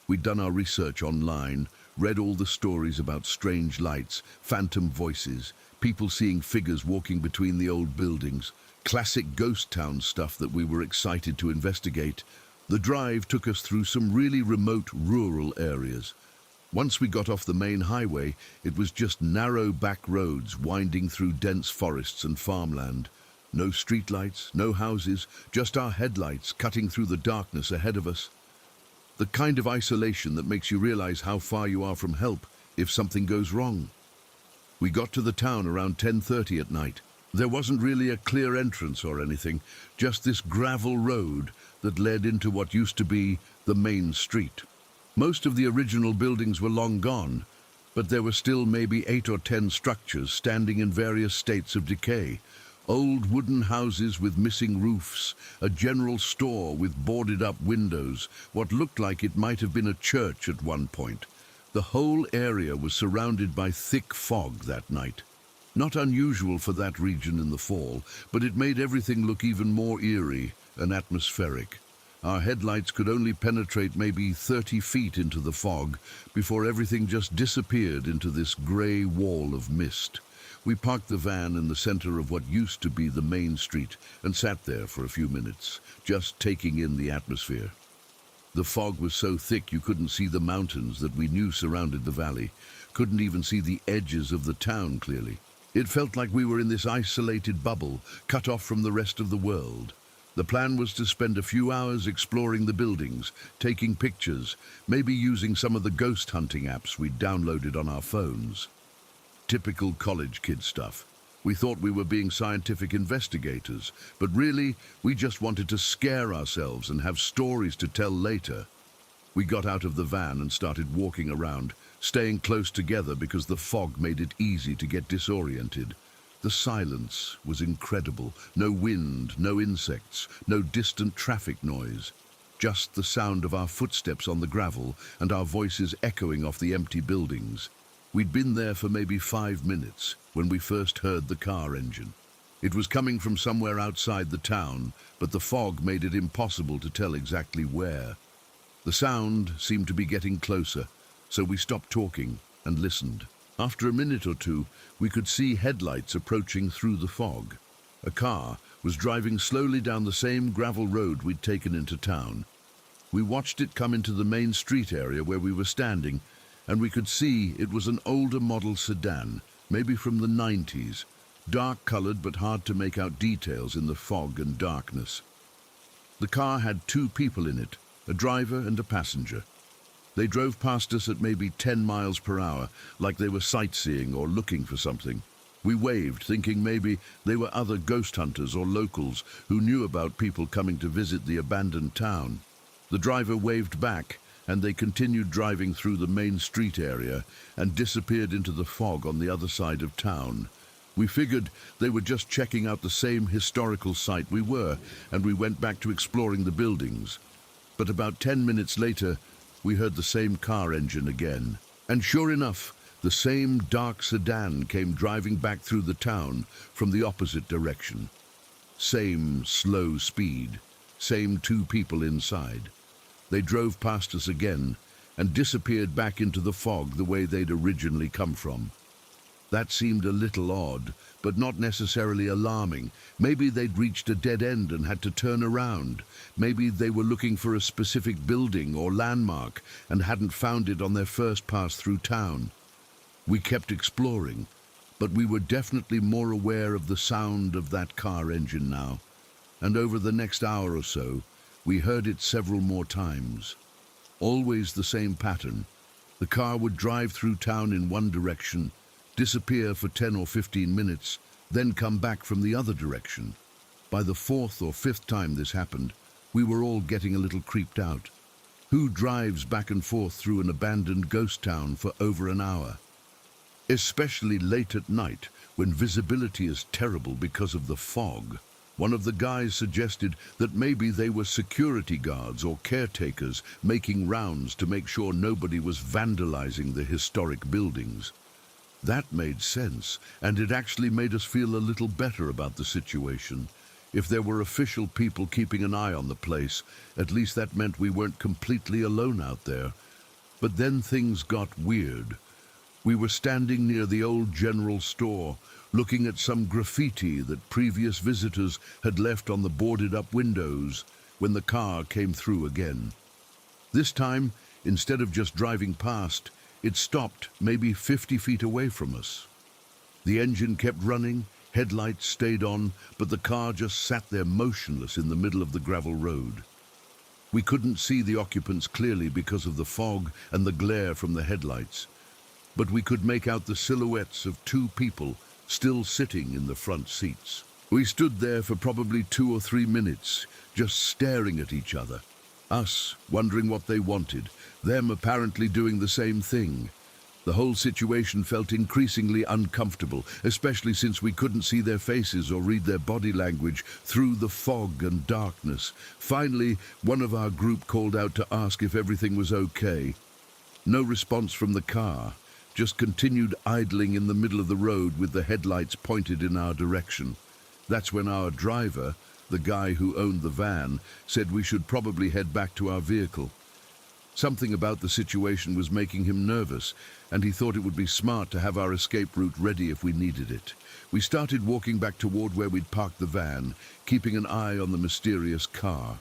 We'd done our research online, read all the stories about strange lights, phantom voices, people seeing figures walking between the old buildings, classic ghost town stuff that we were excited to investigate. The drive took us through some really remote rural areas. Once we got off the main highway, it was just narrow back roads winding through dense forests and farmland. No streetlights, no houses, just our headlights cutting through the darkness ahead of us. The kind of isolation that makes you realize how far you are from help if something goes wrong. We got to the town around 10:30 at night. There wasn't really a clear entrance or anything, just this gravel road that led into what used to be the main street. Most of the original buildings were long gone, but there were still maybe 8 or 10 structures standing in various states of decay. Old wooden houses with missing roofs, a general store with boarded-up windows, what looked like it might have been a church at one point. The whole area was surrounded by thick fog that night. Not unusual for that region in the fall, but it made everything look even more eerie and atmospheric. Our headlights could only penetrate maybe 30 feet into the fog before everything just disappeared into this grey wall of mist. We parked the van in the center of what used to be the main street and sat there for a few minutes, just taking in the atmosphere. The fog was so thick you couldn't see the mountains that we knew surrounded the valley, couldn't even see the edges of the town clearly. It felt like we were in this isolated bubble, cut off from the rest of the world. The plan was to spend a few hours exploring the buildings, taking pictures, maybe using some of the ghost hunting apps we'd downloaded on our phones. Typical college kid stuff. We thought we were being scientific investigators, but really, we just wanted to scare ourselves and have stories to tell later. We got out of the van and started walking around, staying close together because the fog made it easy to get disoriented. The silence was incredible. No wind, no insects, no distant traffic noise. Just the sound of our footsteps on the gravel and our voices echoing off the empty buildings. We'd been there for maybe 5 minutes when we first heard the car engine. It was coming from somewhere outside the town, but the fog made it impossible to tell exactly where. The sound seemed to be getting closer, so we stopped talking and listened. After a minute or two, we could see headlights approaching through the fog. A car was driving slowly down the same gravel road we'd taken into town. We watched it come into the main street area where we were standing, and we could see it was an older model sedan, maybe from the 90s, dark-colored but hard to make out details in the fog and darkness. The car had 2 people in it, a driver and a passenger. They drove past us at maybe 10 miles per hour, like they were sightseeing or looking for something. We waved, thinking maybe they were other ghost hunters or locals who knew about people coming to visit the abandoned town. The driver waved back, and they continued driving through the main street area and disappeared into the fog on the other side of town. We figured they were just checking out the same historical site we were, and we went back to exploring the buildings. But about 10 minutes later, we heard the same car engine again. And sure enough, the same dark sedan came driving back through the town from the opposite direction. Same slow speed, same 2 people inside. They drove past us again and disappeared back into the fog the way they'd originally come from. That seemed a little odd, but not necessarily alarming. Maybe they'd reached a dead end and had to turn around. Maybe they were looking for a specific building or landmark and hadn't found it on their first pass through town. We kept exploring, but we were definitely more aware of the sound of that car engine now. And over the next hour or so, we heard it several more times. Always the same pattern. The car would drive through town in one direction, disappear for 10 or 15 minutes, then come back from the other direction. By the 4th or 5th time this happened, we were all getting a little creeped out. Who drives back and forth through an abandoned ghost town for over an hour? Especially late at night, when visibility is terrible because of the fog. One of the guys suggested that maybe they were security guards or caretakers making rounds to make sure nobody was vandalizing the historic buildings. That made sense, and it actually made us feel a little better about the situation. If there were official people keeping an eye on the place, at least that meant we weren't completely alone out there. But then things got weird. We were standing near the old general store, looking at some graffiti that previous visitors had left on the boarded-up windows, when the car came through again. This time, instead of just driving past, it stopped maybe 50 feet away from us. The engine kept running, headlights stayed on, but the car just sat there motionless in the middle of the gravel road. We couldn't see the occupants clearly because of the fog and the glare from the headlights, but we could make out the silhouettes of two people still sitting in the front seats. We stood there for probably 2 or 3 minutes, just staring at each other. Us wondering what they wanted, them apparently doing the same thing. The whole situation felt increasingly uncomfortable, especially since we couldn't see their faces or read their body language through the fog and darkness. Finally, one of our group called out to ask if everything was okay. No response from the car, just continued idling in the middle of the road with the headlights pointed in our direction. That's when our driver, the guy who owned the van, said we should probably head back to our vehicle. Something about the situation was making him nervous, and he thought it would be smart to have our escape route ready if we needed it. We started walking back toward where we'd parked the van, keeping an eye on the mysterious car.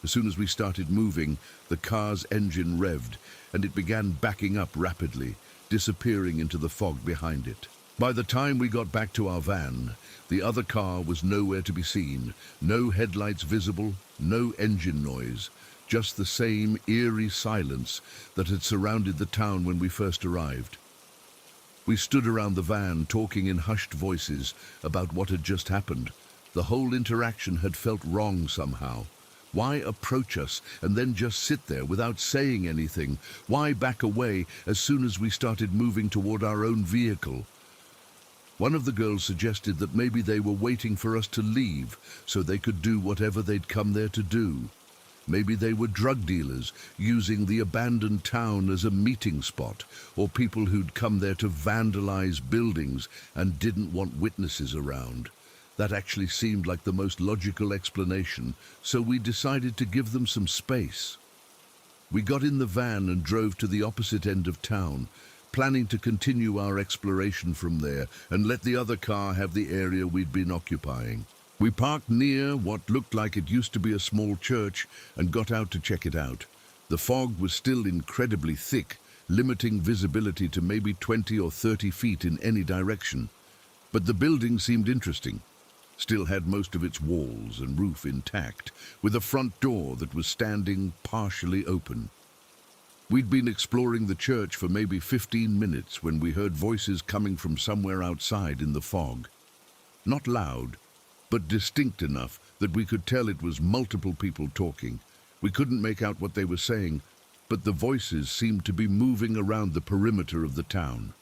As soon as we started moving, the car's engine revved, and it began backing up rapidly, disappearing into the fog behind it. By the time we got back to our van, the other car was nowhere to be seen, no headlights visible, no engine noise, just the same eerie silence that had surrounded the town when we first arrived. We stood around the van talking in hushed voices about what had just happened. The whole interaction had felt wrong somehow. Why approach us and then just sit there without saying anything? Why back away as soon as we started moving toward our own vehicle? One of the girls suggested that maybe they were waiting for us to leave so they could do whatever they'd come there to do. Maybe they were drug dealers using the abandoned town as a meeting spot, or people who'd come there to vandalize buildings and didn't want witnesses around. That actually seemed like the most logical explanation, so we decided to give them some space. We got in the van and drove to the opposite end of town, planning to continue our exploration from there and let the other car have the area we'd been occupying. We parked near what looked like it used to be a small church and got out to check it out. The fog was still incredibly thick, limiting visibility to maybe 20 or 30 feet in any direction. But the building seemed interesting. Still had most of its walls and roof intact, with a front door that was standing partially open. We'd been exploring the church for maybe 15 minutes when we heard voices coming from somewhere outside in the fog. Not loud, but distinct enough that we could tell it was multiple people talking. We couldn't make out what they were saying, but the voices seemed to be moving around the perimeter of the town.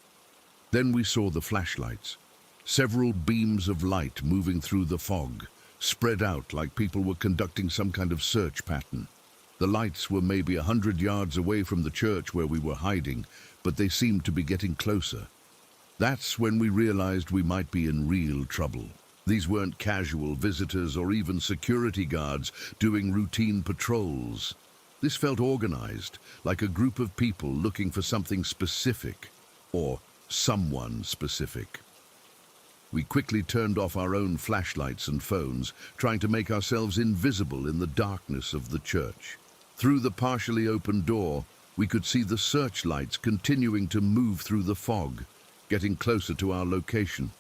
Then we saw the flashlights, several beams of light moving through the fog, spread out like people were conducting some kind of search pattern. The lights were maybe 100 yards away from the church where we were hiding, but they seemed to be getting closer. That's when we realized we might be in real trouble. These weren't casual visitors or even security guards doing routine patrols. This felt organized, like a group of people looking for something specific, or someone specific. We quickly turned off our own flashlights and phones, trying to make ourselves invisible in the darkness of the church. Through the partially open door, we could see the searchlights continuing to move through the fog, getting closer to our location.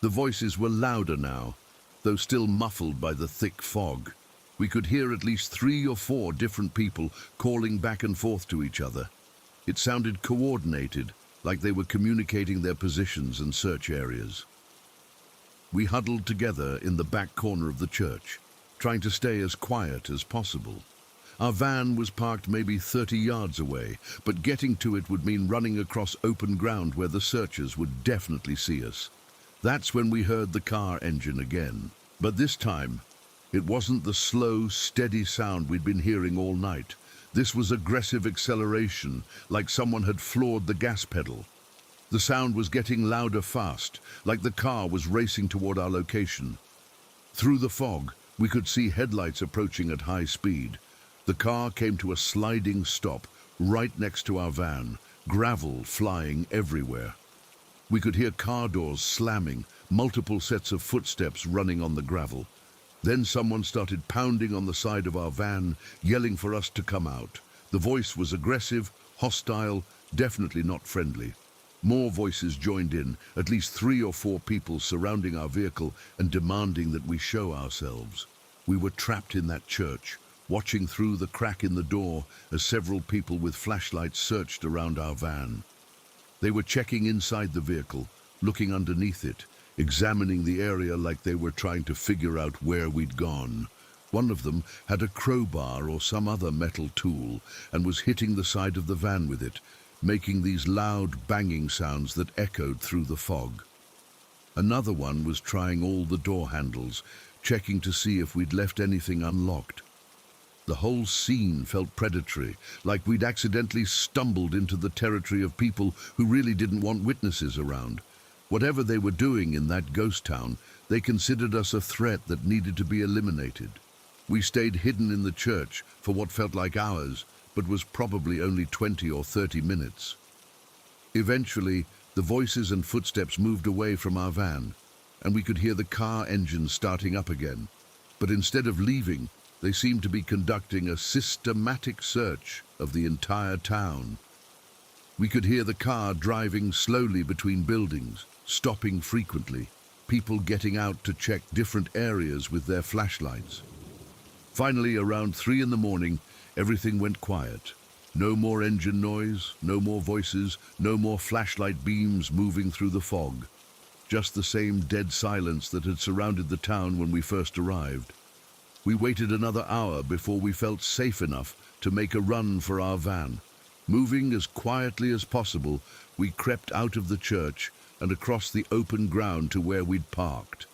The voices were louder now, though still muffled by the thick fog. We could hear at least 3 or 4 different people calling back and forth to each other. It sounded coordinated, like they were communicating their positions and search areas. We huddled together in the back corner of the church, trying to stay as quiet as possible. Our van was parked maybe 30 yards away, but getting to it would mean running across open ground where the searchers would definitely see us. That's when we heard the car engine again. But this time, it wasn't the slow, steady sound we'd been hearing all night. This was aggressive acceleration, like someone had floored the gas pedal. The sound was getting louder fast, like the car was racing toward our location. Through the fog, we could see headlights approaching at high speed. The car came to a sliding stop right next to our van, gravel flying everywhere. We could hear car doors slamming, multiple sets of footsteps running on the gravel. Then someone started pounding on the side of our van, yelling for us to come out. The voice was aggressive, hostile, definitely not friendly. More voices joined in, at least 3 or 4 people surrounding our vehicle and demanding that we show ourselves. We were trapped in that church, watching through the crack in the door as several people with flashlights searched around our van. They were checking inside the vehicle, looking underneath it, examining the area like they were trying to figure out where we'd gone. One of them had a crowbar or some other metal tool and was hitting the side of the van with it, making these loud banging sounds that echoed through the fog. Another one was trying all the door handles, checking to see if we'd left anything unlocked. The whole scene felt predatory, like we'd accidentally stumbled into the territory of people who really didn't want witnesses around. Whatever they were doing in that ghost town, they considered us a threat that needed to be eliminated. We stayed hidden in the church for what felt like hours, but was probably only 20 or 30 minutes. Eventually, the voices and footsteps moved away from our van, and we could hear the car engine starting up again. But instead of leaving, they seemed to be conducting a systematic search of the entire town. We could hear the car driving slowly between buildings, stopping frequently, people getting out to check different areas with their flashlights. Finally, around 3 in the morning, everything went quiet. No more engine noise, no more voices, no more flashlight beams moving through the fog. Just the same dead silence that had surrounded the town when we first arrived. We waited another hour before we felt safe enough to make a run for our van. Moving as quietly as possible, we crept out of the church and across the open ground to where we'd parked.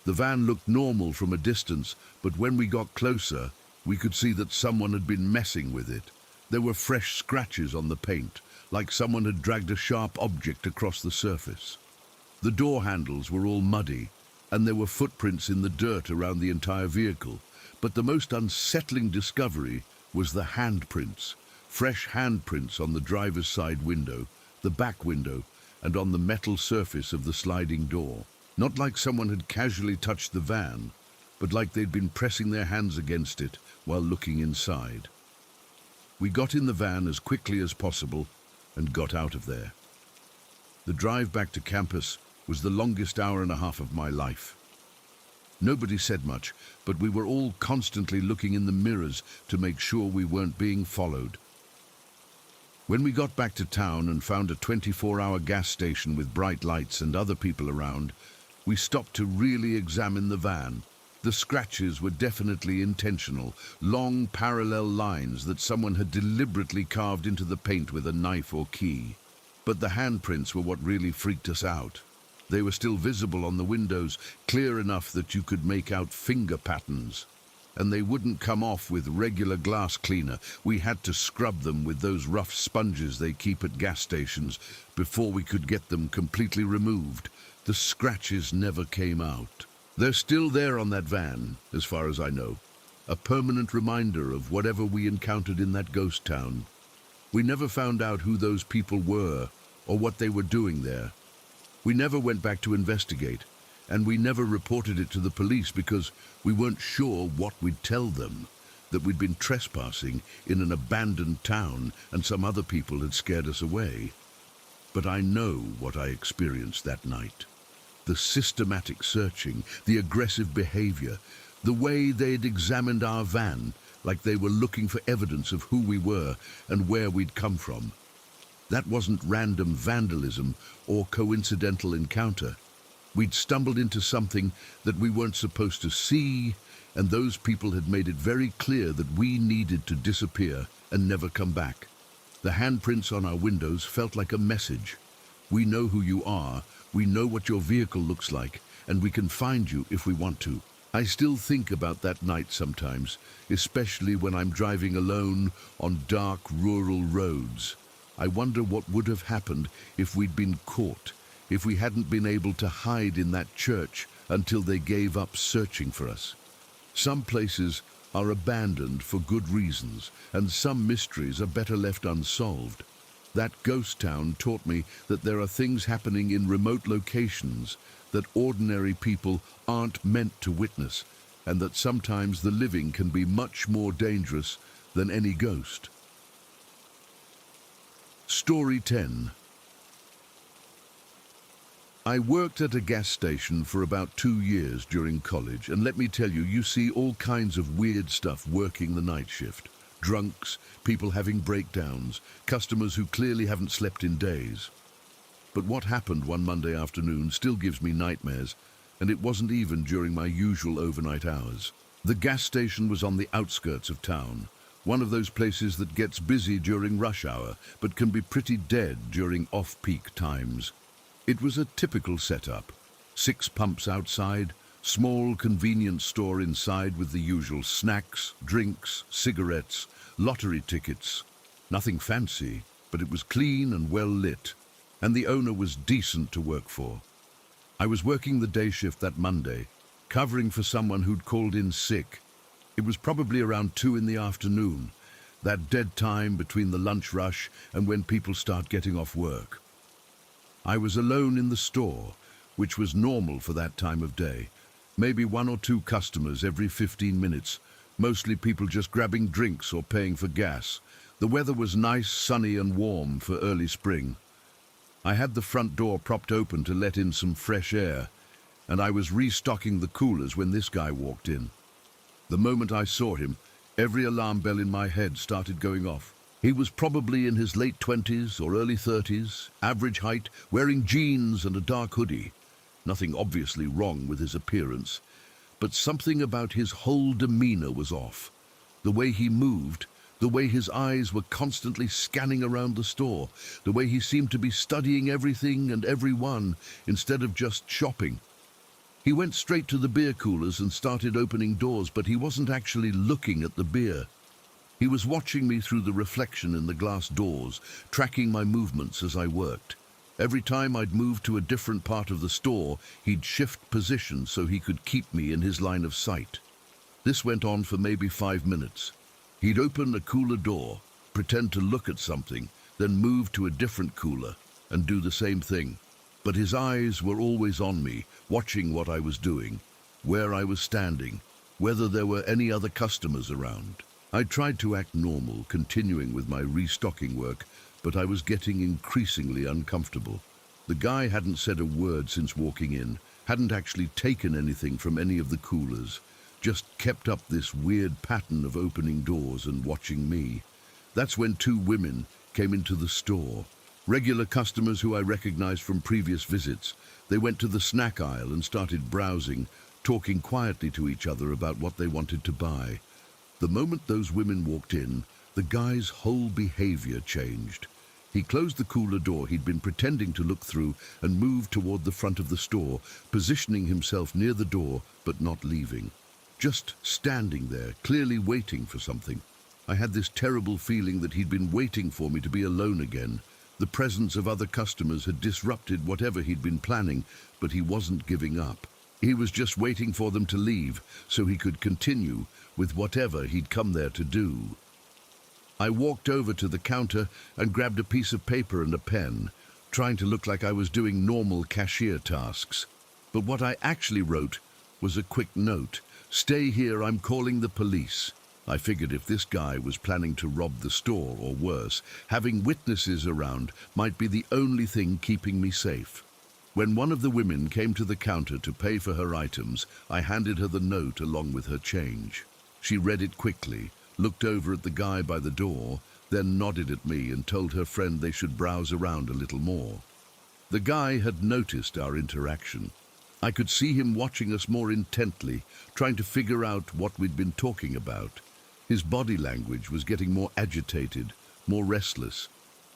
The van looked normal from a distance, but when we got closer, we could see that someone had been messing with it. There were fresh scratches on the paint, like someone had dragged a sharp object across the surface. The door handles were all muddy, and there were footprints in the dirt around the entire vehicle. But the most unsettling discovery was the handprints. Fresh handprints on the driver's side window, the back window, and on the metal surface of the sliding door. Not like someone had casually touched the van, but like they'd been pressing their hands against it while looking inside. We got in the van as quickly as possible and got out of there. The drive back to campus was the longest hour and a half of my life. Nobody said much, but we were all constantly looking in the mirrors to make sure we weren't being followed. When we got back to town and found a 24-hour gas station with bright lights and other people around, we stopped to really examine the van. The scratches were definitely intentional, long parallel lines that someone had deliberately carved into the paint with a knife or key. But the handprints were what really freaked us out. They were still visible on the windows, clear enough that you could make out finger patterns. And they wouldn't come off with regular glass cleaner. We had to scrub them with those rough sponges they keep at gas stations before we could get them completely removed. The scratches never came out. They're still there on that van, as far as I know. A permanent reminder of whatever we encountered in that ghost town. We never found out who those people were or what they were doing there. We never went back to investigate, and we never reported it to the police because we weren't sure what we'd tell them, that we'd been trespassing in an abandoned town and some other people had scared us away. But I know what I experienced that night. The systematic searching, the aggressive behavior, the way they'd examined our van like they were looking for evidence of who we were and where we'd come from. That wasn't random vandalism or coincidental encounter. We'd stumbled into something that we weren't supposed to see, and those people had made it very clear that we needed to disappear and never come back. The handprints on our windows felt like a message. We know who you are, we know what your vehicle looks like, and we can find you if we want to. I still think about that night sometimes, especially when I'm driving alone on dark rural roads. I wonder what would have happened if we'd been caught, if we hadn't been able to hide in that church until they gave up searching for us. Some places are abandoned for good reasons, and some mysteries are better left unsolved. That ghost town taught me that there are things happening in remote locations that ordinary people aren't meant to witness, and that sometimes the living can be much more dangerous than any ghost. Story 10. I worked at a gas station for about 2 years during college, and let me tell you, you see all kinds of weird stuff working the night shift. Drunks, people having breakdowns, customers who clearly haven't slept in days. But what happened one Monday afternoon still gives me nightmares, and it wasn't even during my usual overnight hours. The gas station was on the outskirts of town, one of those places that gets busy during rush hour, but can be pretty dead during off-peak times. It was a typical setup. 6 pumps outside, small convenience store inside with the usual snacks, drinks, cigarettes, lottery tickets. Nothing fancy, but it was clean and well lit, and the owner was decent to work for. I was working the day shift that Monday, covering for someone who'd called in sick. It was probably around 2 in the afternoon, that dead time between the lunch rush and when people start getting off work. I was alone in the store, which was normal for that time of day. Maybe 1 or 2 customers every 15 minutes, mostly people just grabbing drinks or paying for gas. The weather was nice, sunny and warm for early spring. I had the front door propped open to let in some fresh air, and I was restocking the coolers when this guy walked in. The moment I saw him, every alarm bell in my head started going off. He was probably in his late 20s or early 30s, average height, wearing jeans and a dark hoodie. Nothing obviously wrong with his appearance, but something about his whole demeanor was off. The way he moved, the way his eyes were constantly scanning around the store, the way he seemed to be studying everything and everyone instead of just shopping. He went straight to the beer coolers and started opening doors, but he wasn't actually looking at the beer. He was watching me through the reflection in the glass doors, tracking my movements as I worked. Every time I'd move to a different part of the store, he'd shift position so he could keep me in his line of sight. This went on for maybe 5 minutes. He'd open a cooler door, pretend to look at something, then move to a different cooler and do the same thing. But his eyes were always on me, watching what I was doing, where I was standing, whether there were any other customers around. I tried to act normal, continuing with my restocking work, but I was getting increasingly uncomfortable. The guy hadn't said a word since walking in, hadn't actually taken anything from any of the coolers, just kept up this weird pattern of opening doors and watching me. That's when 2 women came into the store, regular customers who I recognized from previous visits. They went to the snack aisle and started browsing, talking quietly to each other about what they wanted to buy. The moment those women walked in, the guy's whole behavior changed. He closed the cooler door he'd been pretending to look through and moved toward the front of the store, positioning himself near the door but not leaving. Just standing there, clearly waiting for something. I had this terrible feeling that he'd been waiting for me to be alone again. The presence of other customers had disrupted whatever he'd been planning, but he wasn't giving up. He was just waiting for them to leave so he could continue with whatever he'd come there to do. I walked over to the counter and grabbed a piece of paper and a pen, trying to look like I was doing normal cashier tasks. But what I actually wrote was a quick note. "Stay here, I'm calling the police." I figured if this guy was planning to rob the store, or worse, having witnesses around might be the only thing keeping me safe. When one of the women came to the counter to pay for her items, I handed her the note along with her change. She read it quickly, looked over at the guy by the door, then nodded at me and told her friend they should browse around a little more. The guy had noticed our interaction. I could see him watching us more intently, trying to figure out what we'd been talking about. His body language was getting more agitated, more restless.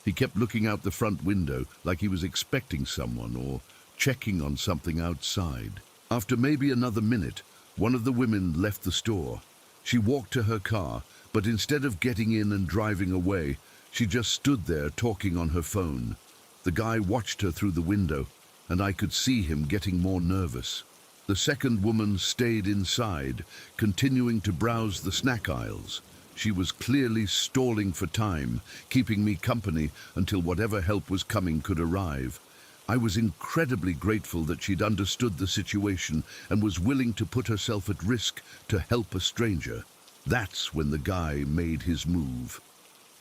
He kept looking out the front window like he was expecting someone or checking on something outside. After maybe another minute, One of the women left the store. She walked to her car, but instead of getting in and driving away, she just stood there talking on her phone. The guy watched her through the window, and I could see him getting more nervous. The second woman stayed inside, continuing to browse the snack aisles. She was clearly stalling for time, keeping me company until whatever help was coming could arrive. I was incredibly grateful that she'd understood the situation and was willing to put herself at risk to help a stranger. That's when the guy made his move.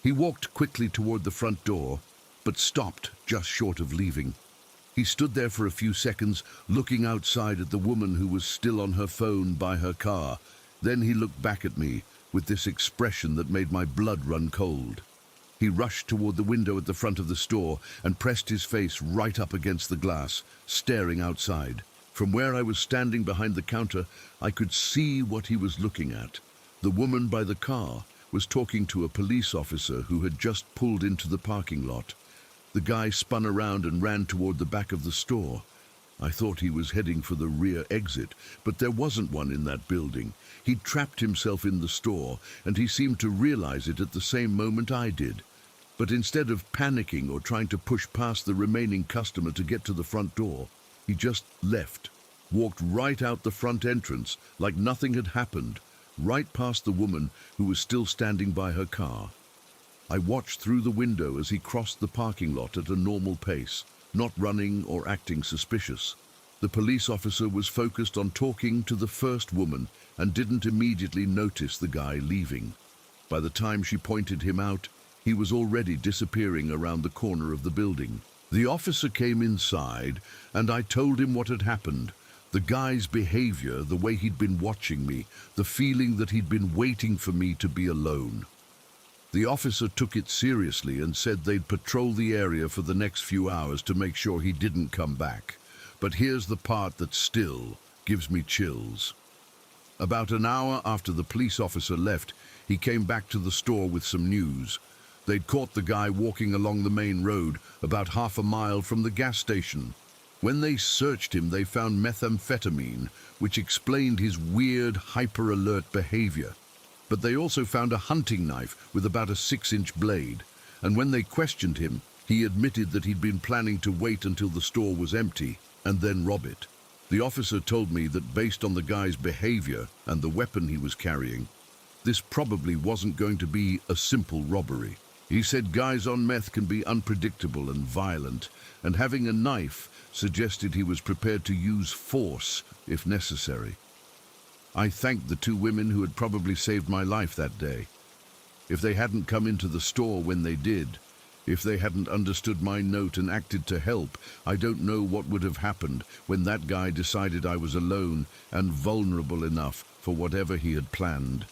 He walked quickly toward the front door, but stopped just short of leaving. He stood there for a few seconds, looking outside at the woman who was still on her phone by her car. Then he looked back at me with this expression that made my blood run cold. He rushed toward the window at the front of the store and pressed his face right up against the glass, staring outside. From where I was standing behind the counter, I could see what he was looking at. The woman by the car was talking to a police officer who had just pulled into the parking lot. The guy spun around and ran toward the back of the store. I thought he was heading for the rear exit, but there wasn't one in that building. He'd trapped himself in the store, and he seemed to realize it at the same moment I did. But instead of panicking or trying to push past the remaining customer to get to the front door, he just left, walked right out the front entrance like nothing had happened, right past the woman who was still standing by her car. I watched through the window as he crossed the parking lot at a normal pace, not running or acting suspicious. The police officer was focused on talking to the first woman and didn't immediately notice the guy leaving. By the time she pointed him out, he was already disappearing around the corner of the building. The officer came inside, and I told him what had happened. The guy's behavior, the way he'd been watching me, the feeling that he'd been waiting for me to be alone. The officer took it seriously and said they'd patrol the area for the next few hours to make sure he didn't come back. But here's the part that still gives me chills. About an hour after the police officer left, he came back to the store with some news. They'd caught the guy walking along the main road about half a mile from the gas station. When they searched him, they found methamphetamine, which explained his weird, hyper-alert behavior. But they also found a hunting knife with about a 6-inch blade. And when they questioned him, he admitted that he'd been planning to wait until the store was empty and then rob it. The officer told me that based on the guy's behavior and the weapon he was carrying, this probably wasn't going to be a simple robbery. He said guys on meth can be unpredictable and violent, and having a knife suggested he was prepared to use force if necessary. I thanked the two women who had probably saved my life that day. If they hadn't come into the store when they did, if they hadn't understood my note and acted to help, I don't know what would have happened when that guy decided I was alone and vulnerable enough for whatever he had planned.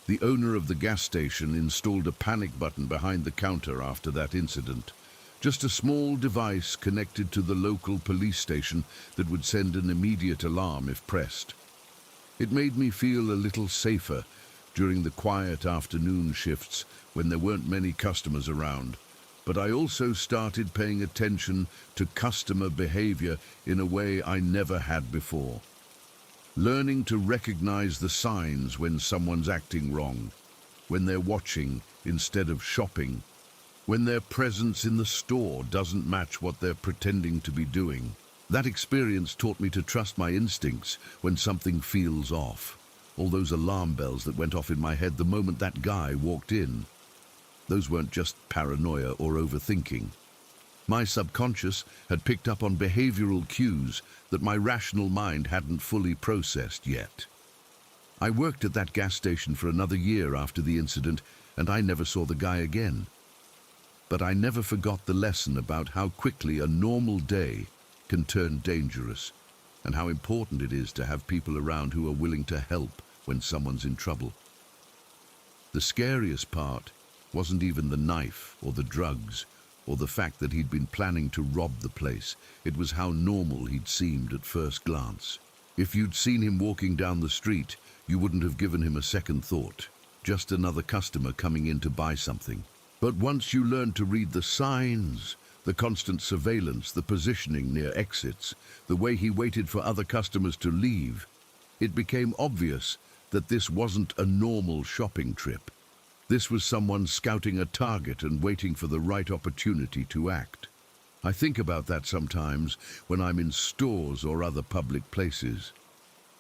The owner of the gas station installed a panic button behind the counter after that incident. Just a small device connected to the local police station that would send an immediate alarm if pressed. It made me feel a little safer during the quiet afternoon shifts when there weren't many customers around. But I also started paying attention to customer behavior in a way I never had before. Learning to recognize the signs when someone's acting wrong, when they're watching instead of shopping, when their presence in the store doesn't match what they're pretending to be doing. That experience taught me to trust my instincts when something feels off. All those alarm bells that went off in my head the moment that guy walked in. Those weren't just paranoia or overthinking. My subconscious had picked up on behavioral cues that my rational mind hadn't fully processed yet. I worked at that gas station for another year after the incident, and I never saw the guy again. But I never forgot the lesson about how quickly a normal day can turn dangerous, and how important it is to have people around who are willing to help when someone's in trouble. The scariest part wasn't even the knife or the drugs or the fact that he'd been planning to rob the place. It was how normal he'd seemed at first glance. If you'd seen him walking down the street, you wouldn't have given him a second thought. Just another customer coming in to buy something. But once you learned to read the signs, the constant surveillance, the positioning near exits, the way he waited for other customers to leave, It became obvious that this wasn't a normal shopping trip. This was someone scouting a target and waiting for the right opportunity to act. I think about that sometimes when I'm in stores or other public places.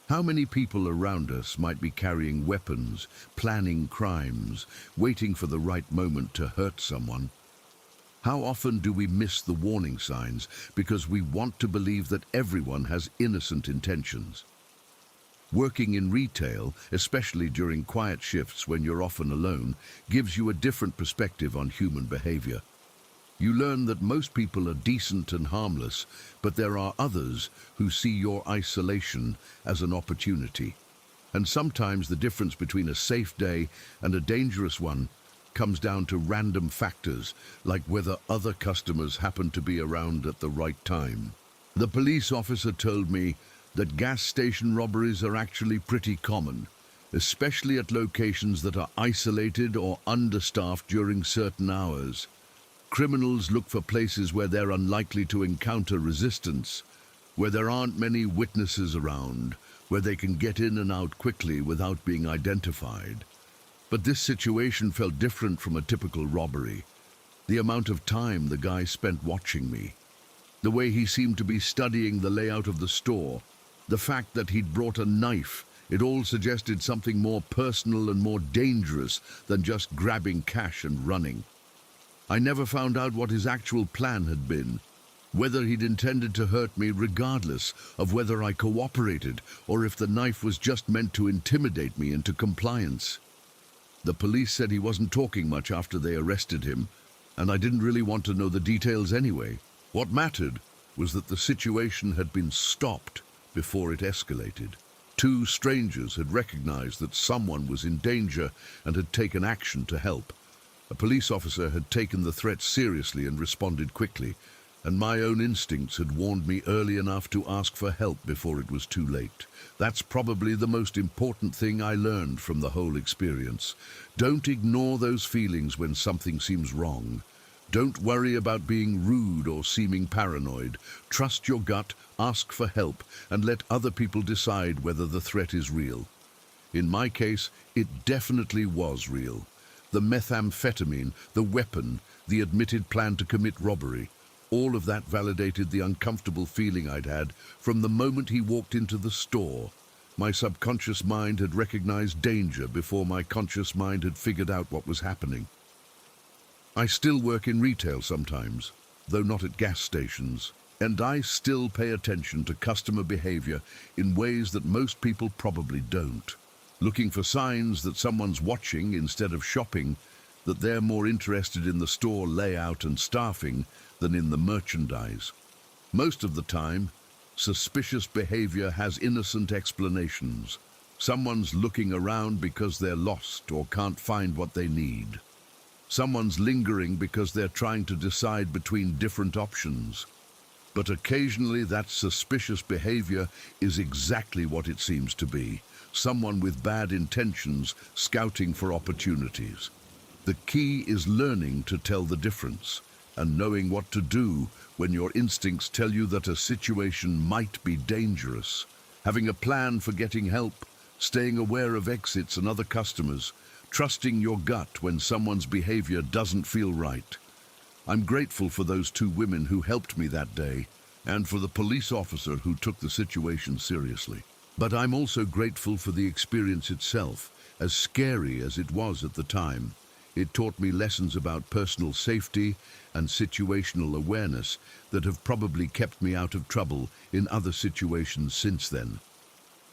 How many people around us might be carrying weapons, planning crimes, waiting for the right moment to hurt someone? How often do we miss the warning signs because we want to believe that everyone has innocent intentions? Working in retail, especially during quiet shifts when you're often alone, gives you a different perspective on human behavior. You learn that most people are decent and harmless, but there are others who see your isolation as an opportunity. And sometimes the difference between a safe day and a dangerous one comes down to random factors, like whether other customers happen to be around at the right time. The police officer told me that gas station robberies are actually pretty common, especially at locations that are isolated or understaffed during certain hours. Criminals look for places where they're unlikely to encounter resistance, where there aren't many witnesses around, where they can get in and out quickly without being identified. But this situation felt different from a typical robbery. The amount of time the guy spent watching me, the way he seemed to be studying the layout of the store, the fact that he'd brought a knife, it all suggested something more personal and more dangerous than just grabbing cash and running. I never found out what his actual plan had been, whether he'd intended to hurt me regardless of whether I cooperated or if the knife was just meant to intimidate me into compliance. The police said he wasn't talking much after they arrested him, and I didn't really want to know the details anyway. What mattered was that the situation had been stopped before it escalated. Two strangers had recognized that someone was in danger and had taken action to help. A police officer had taken the threat seriously and responded quickly, and my own instincts had warned me early enough to ask for help before it was too late. That's probably the most important thing I learned from the whole experience. Don't ignore those feelings when something seems wrong. Don't worry about being rude or seeming paranoid. Trust your gut, ask for help, and let other people decide whether the threat is real. In my case, it definitely was real. The methamphetamine, the weapon, the admitted plan to commit robbery, all of that validated the uncomfortable feeling I'd had from the moment he walked into the store. My subconscious mind had recognized danger before my conscious mind had figured out what was happening. I still work in retail sometimes, though not at gas stations, and I still pay attention to customer behavior in ways that most people probably don't. Looking for signs that someone's watching instead of shopping, that they're more interested in the store layout and staffing than in the merchandise. Most of the time, suspicious behavior has innocent explanations. Someone's looking around because they're lost or can't find what they need. Someone's lingering because they're trying to decide between different options. But occasionally that suspicious behavior is exactly what it seems to be. Someone with bad intentions scouting for opportunities. The key is learning to tell the difference and knowing what to do when your instincts tell you that a situation might be dangerous. Having a plan for getting help, staying aware of exits and other customers, trusting your gut when someone's behavior doesn't feel right. I'm grateful for those two women who helped me that day and for the police officer who took the situation seriously. But I'm also grateful for the experience itself, as scary as it was at the time. It taught me lessons about personal safety and situational awareness that have probably kept me out of trouble in other situations since then.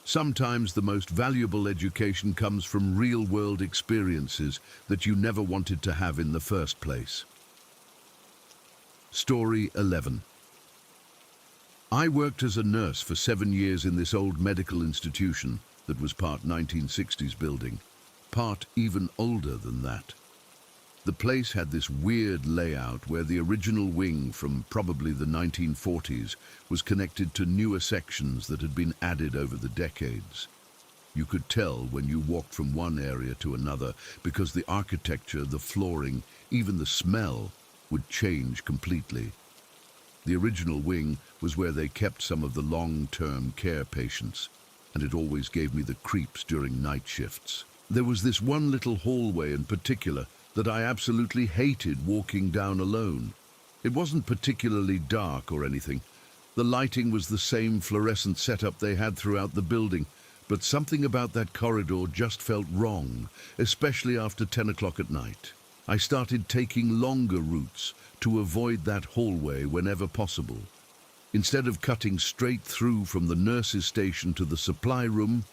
Sometimes the most valuable education comes from real-world experiences that you never wanted to have in the first place. Story 11. I worked as a nurse for 7 years in this old medical institution that was part 1960s building, part even older than that. The place had this weird layout where the original wing from probably the 1940s was connected to newer sections that had been added over the decades. You could tell when you walked from one area to another because the architecture, the flooring, even the smell would change completely. The original wing was where they kept some of the long-term care patients. and it always gave me the creeps during night shifts. There was this one little hallway in particular that I absolutely hated walking down alone. It wasn't particularly dark or anything. The lighting was the same fluorescent setup they had throughout the building, but something about that corridor just felt wrong, especially after 10 o'clock at night. I started taking longer routes to avoid that hallway whenever possible. Instead of cutting straight through from the nurse's station to the supply room,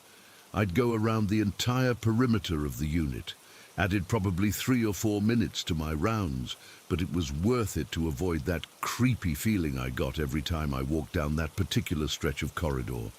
I'd go around the entire perimeter of the unit, added probably 3 or 4 minutes to my rounds, but it was worth it to avoid that creepy feeling I got every time I walked down that particular stretch of corridor.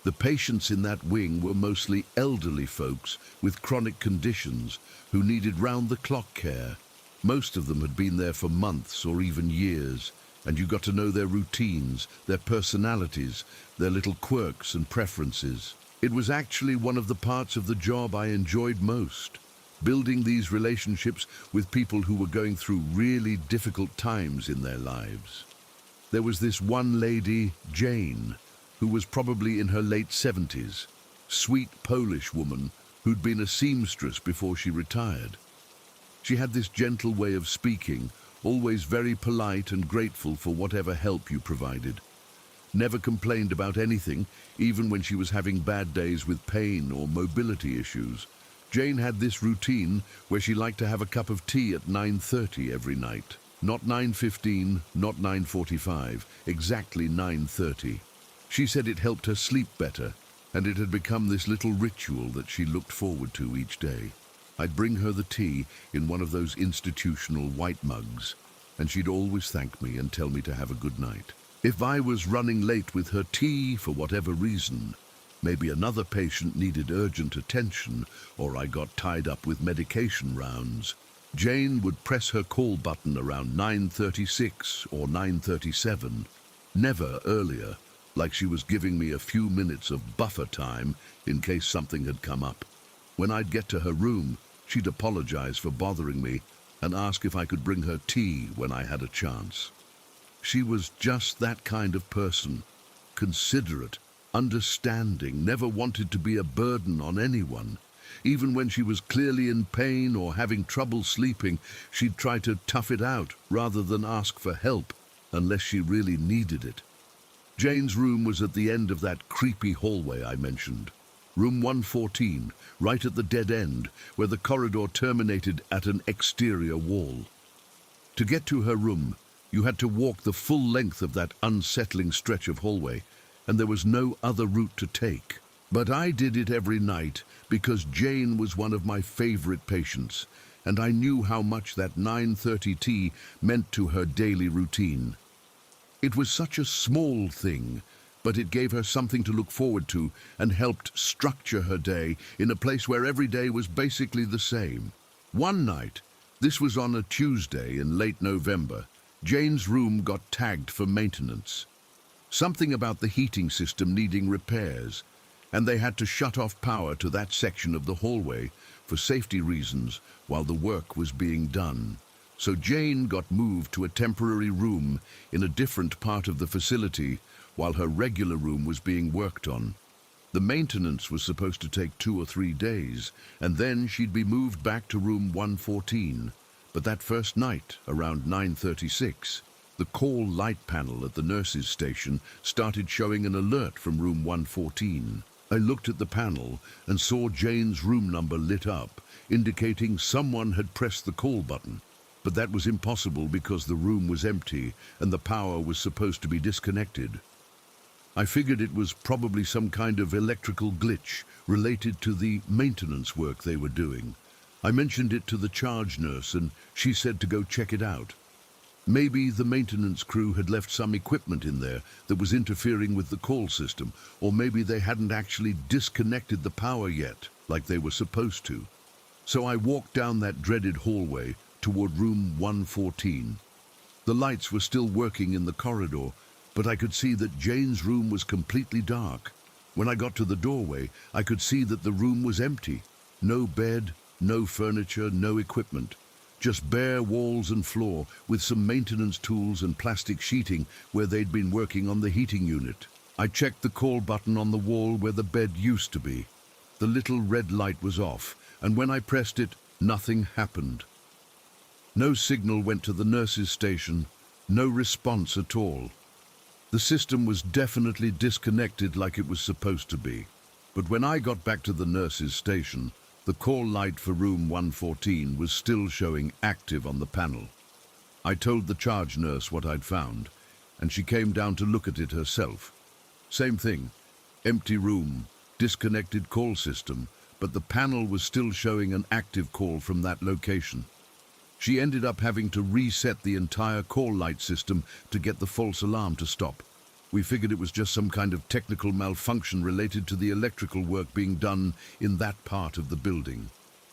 The patients in that wing were mostly elderly folks with chronic conditions who needed round-the-clock care. Most of them had been there for months or even years, and you got to know their routines, their personalities, their little quirks and preferences. It was actually one of the parts of the job I enjoyed most, building these relationships with people who were going through really difficult times in their lives. There was this one lady, Jane, who was probably in her late 70s, sweet Polish woman who'd been a seamstress before she retired. She had this gentle way of speaking, always very polite and grateful for whatever help you provided. Never complained about anything, even when she was having bad days with pain or mobility issues. Jane had this routine where she liked to have a cup of tea at 9:30 every night. Not 9:15, not 9:45, exactly 9:30. She said it helped her sleep better, and it had become this little ritual that she looked forward to each day. I'd bring her the tea in one of those institutional white mugs, and she'd always thank me and tell me to have a good night. If I was running late with her tea for whatever reason, maybe another patient needed urgent attention, or I got tied up with medication rounds, Jane would press her call button around 9:36 or 9:37, never earlier, like she was giving me a few minutes of buffer time in case something had come up. When I'd get to her room, she'd apologize for bothering me and ask if I could bring her tea when I had a chance. She was just that kind of person, considerate, understanding, never wanted to be a burden on anyone. Even when she was clearly in pain or having trouble sleeping, she'd try to tough it out rather than ask for help unless she really needed it. Jane's room was at the end of that creepy hallway I mentioned. Room 114, right at the dead end, where the corridor terminated at an exterior wall. To get to her room, you had to walk the full length of that unsettling stretch of hallway, and there was no other route to take. But I did it every night because Jane was one of my favorite patients, and I knew how much that 9:30 tea meant to her daily routine. It was such a small thing, but it gave her something to look forward to and helped structure her day in a place where every day was basically the same. One night, this was on a Tuesday in late November, Jane's room got tagged for maintenance. Something about the heating system needing repairs, and they had to shut off power to that section of the hallway for safety reasons while the work was being done. So Jane got moved to a temporary room in a different part of the facility while her regular room was being worked on. The maintenance was supposed to take 2 or 3 days, and then she'd be moved back to room 114. But that first night, around 9:36, the call light panel at the nurse's station started showing an alert from room 114. I looked at the panel and saw Jane's room number lit up, indicating someone had pressed the call button. But that was impossible because the room was empty and the power was supposed to be disconnected. I figured it was probably some kind of electrical glitch related to the maintenance work they were doing. I mentioned it to the charge nurse and she said to go check it out. Maybe the maintenance crew had left some equipment in there that was interfering with the call system, or maybe they hadn't actually disconnected the power yet, like they were supposed to. So I walked down that dreaded hallway toward room 114. The lights were still working in the corridor, but I could see that Jane's room was completely dark. When I got to the doorway, I could see that the room was empty. No bed, no furniture, no equipment. Just bare walls and floor with some maintenance tools and plastic sheeting where they'd been working on the heating unit. I checked the call button on the wall where the bed used to be. The little red light was off, and when I pressed it, nothing happened. No signal went to the nurse's station, no response at all. The system was definitely disconnected like it was supposed to be. But when I got back to the nurse's station, the call light for room 114 was still showing active on the panel. I told the charge nurse what I'd found, and she came down to look at it herself. Same thing, empty room, disconnected call system, but the panel was still showing an active call from that location. She ended up having to reset the entire call light system to get the false alarm to stop. We figured it was just some kind of technical malfunction related to the electrical work being done in that part of the building.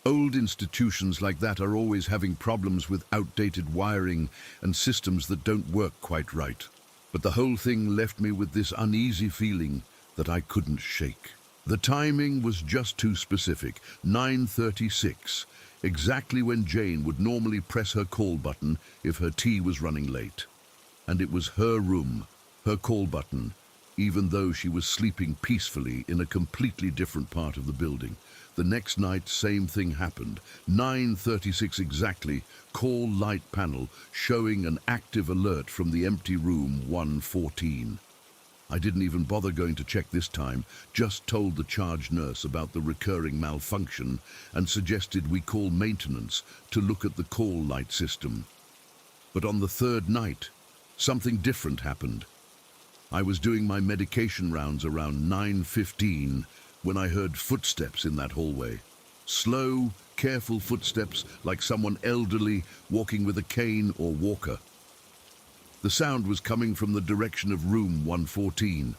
Old institutions like that are always having problems with outdated wiring and systems that don't work quite right. But the whole thing left me with this uneasy feeling that I couldn't shake. The timing was just too specific, 9:36, exactly when Jane would normally press her call button if her tea was running late. And it was her room, her call button, even though she was sleeping peacefully in a completely different part of the building. The next night, same thing happened. 9:36 exactly, call light panel showing an active alert from the empty room 114. I didn't even bother going to check this time, just told the charge nurse about the recurring malfunction and suggested we call maintenance to look at the call light system. But on the third night, something different happened. I was doing my medication rounds around 9:15 when I heard footsteps in that hallway. Slow, careful footsteps like someone elderly walking with a cane or walker. The sound was coming from the direction of room 114.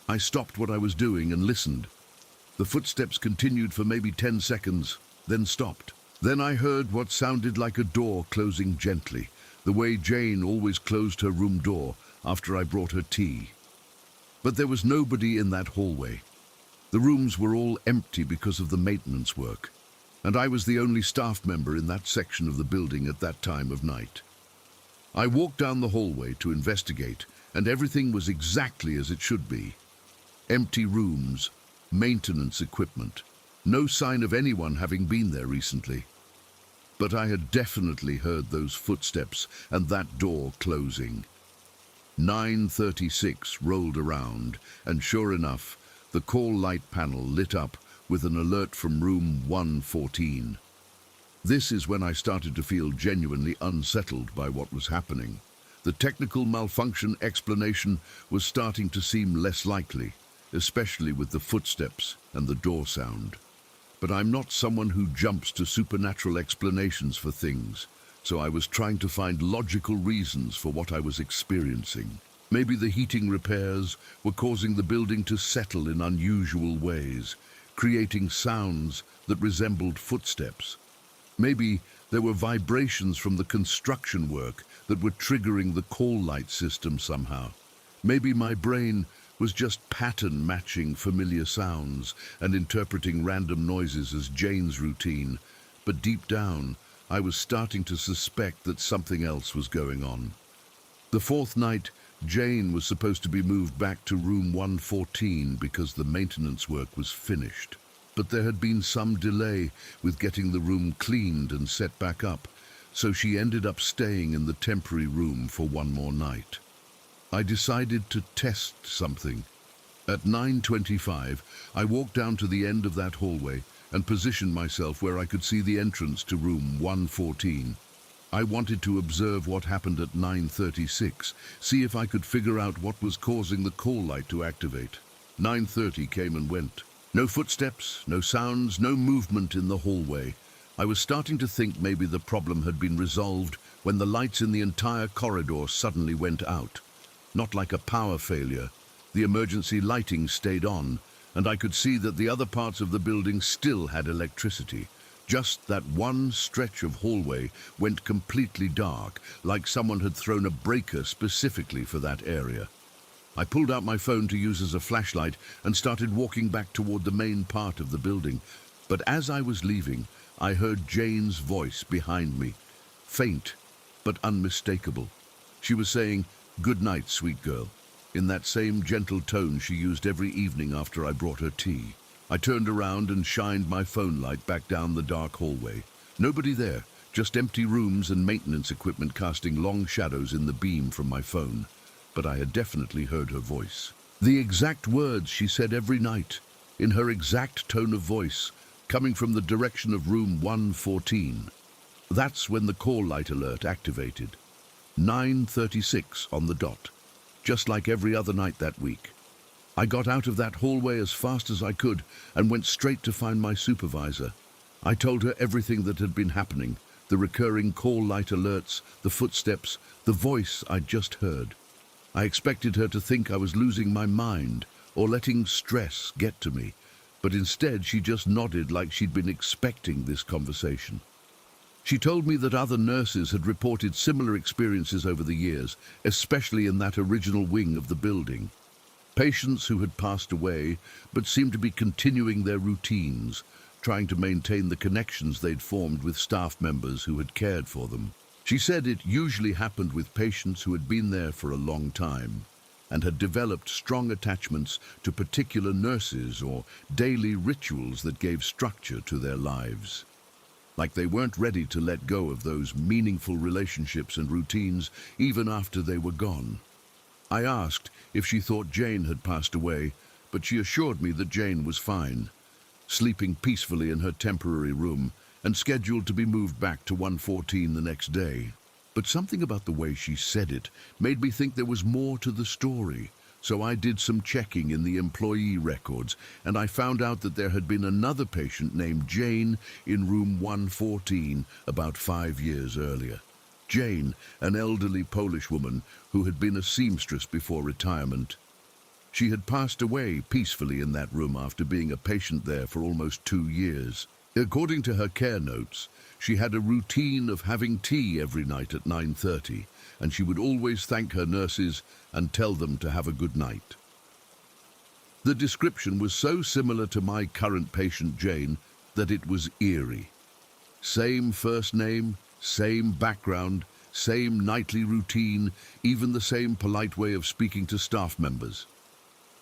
I stopped what I was doing and listened. The footsteps continued for maybe 10 seconds, then stopped. Then I heard what sounded like a door closing gently, the way Jane always closed her room door after I brought her tea. But there was nobody in that hallway. The rooms were all empty because of the maintenance work, and I was the only staff member in that section of the building at that time of night. I walked down the hallway to investigate, and everything was exactly as it should be. Empty rooms, maintenance equipment, no sign of anyone having been there recently. But I had definitely heard those footsteps and that door closing. 9:36 rolled around, and sure enough, the call light panel lit up with an alert from room 114. This is when I started to feel genuinely unsettled by what was happening. The technical malfunction explanation was starting to seem less likely, especially with the footsteps and the door sound. But I'm not someone who jumps to supernatural explanations for things, so I was trying to find logical reasons for what I was experiencing. Maybe the heating repairs were causing the building to settle in unusual ways, creating sounds that resembled footsteps. Maybe there were vibrations from the construction work that were triggering the call light system somehow. Maybe my brain was just pattern matching familiar sounds and interpreting random noises as Jane's routine. But deep down, I was starting to suspect that something else was going on. The fourth night, Jane was supposed to be moved back to room 114 because the maintenance work was finished. But there had been some delay with getting the room cleaned and set back up, so she ended up staying in the temporary room for one more night. I decided to test something. At 9:25, I walked down to the end of that hallway and positioned myself where I could see the entrance to room 114. I wanted to observe what happened at 9:36, see if I could figure out what was causing the call light to activate. 9:30 came and went. No footsteps, no sounds, no movement in the hallway. I was starting to think maybe the problem had been resolved when the lights in the entire corridor suddenly went out. Not like a power failure. The emergency lighting stayed on, and I could see that the other parts of the building still had electricity. Just that one stretch of hallway went completely dark, like someone had thrown a breaker specifically for that area. I pulled out my phone to use as a flashlight and started walking back toward the main part of the building. But as I was leaving, I heard Jane's voice behind me, faint but unmistakable. She was saying, "Good night, sweet girl." in that same gentle tone she used every evening after I brought her tea. I turned around and shined my phone light back down the dark hallway. Nobody there, just empty rooms and maintenance equipment casting long shadows in the beam from my phone. But I had definitely heard her voice. The exact words she said every night, in her exact tone of voice, coming from the direction of room 114. That's when the call light alert activated. 9:36 on the dot, just like every other night that week. I got out of that hallway as fast as I could and went straight to find my supervisor. I told her everything that had been happening, the recurring call light alerts, the footsteps, the voice I'd just heard. I expected her to think I was losing my mind or letting stress get to me, but instead she just nodded like she'd been expecting this conversation. She told me that other nurses had reported similar experiences over the years, especially in that original wing of the building. Patients who had passed away but seemed to be continuing their routines, trying to maintain the connections they'd formed with staff members who had cared for them. She said it usually happened with patients who had been there for a long time and had developed strong attachments to particular nurses or daily rituals that gave structure to their lives. Like they weren't ready to let go of those meaningful relationships and routines even after they were gone. I asked if she thought Jane had passed away, but she assured me that Jane was fine, sleeping peacefully in her temporary room and scheduled to be moved back to 114 the next day. But something about the way she said it made me think there was more to the story. So I did some checking in the employee records, and I found out that there had been another patient named Jane in room 114 about 5 years earlier. Jane, an elderly Polish woman who had been a seamstress before retirement. She had passed away peacefully in that room after being a patient there for almost 2 years. According to her care notes, she had a routine of having tea every night at 9:30, and she would always thank her nurses and tell them to have a good night. The description was so similar to my current patient Jane that it was eerie. Same first name, same background, same nightly routine, even the same polite way of speaking to staff members.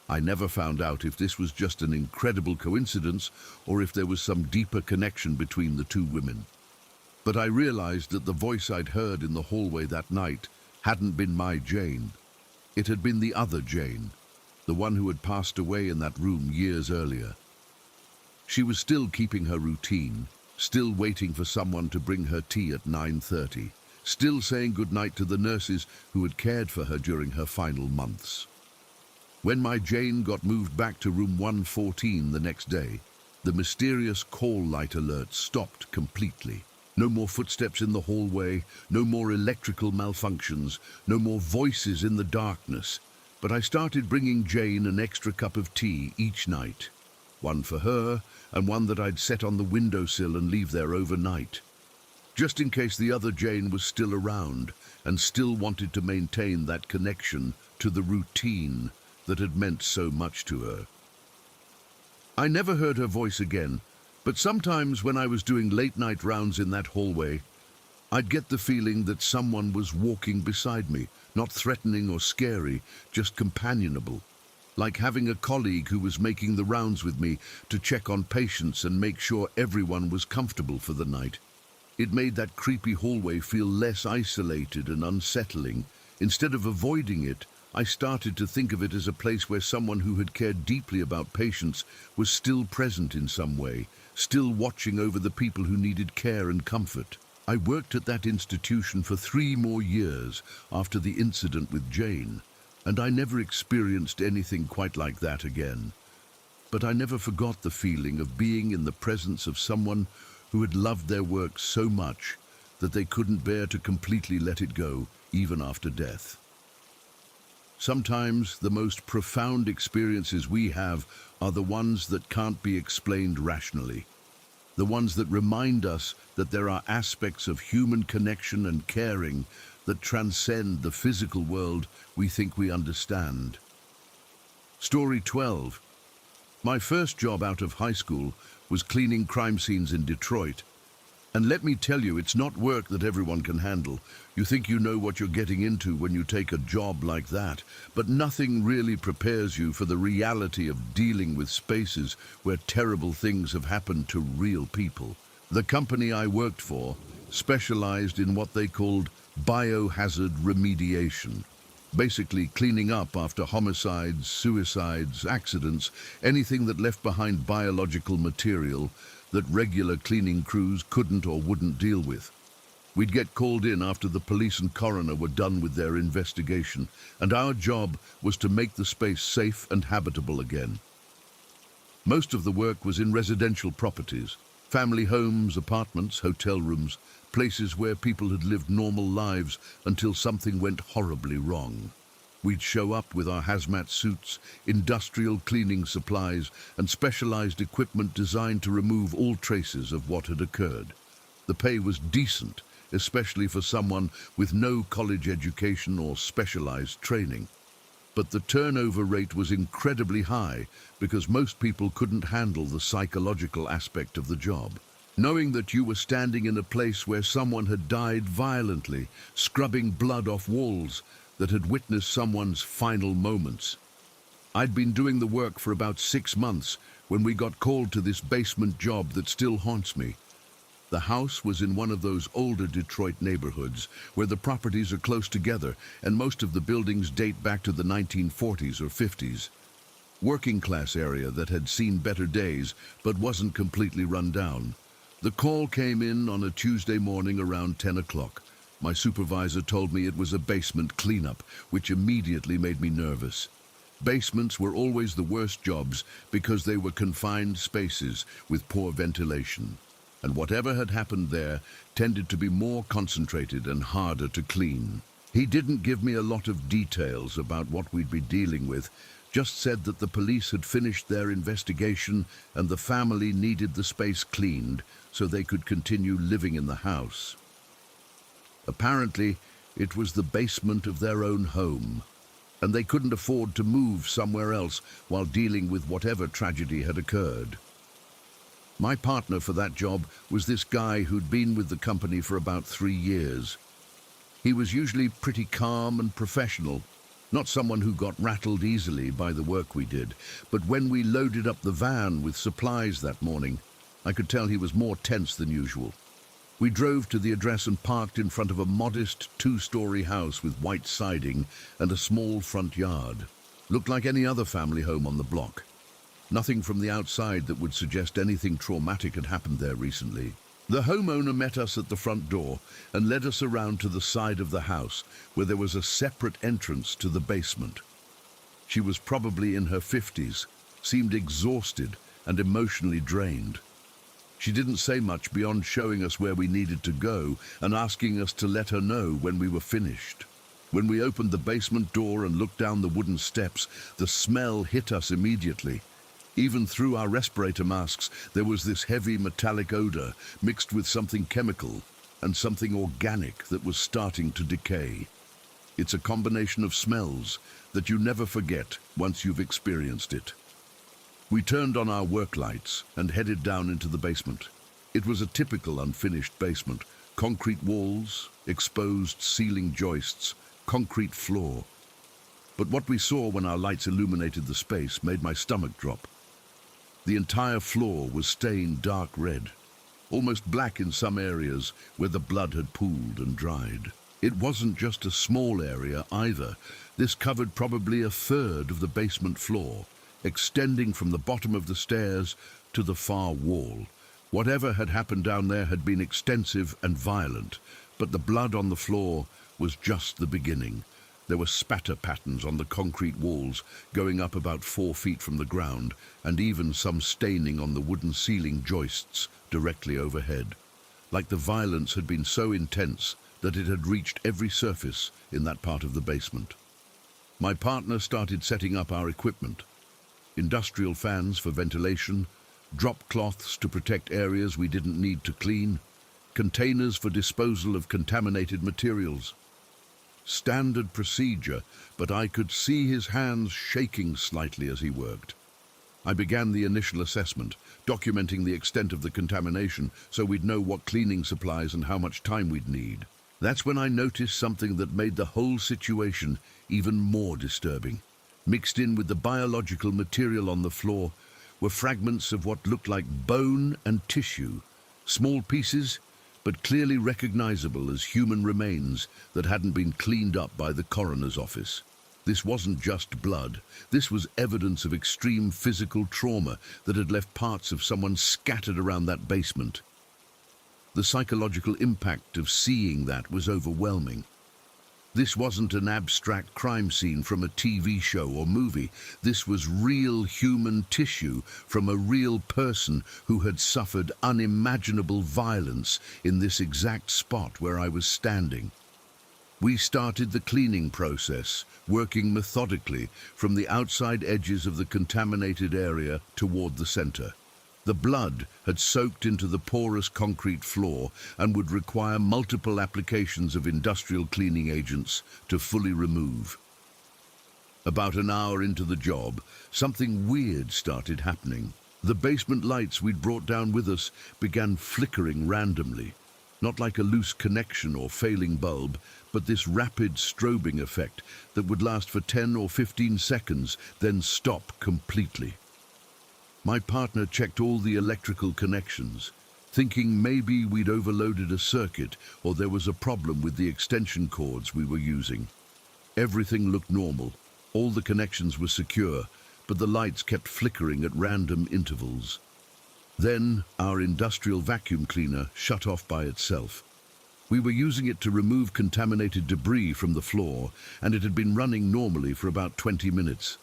I never found out if this was just an incredible coincidence or if there was some deeper connection between the two women. But I realized that the voice I'd heard in the hallway that night hadn't been my Jane. It had been the other Jane, the one who had passed away in that room years earlier. She was still keeping her routine, still waiting for someone to bring her tea at 9:30, still saying goodnight to the nurses who had cared for her during her final months. When my Jane got moved back to room 114 the next day, the mysterious call light alert stopped completely. No more footsteps in the hallway, no more electrical malfunctions, no more voices in the darkness. But I started bringing Jane an extra cup of tea each night. One for her, and one that I'd set on the windowsill and leave there overnight. Just in case the other Jane was still around and still wanted to maintain that connection to the routine that had meant so much to her. I never heard her voice again, but sometimes when I was doing late-night rounds in that hallway, I'd get the feeling that someone was walking beside me, not threatening or scary, just companionable, like having a colleague who was making the rounds with me to check on patients and make sure everyone was comfortable for the night. It made that creepy hallway feel less isolated and unsettling. Instead of avoiding it, I started to think of it as a place where someone who had cared deeply about patients was still present in some way, still watching over the people who needed care and comfort. I worked at that institution for 3 more years after the incident with Jane, and I never experienced anything quite like that again. But I never forgot the feeling of being in the presence of someone who had loved their work so much that they couldn't bear to completely let it go, even after death. Sometimes the most profound experiences we have are the ones that can't be explained rationally. The ones that remind us that there are aspects of human connection and caring that transcend the physical world we think we understand. Story 12. My first job out of high school was cleaning crime scenes in Detroit, And let me tell you, it's not work that everyone can handle. You think you know what you're getting into when you take a job like that, but nothing really prepares you for the reality of dealing with spaces where terrible things have happened to real people. The company I worked for specialized in what they called biohazard remediation. Basically cleaning up after homicides, suicides, accidents, anything that left behind biological material that regular cleaning crews couldn't or wouldn't deal with. We'd get called in after the police and coroner were done with their investigation, and our job was to make the space safe and habitable again. Most of the work was in residential properties, family homes, apartments, hotel rooms, places where people had lived normal lives until something went horribly wrong. We'd show up with our hazmat suits, industrial cleaning supplies, and specialized equipment designed to remove all traces of what had occurred. The pay was decent, especially for someone with no college education or specialized training. But the turnover rate was incredibly high because most people couldn't handle the psychological aspect of the job. Knowing that you were standing in a place where someone had died violently, scrubbing blood off walls that had witnessed someone's final moments. I'd been doing the work for about 6 months when we got called to this basement job that still haunts me. The house was in one of those older Detroit neighborhoods where the properties are close together and most of the buildings date back to the 1940s or 50s. Working class area that had seen better days but wasn't completely run down. The call came in on a Tuesday morning around 10 o'clock. My supervisor told me it was a basement cleanup, which immediately made me nervous. Basements were always the worst jobs because they were confined spaces with poor ventilation. And whatever had happened there tended to be more concentrated and harder to clean. He didn't give me a lot of details about what we'd be dealing with, just said that the police had finished their investigation and the family needed the space cleaned so they could continue living in the house. Apparently, it was the basement of their own home, and they couldn't afford to move somewhere else while dealing with whatever tragedy had occurred. My partner for that job was this guy who'd been with the company for about 3 years. He was usually pretty calm and professional, not someone who got rattled easily by the work we did, but when we loaded up the van with supplies that morning, I could tell he was more tense than usual. We drove to the address and parked in front of a modest 2-story house with white siding and a small front yard. Looked like any other family home on the block. Nothing from the outside that would suggest anything traumatic had happened there recently. The homeowner met us at the front door and led us around to the side of the house where there was a separate entrance to the basement. She was probably in her 50s, seemed exhausted and emotionally drained. She didn't say much beyond showing us where we needed to go and asking us to let her know when we were finished. When we opened the basement door and looked down the wooden steps, the smell hit us immediately. Even through our respirator masks, there was this heavy metallic odor mixed with something chemical and something organic that was starting to decay. It's a combination of smells that you never forget once you've experienced it. We turned on our work lights and headed down into the basement. It was a typical unfinished basement. Concrete walls, exposed ceiling joists, concrete floor. But what we saw when our lights illuminated the space made my stomach drop. The entire floor was stained dark red, almost black in some areas where the blood had pooled and dried. It wasn't just a small area either. This covered probably a third of the basement floor, extending from the bottom of the stairs to the far wall. Whatever had happened down there had been extensive and violent, but the blood on the floor was just the beginning. There were spatter patterns on the concrete walls going up about 4 feet from the ground, and even some staining on the wooden ceiling joists directly overhead. Like the violence had been so intense that it had reached every surface in that part of the basement. My partner started setting up our equipment. Industrial fans for ventilation, drop cloths to protect areas we didn't need to clean, containers for disposal of contaminated materials. Standard procedure, but I could see his hands shaking slightly as he worked. I began the initial assessment, documenting the extent of the contamination so we'd know what cleaning supplies and how much time we'd need. That's when I noticed something that made the whole situation even more disturbing. Mixed in with the biological material on the floor were fragments of what looked like bone and tissue, small pieces, but clearly recognizable as human remains that hadn't been cleaned up by the coroner's office. This wasn't just blood. This was evidence of extreme physical trauma that had left parts of someone scattered around that basement. The psychological impact of seeing that was overwhelming. This wasn't an abstract crime scene from a TV show or movie. This was real human tissue from a real person who had suffered unimaginable violence in this exact spot where I was standing. We started the cleaning process, working methodically from the outside edges of the contaminated area toward the center. The blood had soaked into the porous concrete floor and would require multiple applications of industrial cleaning agents to fully remove. About an hour into the job, something weird started happening. The basement lights we'd brought down with us began flickering randomly, not like a loose connection or failing bulb, but this rapid strobing effect that would last for 10 or 15 seconds, then stop completely. My partner checked all the electrical connections, thinking maybe we'd overloaded a circuit or there was a problem with the extension cords we were using. Everything looked normal. All the connections were secure, but the lights kept flickering at random intervals. Then our industrial vacuum cleaner shut off by itself. We were using it to remove contaminated debris from the floor, and it had been running normally for about 20 minutes.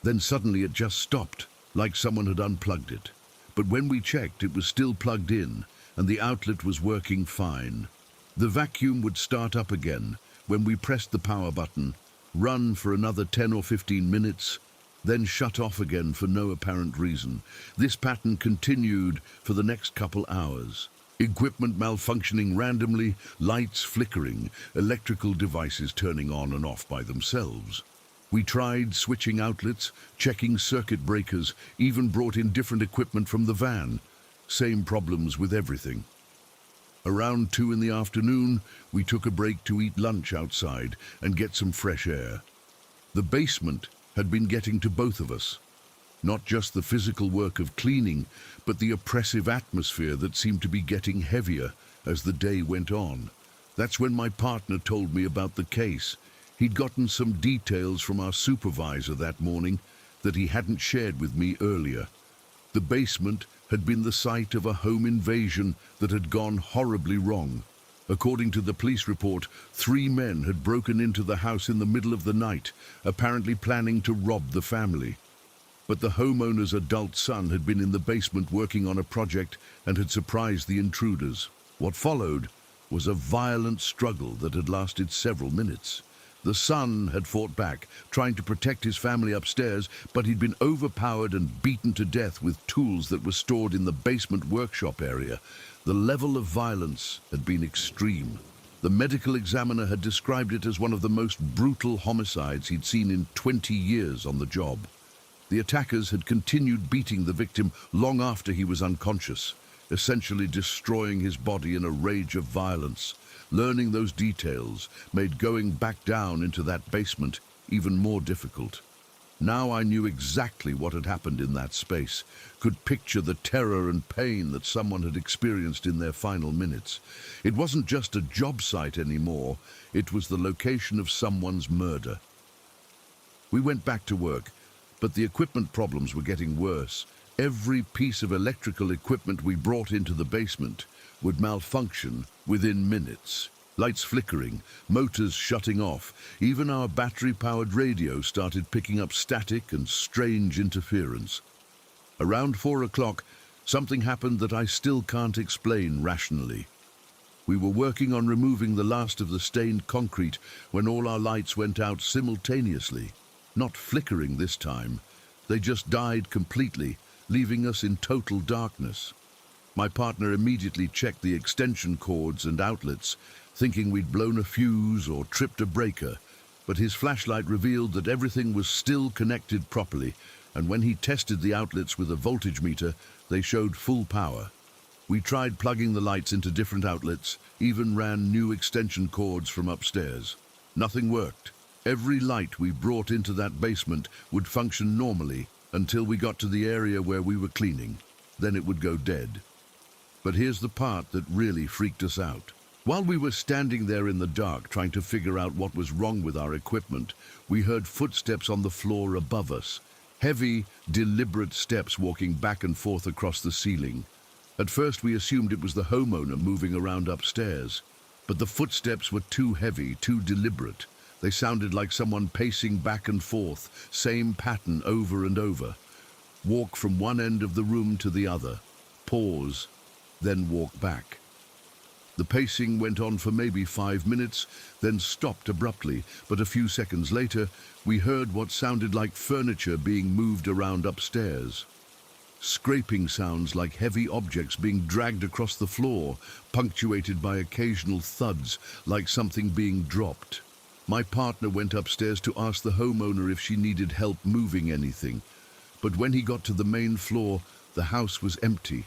Then suddenly it just stopped, like someone had unplugged it. But when we checked, it was still plugged in, and the outlet was working fine. The vacuum would start up again when we pressed the power button, run for another 10 or 15 minutes, then shut off again for no apparent reason. This pattern continued for the next couple hours. Equipment malfunctioning randomly, lights flickering, electrical devices turning on and off by themselves. We tried switching outlets, checking circuit breakers, even brought in different equipment from the van. Same problems with everything. Around 2 in the afternoon, we took a break to eat lunch outside and get some fresh air. The basement had been getting to both of us. Not just the physical work of cleaning, but the oppressive atmosphere that seemed to be getting heavier as the day went on. That's when my partner told me about the case. He'd gotten some details from our supervisor that morning that he hadn't shared with me earlier. The basement had been the site of a home invasion that had gone horribly wrong. According to the police report, 3 men had broken into the house in the middle of the night, apparently planning to rob the family. But the homeowner's adult son had been in the basement working on a project and had surprised the intruders. What followed was a violent struggle that had lasted several minutes. The son had fought back, trying to protect his family upstairs, but he'd been overpowered and beaten to death with tools that were stored in the basement workshop area. The level of violence had been extreme. The medical examiner had described it as one of the most brutal homicides he'd seen in 20 years on the job. The attackers had continued beating the victim long after he was unconscious, essentially destroying his body in a rage of violence. Learning those details made going back down into that basement even more difficult. Now I knew exactly what had happened in that space, could picture the terror and pain that someone had experienced in their final minutes. It wasn't just a job site anymore, it was the location of someone's murder. We went back to work, but the equipment problems were getting worse. Every piece of electrical equipment we brought into the basement would malfunction within minutes. Lights flickering, motors shutting off, even our battery-powered radio started picking up static and strange interference. Around 4 o'clock, something happened that I still can't explain rationally. We were working on removing the last of the stained concrete when all our lights went out simultaneously. Not flickering this time. They just died completely, leaving us in total darkness. My partner immediately checked the extension cords and outlets, thinking we'd blown a fuse or tripped a breaker, but his flashlight revealed that everything was still connected properly and when he tested the outlets with a voltage meter, they showed full power. We tried plugging the lights into different outlets, even ran new extension cords from upstairs. Nothing worked. Every light we brought into that basement would function normally until we got to the area where we were cleaning. Then it would go dead. But here's the part that really freaked us out. While we were standing there in the dark trying to figure out what was wrong with our equipment, we heard footsteps on the floor above us. Heavy, deliberate steps walking back and forth across the ceiling. At first we assumed it was the homeowner moving around upstairs, but the footsteps were too heavy, too deliberate. They sounded like someone pacing back and forth, same pattern over and over. Walk from one end of the room to the other, pause, then walk back. The pacing went on for maybe 5 minutes, then stopped abruptly, but a few seconds later, we heard what sounded like furniture being moved around upstairs. Scraping sounds like heavy objects being dragged across the floor, punctuated by occasional thuds, like something being dropped. My partner went upstairs to ask the homeowner if she needed help moving anything, but when he got to the main floor, the house was empty.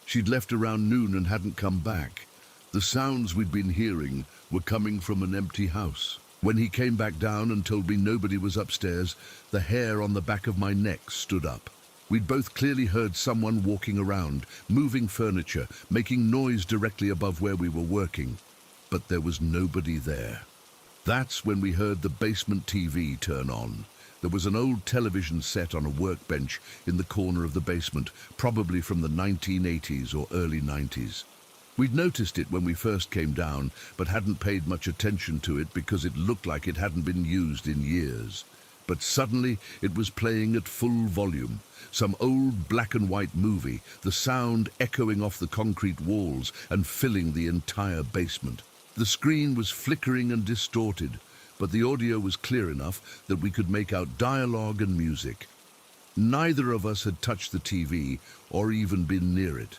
She'd left around noon and hadn't come back. The sounds we'd been hearing were coming from an empty house. When he came back down and told me nobody was upstairs, the hair on the back of my neck stood up. We'd both clearly heard someone walking around, moving furniture, making noise directly above where we were working. But there was nobody there. That's when we heard the basement TV turn on. There was an old television set on a workbench in the corner of the basement, probably from the 1980s or early 90s. We'd noticed it when we first came down, but hadn't paid much attention to it because it looked like it hadn't been used in years. But suddenly it was playing at full volume. Some old black and white movie, the sound echoing off the concrete walls and filling the entire basement. The screen was flickering and distorted, but the audio was clear enough that we could make out dialogue and music. Neither of us had touched the TV or even been near it.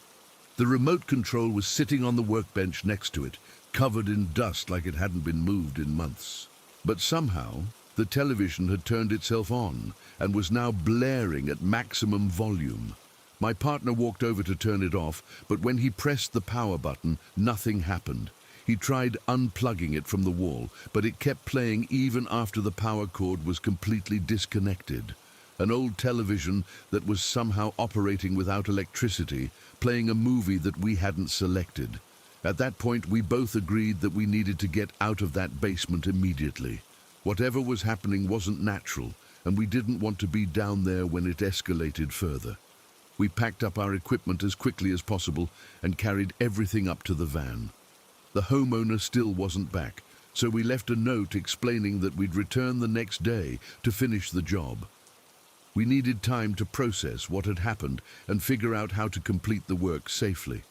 The remote control was sitting on the workbench next to it, covered in dust like it hadn't been moved in months. But somehow, the television had turned itself on and was now blaring at maximum volume. My partner walked over to turn it off, but when he pressed the power button, nothing happened. He tried unplugging it from the wall, but it kept playing even after the power cord was completely disconnected. An old television that was somehow operating without electricity, playing a movie that we hadn't selected. At that point, we both agreed that we needed to get out of that basement immediately. Whatever was happening wasn't natural, and we didn't want to be down there when it escalated further. We packed up our equipment as quickly as possible and carried everything up to the van. The homeowner still wasn't back, so we left a note explaining that we'd return the next day to finish the job. We needed time to process what had happened and figure out how to complete the work safely.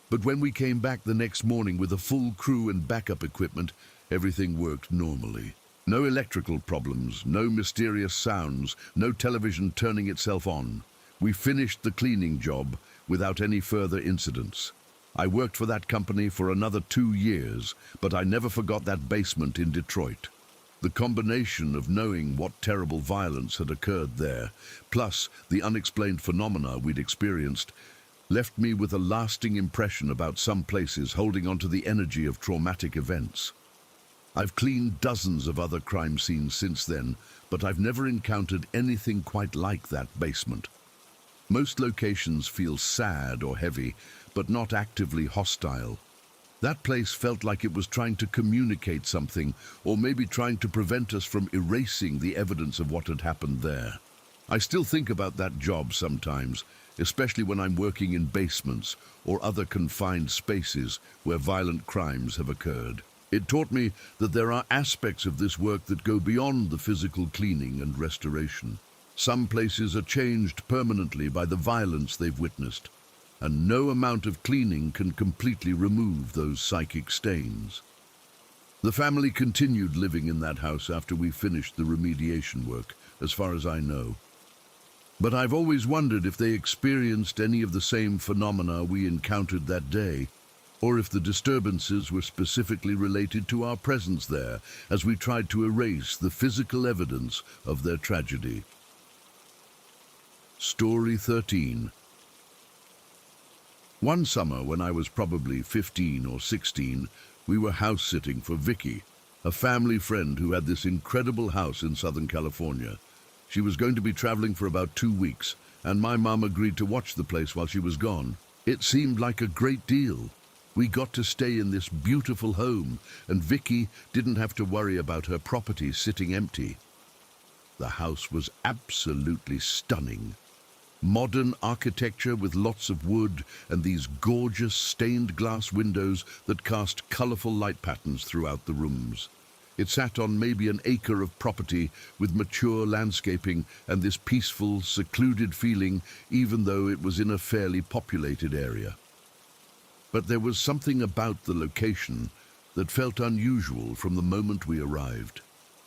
But when we came back the next morning with a full crew and backup equipment, everything worked normally. No electrical problems, no mysterious sounds, no television turning itself on. We finished the cleaning job without any further incidents. I worked for that company for another 2 years, but I never forgot that basement in Detroit. The combination of knowing what terrible violence had occurred there, plus the unexplained phenomena we'd experienced, left me with a lasting impression about some places holding onto the energy of traumatic events. I've cleaned dozens of other crime scenes since then, but I've never encountered anything quite like that basement. Most locations feel sad or heavy, but not actively hostile. That place felt like it was trying to communicate something, or maybe trying to prevent us from erasing the evidence of what had happened there. I still think about that job sometimes, especially when I'm working in basements or other confined spaces where violent crimes have occurred. It taught me that there are aspects of this work that go beyond the physical cleaning and restoration. Some places are changed permanently by the violence they've witnessed, and no amount of cleaning can completely remove those psychic stains. The family continued living in that house after we finished the remediation work, as far as I know. But I've always wondered if they experienced any of the same phenomena we encountered that day, or if the disturbances were specifically related to our presence there as we tried to erase the physical evidence of their tragedy. Story 13. One summer when I was probably 15 or 16, we were house-sitting for Vicky, a family friend who had this incredible house in Southern California. She was going to be traveling for about 2 weeks, and my mom agreed to watch the place while she was gone. It seemed like a great deal. We got to stay in this beautiful home, and Vicky didn't have to worry about her property sitting empty. The house was absolutely stunning. Modern architecture with lots of wood and these gorgeous stained glass windows that cast colorful light patterns throughout the rooms. It sat on maybe an acre of property with mature landscaping and this peaceful, secluded feeling, even though it was in a fairly populated area. But there was something about the location that felt unusual from the moment we arrived.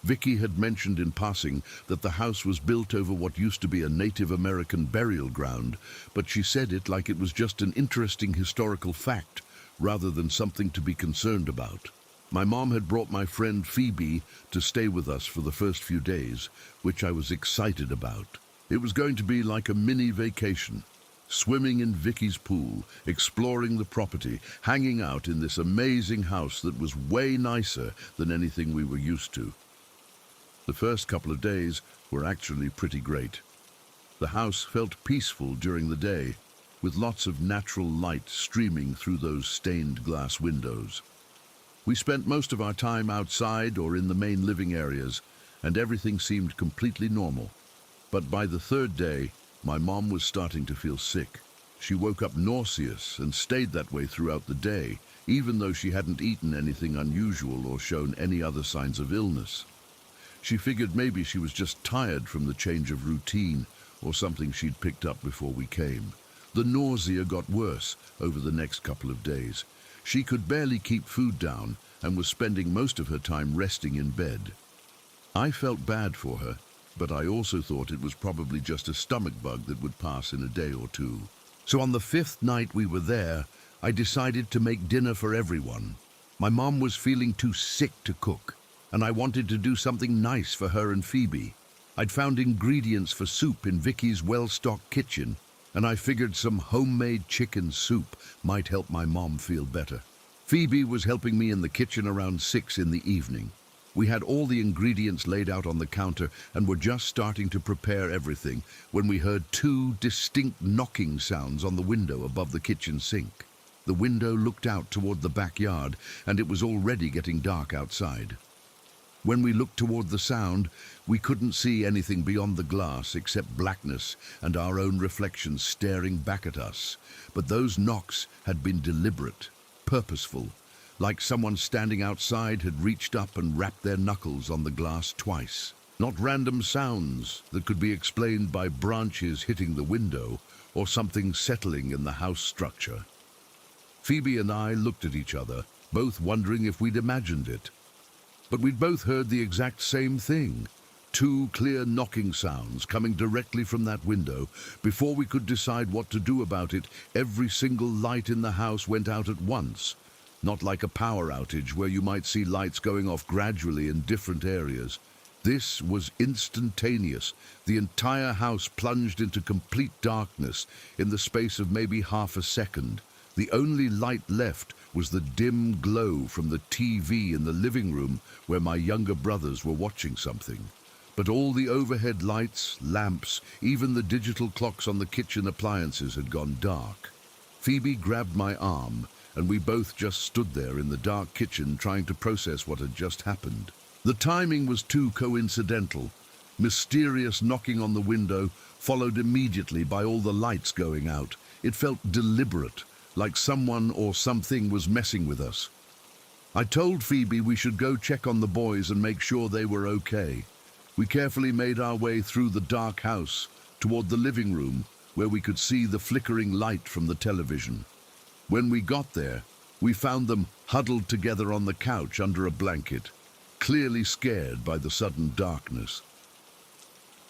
Vicky had mentioned in passing that the house was built over what used to be a Native American burial ground, but she said it like it was just an interesting historical fact rather than something to be concerned about. My mom had brought my friend Phoebe to stay with us for the first few days, which I was excited about. It was going to be like a mini vacation. Swimming in Vicky's pool, exploring the property, hanging out in this amazing house that was way nicer than anything we were used to. The first couple of days were actually pretty great. The house felt peaceful during the day, with lots of natural light streaming through those stained glass windows. We spent most of our time outside or in the main living areas, and everything seemed completely normal. But by the third day, my mom was starting to feel sick. She woke up nauseous and stayed that way throughout the day, even though she hadn't eaten anything unusual or shown any other signs of illness. She figured maybe she was just tired from the change of routine or something she'd picked up before we came. The nausea got worse over the next couple of days. She could barely keep food down and was spending most of her time resting in bed. I felt bad for her, but I also thought it was probably just a stomach bug that would pass in a day or two. So on the 5th night we were there, I decided to make dinner for everyone. My mom was feeling too sick to cook, and I wanted to do something nice for her and Phoebe. I'd found ingredients for soup in Vicky's well-stocked kitchen, and I figured some homemade chicken soup might help my mom feel better. Phoebe was helping me in the kitchen around 6 in the evening. We had all the ingredients laid out on the counter and were just starting to prepare everything when we heard 2 distinct knocking sounds on the window above the kitchen sink. The window looked out toward the backyard, and it was already getting dark outside. When we looked toward the sound, we couldn't see anything beyond the glass except blackness and our own reflections staring back at us. But those knocks had been deliberate, purposeful, like someone standing outside had reached up and rapped their knuckles on the glass twice. Not random sounds that could be explained by branches hitting the window or something settling in the house structure. Phoebe and I looked at each other, both wondering if we'd imagined it. But we'd both heard the exact same thing. 2 clear knocking sounds coming directly from that window. Before we could decide what to do about it, every single light in the house went out at once. Not like a power outage where you might see lights going off gradually in different areas. This was instantaneous. The entire house plunged into complete darkness in the space of maybe half a second. The only light left was the dim glow from the TV in the living room where my younger brothers were watching something. But all the overhead lights, lamps, even the digital clocks on the kitchen appliances had gone dark. Phoebe grabbed my arm, and we both just stood there in the dark kitchen trying to process what had just happened. The timing was too coincidental. Mysterious knocking on the window, followed immediately by all the lights going out. It felt deliberate, like someone or something was messing with us. I told Phoebe we should go check on the boys and make sure they were okay. We carefully made our way through the dark house toward the living room, where we could see the flickering light from the television. When we got there, we found them huddled together on the couch under a blanket, clearly scared by the sudden darkness.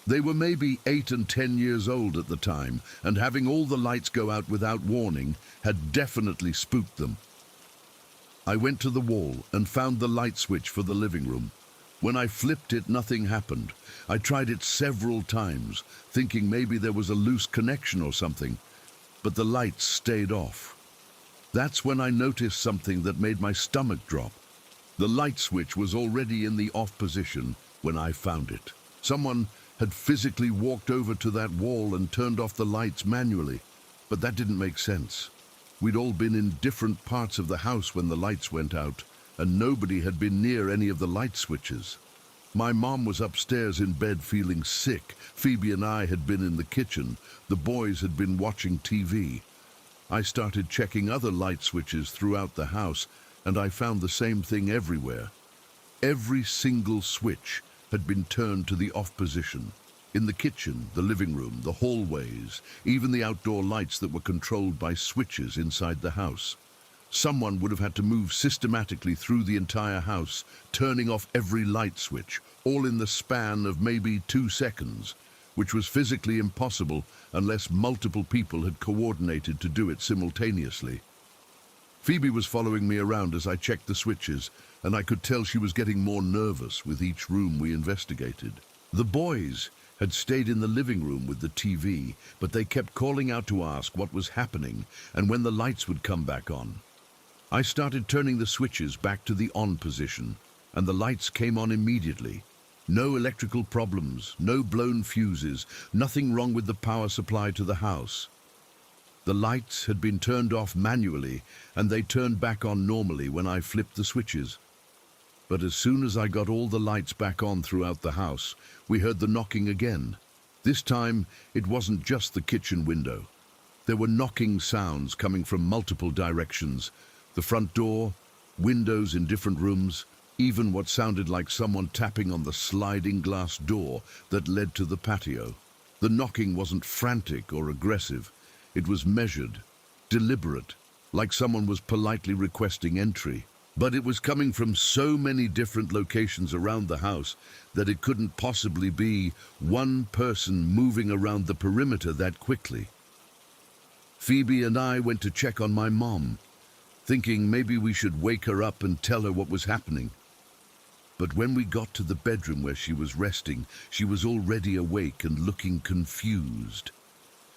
They were maybe 8 and 10 years old at the time, and having all the lights go out without warning had definitely spooked them. I went to the wall and found the light switch for the living room. When I flipped it, nothing happened. I tried it several times, thinking maybe there was a loose connection or something, but the lights stayed off. That's when I noticed something that made my stomach drop. The light switch was already in the off position when I found it. Someone had physically walked over to that wall and turned off the lights manually, but that didn't make sense. We'd all been in different parts of the house when the lights went out, and nobody had been near any of the light switches. My mom was upstairs in bed feeling sick. Phoebe and I had been in the kitchen. The boys had been watching TV. I started checking other light switches throughout the house, and I found the same thing everywhere. Every single switch had been turned to the off position. In the kitchen, the living room, the hallways, even the outdoor lights that were controlled by switches inside the house. Someone would have had to move systematically through the entire house, turning off every light switch, all in the span of maybe 2 seconds, which was physically impossible unless multiple people had coordinated to do it simultaneously. Phoebe was following me around as I checked the switches, and I could tell she was getting more nervous with each room we investigated. The boys had stayed in the living room with the TV, but they kept calling out to ask what was happening and when the lights would come back on. I started turning the switches back to the on position, and the lights came on immediately. No electrical problems, no blown fuses, nothing wrong with the power supply to the house. The lights had been turned off manually, and they turned back on normally when I flipped the switches. But as soon as I got all the lights back on throughout the house, we heard the knocking again. This time, it wasn't just the kitchen window. There were knocking sounds coming from multiple directions. The front door, windows in different rooms, even what sounded like someone tapping on the sliding glass door that led to the patio. The knocking wasn't frantic or aggressive. It was measured, deliberate, like someone was politely requesting entry. But it was coming from so many different locations around the house that it couldn't possibly be one person moving around the perimeter that quickly. Phoebe and I went to check on my mom, thinking maybe we should wake her up and tell her what was happening. But when we got to the bedroom where she was resting, she was already awake and looking confused.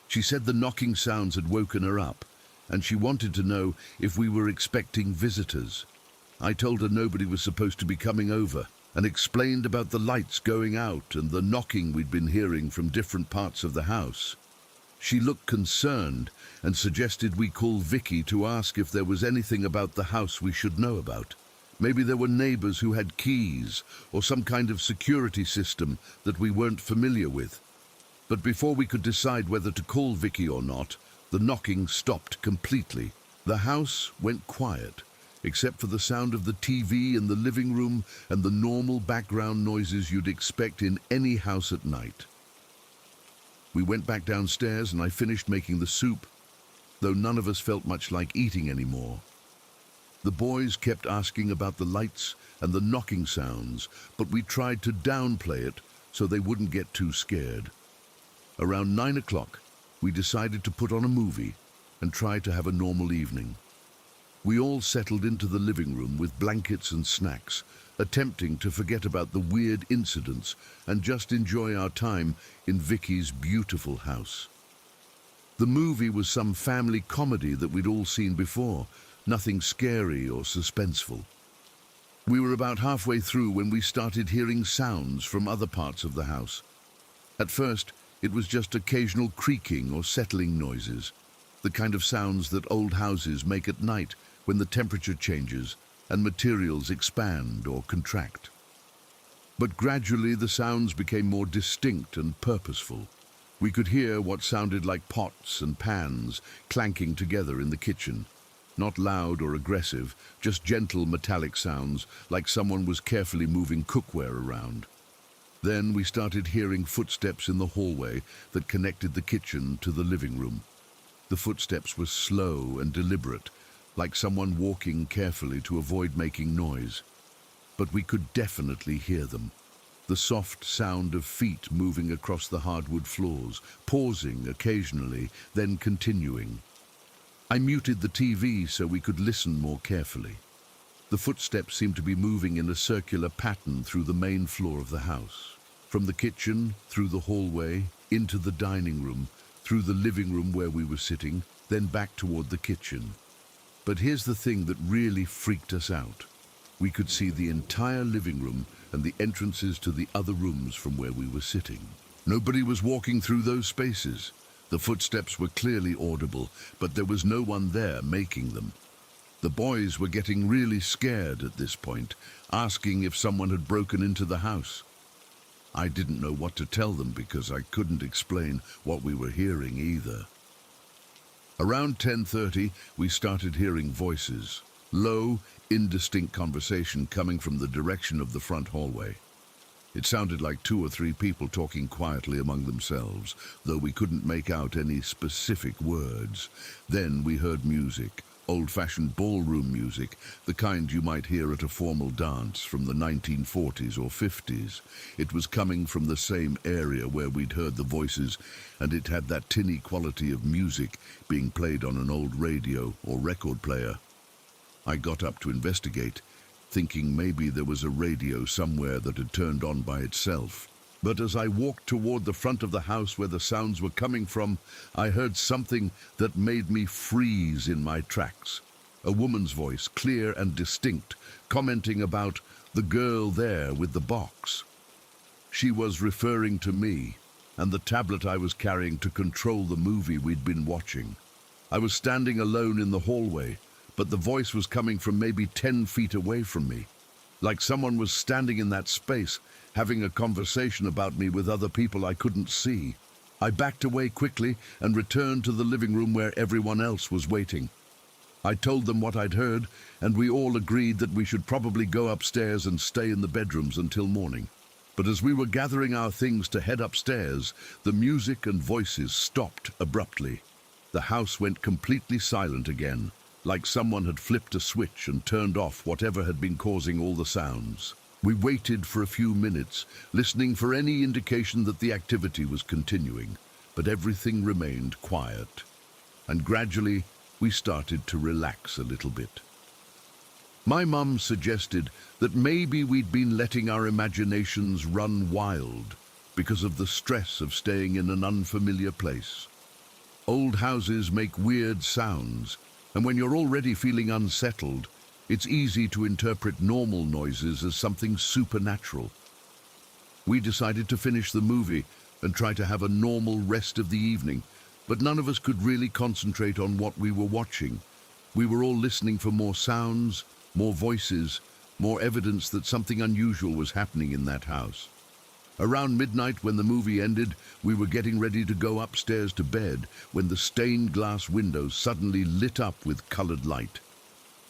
She said the knocking sounds had woken her up, and she wanted to know if we were expecting visitors. I told her nobody was supposed to be coming over, and explained about the lights going out and the knocking we'd been hearing from different parts of the house. She looked concerned and suggested we call Vicky to ask if there was anything about the house we should know about. Maybe there were neighbors who had keys or some kind of security system that we weren't familiar with. But before we could decide whether to call Vicky or not, the knocking stopped completely. The house went quiet, except for the sound of the TV in the living room and the normal background noises you'd expect in any house at night. We went back downstairs and I finished making the soup, though none of us felt much like eating anymore. The boys kept asking about the lights and the knocking sounds, but we tried to downplay it so they wouldn't get too scared. Around 9 o'clock, we decided to put on a movie and try to have a normal evening. We all settled into the living room with blankets and snacks, attempting to forget about the weird incidents and just enjoy our time in Vicky's beautiful house. The movie was some family comedy that we'd all seen before, nothing scary or suspenseful. We were about halfway through when we started hearing sounds from other parts of the house. At first, it was just occasional creaking or settling noises, the kind of sounds that old houses make at night when the temperature changes and materials expand or contract. But gradually the sounds became more distinct and purposeful. We could hear what sounded like pots and pans clanking together in the kitchen. Not loud or aggressive, just gentle metallic sounds like someone was carefully moving cookware around. Then we started hearing footsteps in the hallway that connected the kitchen to the living room. The footsteps were slow and deliberate, like someone walking carefully to avoid making noise. But we could definitely hear them. The soft sound of feet moving across the hardwood floors, pausing occasionally, then continuing. I muted the TV so we could listen more carefully. The footsteps seemed to be moving in a circular pattern through the main floor of the house. From the kitchen, through the hallway, into the dining room, through the living room where we were sitting, then back toward the kitchen. But here's the thing that really freaked us out. We could see the entire living room and the entrances to the other rooms from where we were sitting. Nobody was walking through those spaces. The footsteps were clearly audible, but there was no one there making them. The boys were getting really scared at this point, asking if someone had broken into the house. I didn't know what to tell them because I couldn't explain what we were hearing either. Around 10:30, we started hearing voices. Low, indistinct conversation coming from the direction of the front hallway. It sounded like 2 or 3 people talking quietly among themselves, though we couldn't make out any specific words. Then we heard music, old-fashioned ballroom music, the kind you might hear at a formal dance from the 1940s or 50s. It was coming from the same area where we'd heard the voices, and it had that tinny quality of music being played on an old radio or record player. I got up to investigate, thinking maybe there was a radio somewhere that had turned on by itself. But as I walked toward the front of the house where the sounds were coming from, I heard something that made me freeze in my tracks. A woman's voice, clear and distinct, commenting about the girl there with the box. She was referring to me and the tablet I was carrying to control the movie we'd been watching. I was standing alone in the hallway, but the voice was coming from maybe 10 feet away from me, like someone was standing in that space, having a conversation about me with other people I couldn't see. I backed away quickly and returned to the living room where everyone else was waiting. I told them what I'd heard, and we all agreed that we should probably go upstairs and stay in the bedrooms until morning. But as we were gathering our things to head upstairs, the music and voices stopped abruptly. The house went completely silent again, like someone had flipped a switch and turned off whatever had been causing all the sounds. We waited for a few minutes, listening for any indication that the activity was continuing, but everything remained quiet. And gradually, we started to relax a little bit. My mum suggested that maybe we'd been letting our imaginations run wild because of the stress of staying in an unfamiliar place. Old houses make weird sounds, and when you're already feeling unsettled, it's easy to interpret normal noises as something supernatural. We decided to finish the movie and try to have a normal rest of the evening, but none of us could really concentrate on what we were watching. We were all listening for more sounds, more voices, more evidence that something unusual was happening in that house. Around midnight, when the movie ended, we were getting ready to go upstairs to bed when the stained glass windows suddenly lit up with colored light.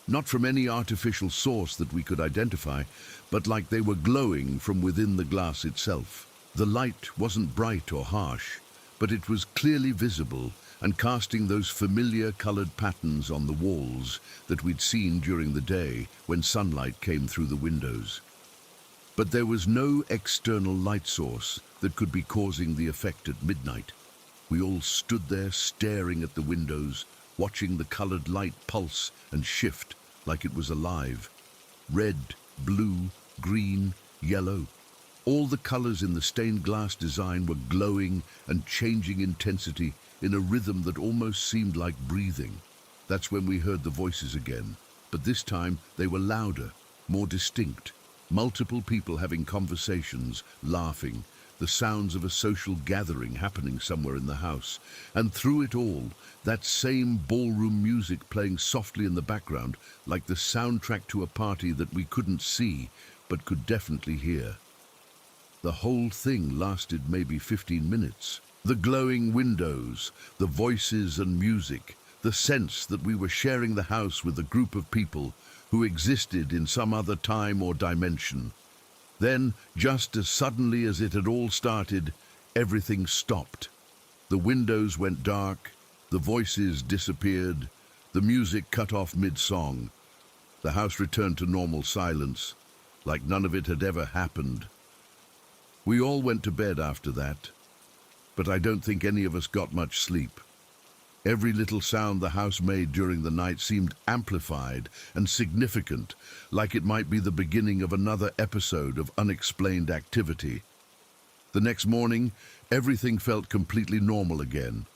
Not from any artificial source that we could identify, but like they were glowing from within the glass itself. The light wasn't bright or harsh, but it was clearly visible and casting those familiar colored patterns on the walls that we'd seen during the day when sunlight came through the windows. But there was no external light source that could be causing the effect at midnight. We all stood there staring at the windows, watching the colored light pulse and shift like it was alive. Red, blue, green, yellow. All the colors in the stained glass design were glowing and changing intensity in a rhythm that almost seemed like breathing. That's when we heard the voices again, but this time they were louder, more distinct. Multiple people having conversations, laughing, the sounds of a social gathering happening somewhere in the house. And through it all, that same ballroom music playing softly in the background, like the soundtrack to a party that we couldn't see, but could definitely hear. The whole thing lasted maybe 15 minutes. The glowing windows, the voices and music, the sense that we were sharing the house with a group of people who existed in some other time or dimension. Then, just as suddenly as it had all started, everything stopped. The windows went dark, the voices disappeared, the music cut off mid-song. The house returned to normal silence, like none of it had ever happened. We all went to bed after that, but I don't think any of us got much sleep. Every little sound the house made during the night seemed amplified and significant, like it might be the beginning of another episode of unexplained activity. The next morning, everything felt completely normal again.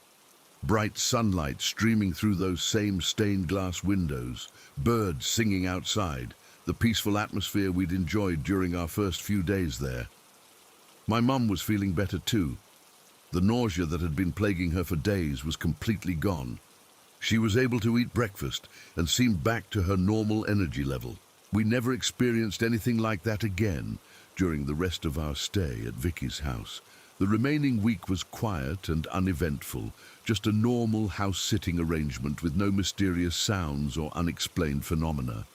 Bright sunlight streaming through those same stained glass windows, birds singing outside, the peaceful atmosphere we'd enjoyed during our first few days there. My mum was feeling better too. The nausea that had been plaguing her for days was completely gone. She was able to eat breakfast and seemed back to her normal energy level. We never experienced anything like that again during the rest of our stay at Vicky's house. The remaining week was quiet and uneventful, just a normal house-sitting arrangement with no mysterious sounds or unexplained phenomena.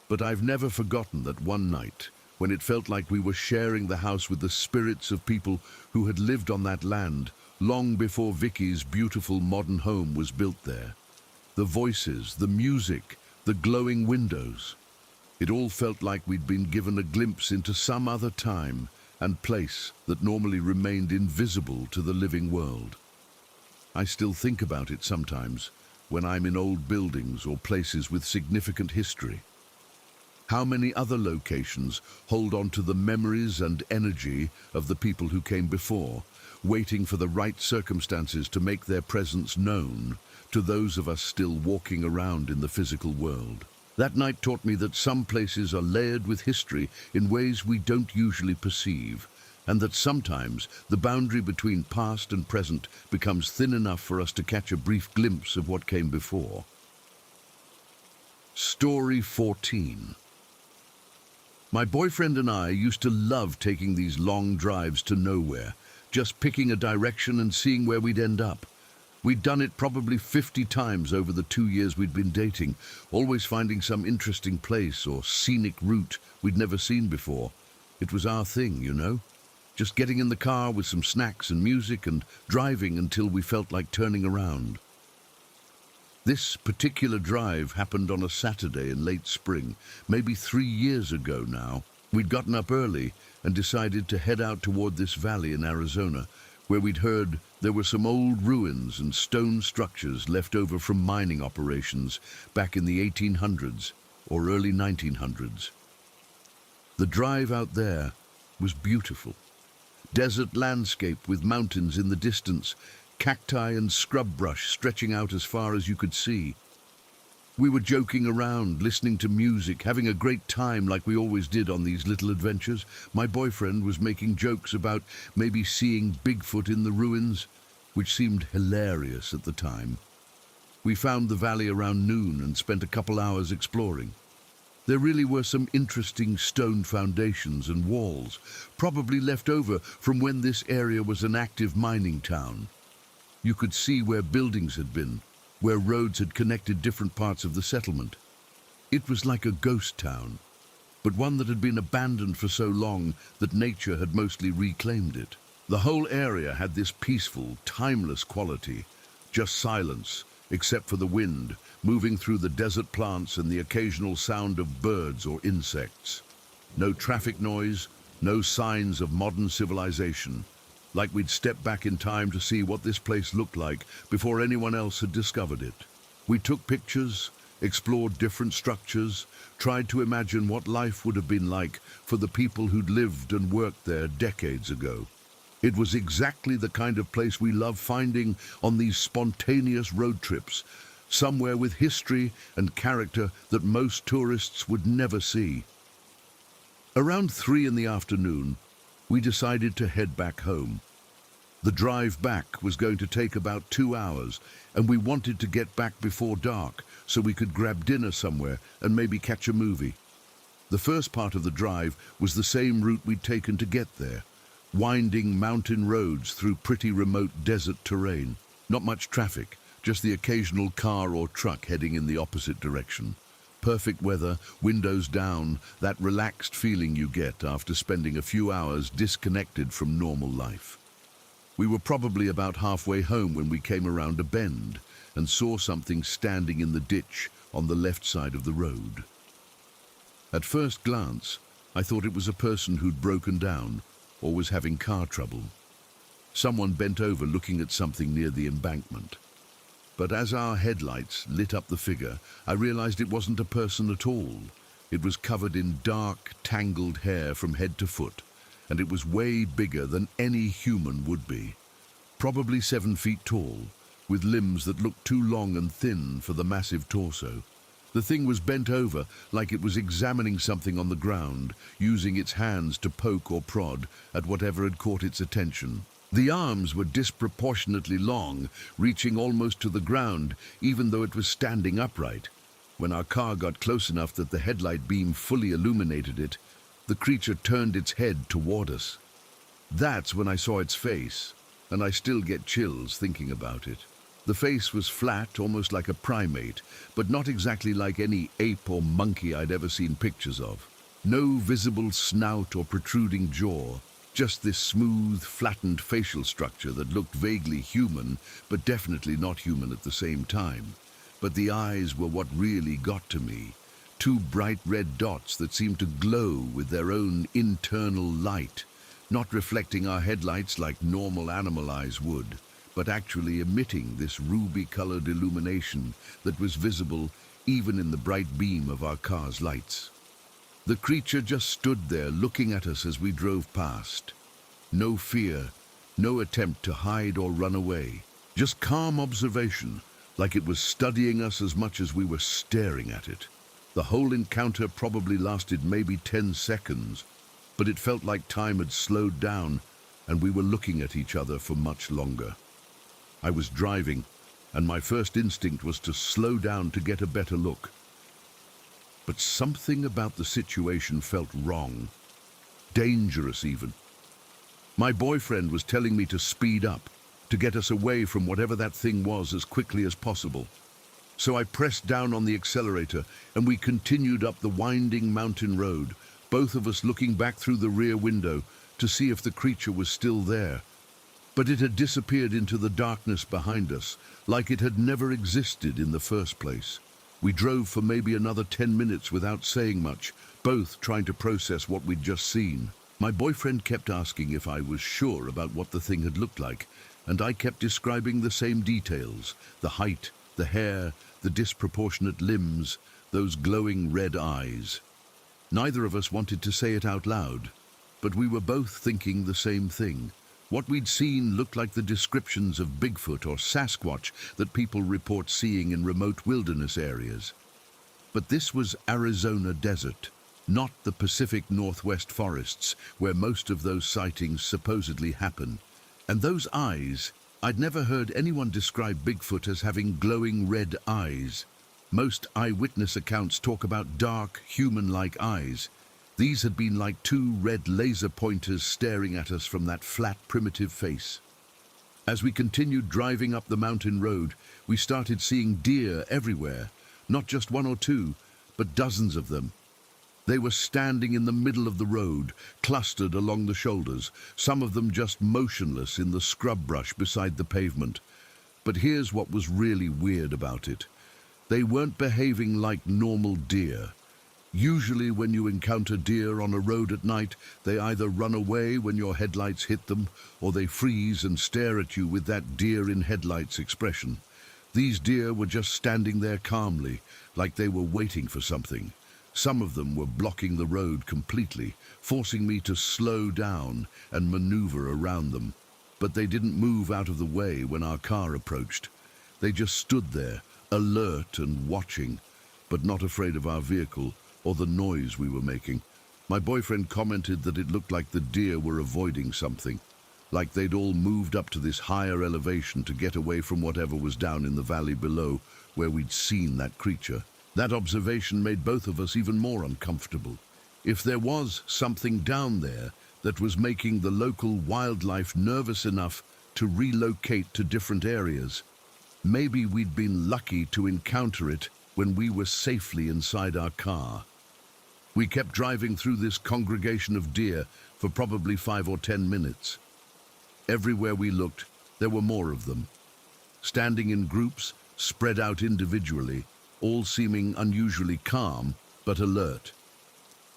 But I've never forgotten that one night, when it felt like we were sharing the house with the spirits of people who had lived on that land long before Vicky's beautiful modern home was built there. The voices, the music, the glowing windows. It all felt like we'd been given a glimpse into some other time and place that normally remained invisible to the living world. I still think about it sometimes when I'm in old buildings or places with significant history. How many other locations hold on to the memories and energy of the people who came before, waiting for the right circumstances to make their presence known to those of us still walking around in the physical world. That night taught me that some places are layered with history in ways we don't usually perceive, and that sometimes the boundary between past and present becomes thin enough for us to catch a brief glimpse of what came before. Story 14. My boyfriend and I used to love taking these long drives to nowhere, just picking a direction and seeing where we'd end up. We'd done it probably 50 times over the 2 years we'd been dating, always finding some interesting place or scenic route we'd never seen before. It was our thing, you know? Just getting in the car with some snacks and music and driving until we felt like turning around. This particular drive happened on a Saturday in late spring, maybe 3 years ago now. We'd gotten up early and decided to head out toward this valley in Arizona, where we'd heard there were some old ruins and stone structures left over from mining operations back in the 1800s or early 1900s. The drive out there was beautiful. Desert landscape with mountains in the distance, cacti and scrub brush stretching out as far as you could see. We were joking around, listening to music, having a great time like we always did on these little adventures. My boyfriend was making jokes about maybe seeing Bigfoot in the ruins, which seemed hilarious at the time. We found the valley around noon and spent a couple hours exploring. There really were some interesting stone foundations and walls, probably left over from when this area was an active mining town. You could see where buildings had been, where roads had connected different parts of the settlement. It was like a ghost town, but one that had been abandoned for so long that nature had mostly reclaimed it. The whole area had this peaceful, timeless quality, just silence, except for the wind, moving through the desert plants and the occasional sound of birds or insects. No traffic noise, no signs of modern civilization, like we'd stepped back in time to see what this place looked like before anyone else had discovered it. We took pictures, explored different structures, tried to imagine what life would have been like for the people who'd lived and worked there decades ago. It was exactly the kind of place we love finding on these spontaneous road trips, somewhere with history and character that most tourists would never see. Around 3 in the afternoon, we decided to head back home. The drive back was going to take about 2 hours, and we wanted to get back before dark so we could grab dinner somewhere and maybe catch a movie. The first part of the drive was the same route we'd taken to get there, winding mountain roads through pretty remote desert terrain. Not much traffic, just the occasional car or truck heading in the opposite direction. Perfect weather, windows down, that relaxed feeling you get after spending a few hours disconnected from normal life. We were probably about halfway home when we came around a bend and saw something standing in the ditch on the left side of the road. At first glance, I thought it was a person who'd broken down or was having car trouble. Someone bent over looking at something near the embankment. But as our headlights lit up the figure, I realized it wasn't a person at all. It was covered in dark, tangled hair from head to foot, and it was way bigger than any human would be. Probably 7 feet tall, with limbs that looked too long and thin for the massive torso. The thing was bent over like it was examining something on the ground, using its hands to poke or prod at whatever had caught its attention. The arms were disproportionately long, reaching almost to the ground, even though it was standing upright. When our car got close enough that the headlight beam fully illuminated it, the creature turned its head toward us. That's when I saw its face, and I still get chills thinking about it. The face was flat, almost like a primate, but not exactly like any ape or monkey I'd ever seen pictures of. No visible snout or protruding jaw, just this smooth, flattened facial structure that looked vaguely human, but definitely not human at the same time. But the eyes were what really got to me. 2 bright red dots that seemed to glow with their own internal light, not reflecting our headlights like normal animal eyes would, but actually emitting this ruby-colored illumination that was visible even in the bright beam of our car's lights. The creature just stood there looking at us as we drove past. No fear, no attempt to hide or run away, just calm observation, like it was studying us as much as we were staring at it. The whole encounter probably lasted maybe 10 seconds, but it felt like time had slowed down and we were looking at each other for much longer. I was driving, and my first instinct was to slow down to get a better look. But something about the situation felt wrong, dangerous even. My boyfriend was telling me to speed up, to get us away from whatever that thing was as quickly as possible. So I pressed down on the accelerator, and we continued up the winding mountain road, both of us looking back through the rear window to see if the creature was still there. But it had disappeared into the darkness behind us, like it had never existed in the first place. We drove for maybe another 10 minutes without saying much, both trying to process what we'd just seen. My boyfriend kept asking if I was sure about what the thing had looked like, and I kept describing the same details: the height, the hair, the disproportionate limbs, those glowing red eyes. Neither of us wanted to say it out loud, but we were both thinking the same thing. What we'd seen looked like the descriptions of Bigfoot or Sasquatch that people report seeing in remote wilderness areas. But this was Arizona desert, not the Pacific Northwest forests where most of those sightings supposedly happen. And those eyes, I'd never heard anyone describe Bigfoot as having glowing red eyes. Most eyewitness accounts talk about dark, human-like eyes. These had been like 2 red laser pointers staring at us from that flat, primitive face. As we continued driving up the mountain road, we started seeing deer everywhere, not just 1 or 2, but dozens of them. They were standing in the middle of the road, clustered along the shoulders, some of them just motionless in the scrub brush beside the pavement. But here's what was really weird about it. They weren't behaving like normal deer. Usually when you encounter deer on a road at night, they either run away when your headlights hit them, or they freeze and stare at you with that deer in headlights expression. These deer were just standing there calmly, like they were waiting for something. Some of them were blocking the road completely, forcing me to slow down and maneuver around them. But they didn't move out of the way when our car approached. They just stood there, alert and watching, but not afraid of our vehicle or the noise we were making. My boyfriend commented that it looked like the deer were avoiding something, like they'd all moved up to this higher elevation to get away from whatever was down in the valley below where we'd seen that creature. That observation made both of us even more uncomfortable. If there was something down there that was making the local wildlife nervous enough to relocate to different areas, maybe we'd been lucky to encounter it when we were safely inside our car. We kept driving through this congregation of deer for probably 5 or 10 minutes. Everywhere we looked, there were more of them, standing in groups, spread out individually, all seeming unusually calm but alert,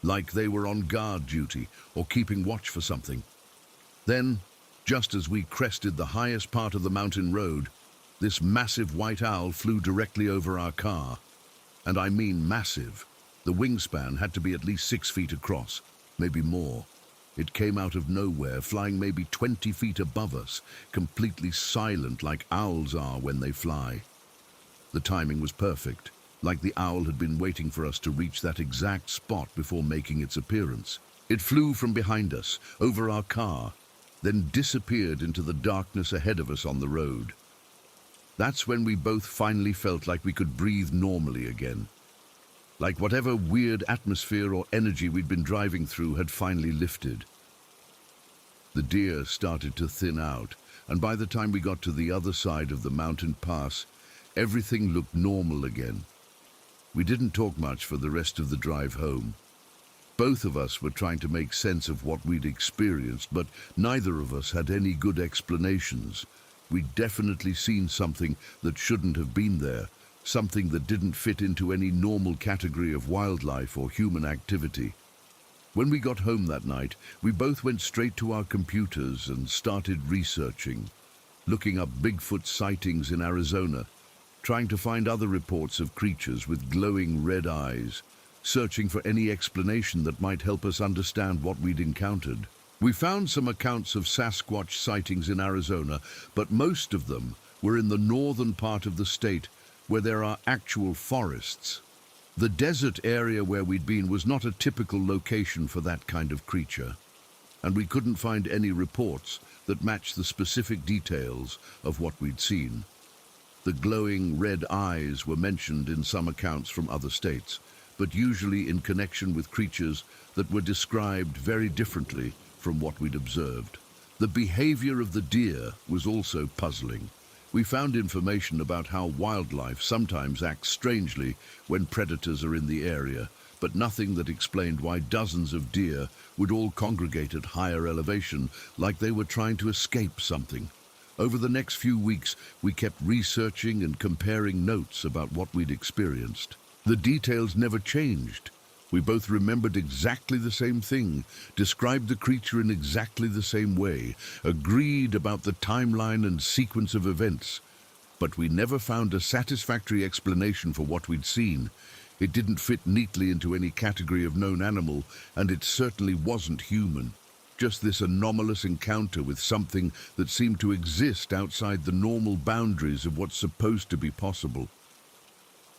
like they were on guard duty or keeping watch for something. Then, just as we crested the highest part of the mountain road, This massive white owl flew directly over our car. And I mean massive. The wingspan had to be at least 6 feet across, maybe more. It came out of nowhere, flying maybe 20 feet above us, completely silent like owls are when they fly. The timing was perfect, like the owl had been waiting for us to reach that exact spot before making its appearance. It flew from behind us, over our car, then disappeared into the darkness ahead of us on the road. That's when we both finally felt like we could breathe normally again. Like whatever weird atmosphere or energy we'd been driving through had finally lifted. The deer started to thin out, and by the time we got to the other side of the mountain pass, everything looked normal again. We didn't talk much for the rest of the drive home. Both of us were trying to make sense of what we'd experienced, but neither of us had any good explanations. We'd definitely seen something that shouldn't have been there, something that didn't fit into any normal category of wildlife or human activity. When we got home that night, we both went straight to our computers and started researching, looking up Bigfoot sightings in Arizona, trying to find other reports of creatures with glowing red eyes, searching for any explanation that might help us understand what we'd encountered. We found some accounts of Sasquatch sightings in Arizona, but most of them were in the northern part of the state where there are actual forests. The desert area where we'd been was not a typical location for that kind of creature, and we couldn't find any reports that matched the specific details of what we'd seen. The glowing red eyes were mentioned in some accounts from other states, but usually in connection with creatures that were described very differently from what we'd observed. The behavior of the deer was also puzzling. We found information about how wildlife sometimes acts strangely when predators are in the area, but nothing that explained why dozens of deer would all congregate at higher elevation like they were trying to escape something. Over the next few weeks, we kept researching and comparing notes about what we'd experienced. The details never changed. We both remembered exactly the same thing, described the creature in exactly the same way, agreed about the timeline and sequence of events. But we never found a satisfactory explanation for what we'd seen. It didn't fit neatly into any category of known animal, and it certainly wasn't human. Just this anomalous encounter with something that seemed to exist outside the normal boundaries of what's supposed to be possible.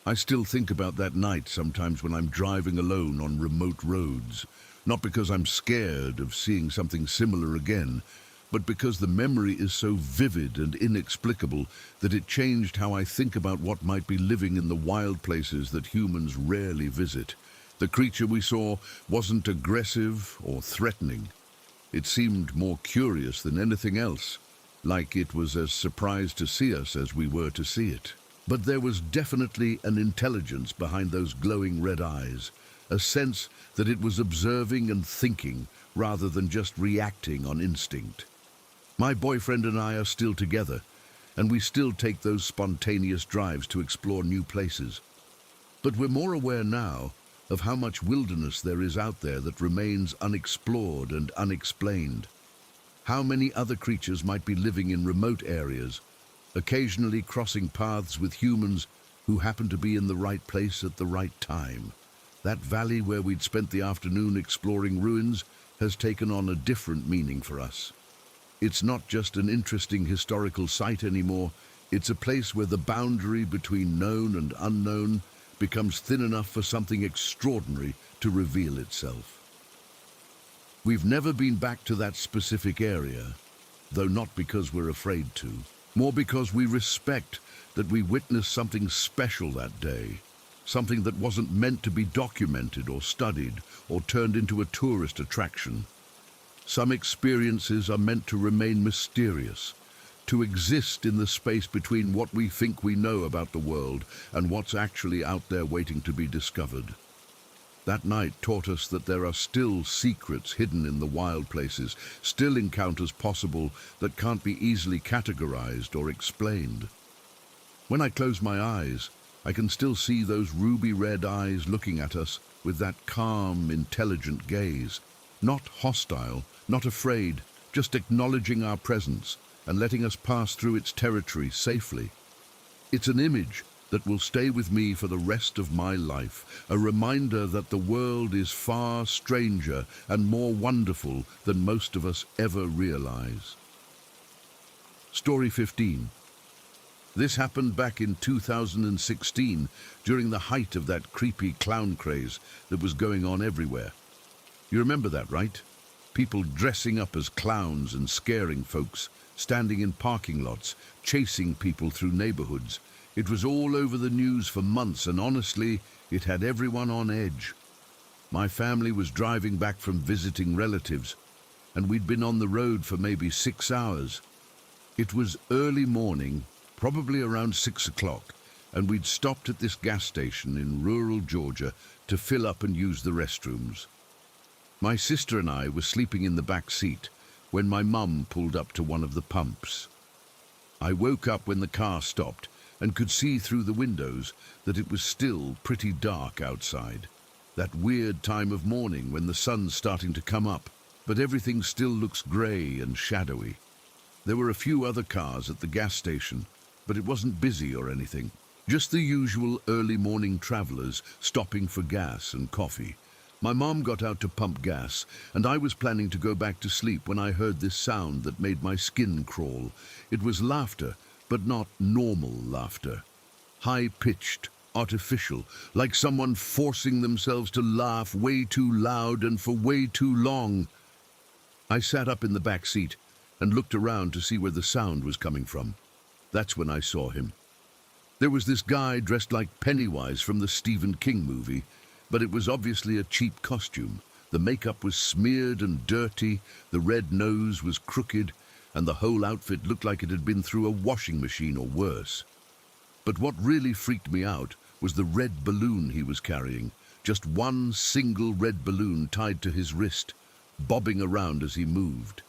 I still think about that night sometimes when I'm driving alone on remote roads, not because I'm scared of seeing something similar again, but because the memory is so vivid and inexplicable that it changed how I think about what might be living in the wild places that humans rarely visit. The creature we saw wasn't aggressive or threatening. It seemed more curious than anything else, like it was as surprised to see us as we were to see it. But there was definitely an intelligence behind those glowing red eyes, a sense that it was observing and thinking rather than just reacting on instinct. My boyfriend and I are still together, and we still take those spontaneous drives to explore new places. But we're more aware now of how much wilderness there is out there that remains unexplored and unexplained. How many other creatures might be living in remote areas, occasionally crossing paths with humans who happen to be in the right place at the right time. That valley where we'd spent the afternoon exploring ruins has taken on a different meaning for us. It's not just an interesting historical site anymore, it's a place where the boundary between known and unknown becomes thin enough for something extraordinary to reveal itself. We've never been back to that specific area, though not because we're afraid to. More because we respect that we witnessed something special that day, something that wasn't meant to be documented or studied or turned into a tourist attraction. Some experiences are meant to remain mysterious, to exist in the space between what we think we know about the world and what's actually out there waiting to be discovered. That night taught us that there are still secrets hidden in the wild places, still encounters possible that can't be easily categorized or explained. When I close my eyes, I can still see those ruby red eyes looking at us with that calm, intelligent gaze. Not hostile, not afraid, just acknowledging our presence and letting us pass through its territory safely. It's an image that will stay with me for the rest of my life, a reminder that the world is far stranger and more wonderful than most of us ever realize. Story 15. This happened back in 2016, during the height of that creepy clown craze that was going on everywhere. You remember that, right? People dressing up as clowns and scaring folks, standing in parking lots, chasing people through neighborhoods. It was all over the news for months, and honestly, it had everyone on edge. My family was driving back from visiting relatives, and we'd been on the road for maybe 6 hours. It was early morning, probably around 6 o'clock, and we'd stopped at this gas station in rural Georgia to fill up and use the restrooms. My sister and I were sleeping in the back seat when my mum pulled up to one of the pumps. I woke up when the car stopped and could see through the windows that it was still pretty dark outside. That weird time of morning when the sun's starting to come up, but everything still looks grey and shadowy. There were a few other cars at the gas station, but it wasn't busy or anything. Just the usual early morning travelers stopping for gas and coffee. My mom got out to pump gas, and I was planning to go back to sleep when I heard this sound that made my skin crawl. It was laughter, but not normal laughter. High-pitched, artificial, like someone forcing themselves to laugh way too loud and for way too long. I sat up in the back seat and looked around to see where the sound was coming from. That's when I saw him. There was this guy dressed like Pennywise from the Stephen King movie, but it was obviously a cheap costume. The makeup was smeared and dirty, the red nose was crooked, and the whole outfit looked like it had been through a washing machine or worse. But what really freaked me out was the red balloon he was carrying, just one single red balloon tied to his wrist, bobbing around as he moved.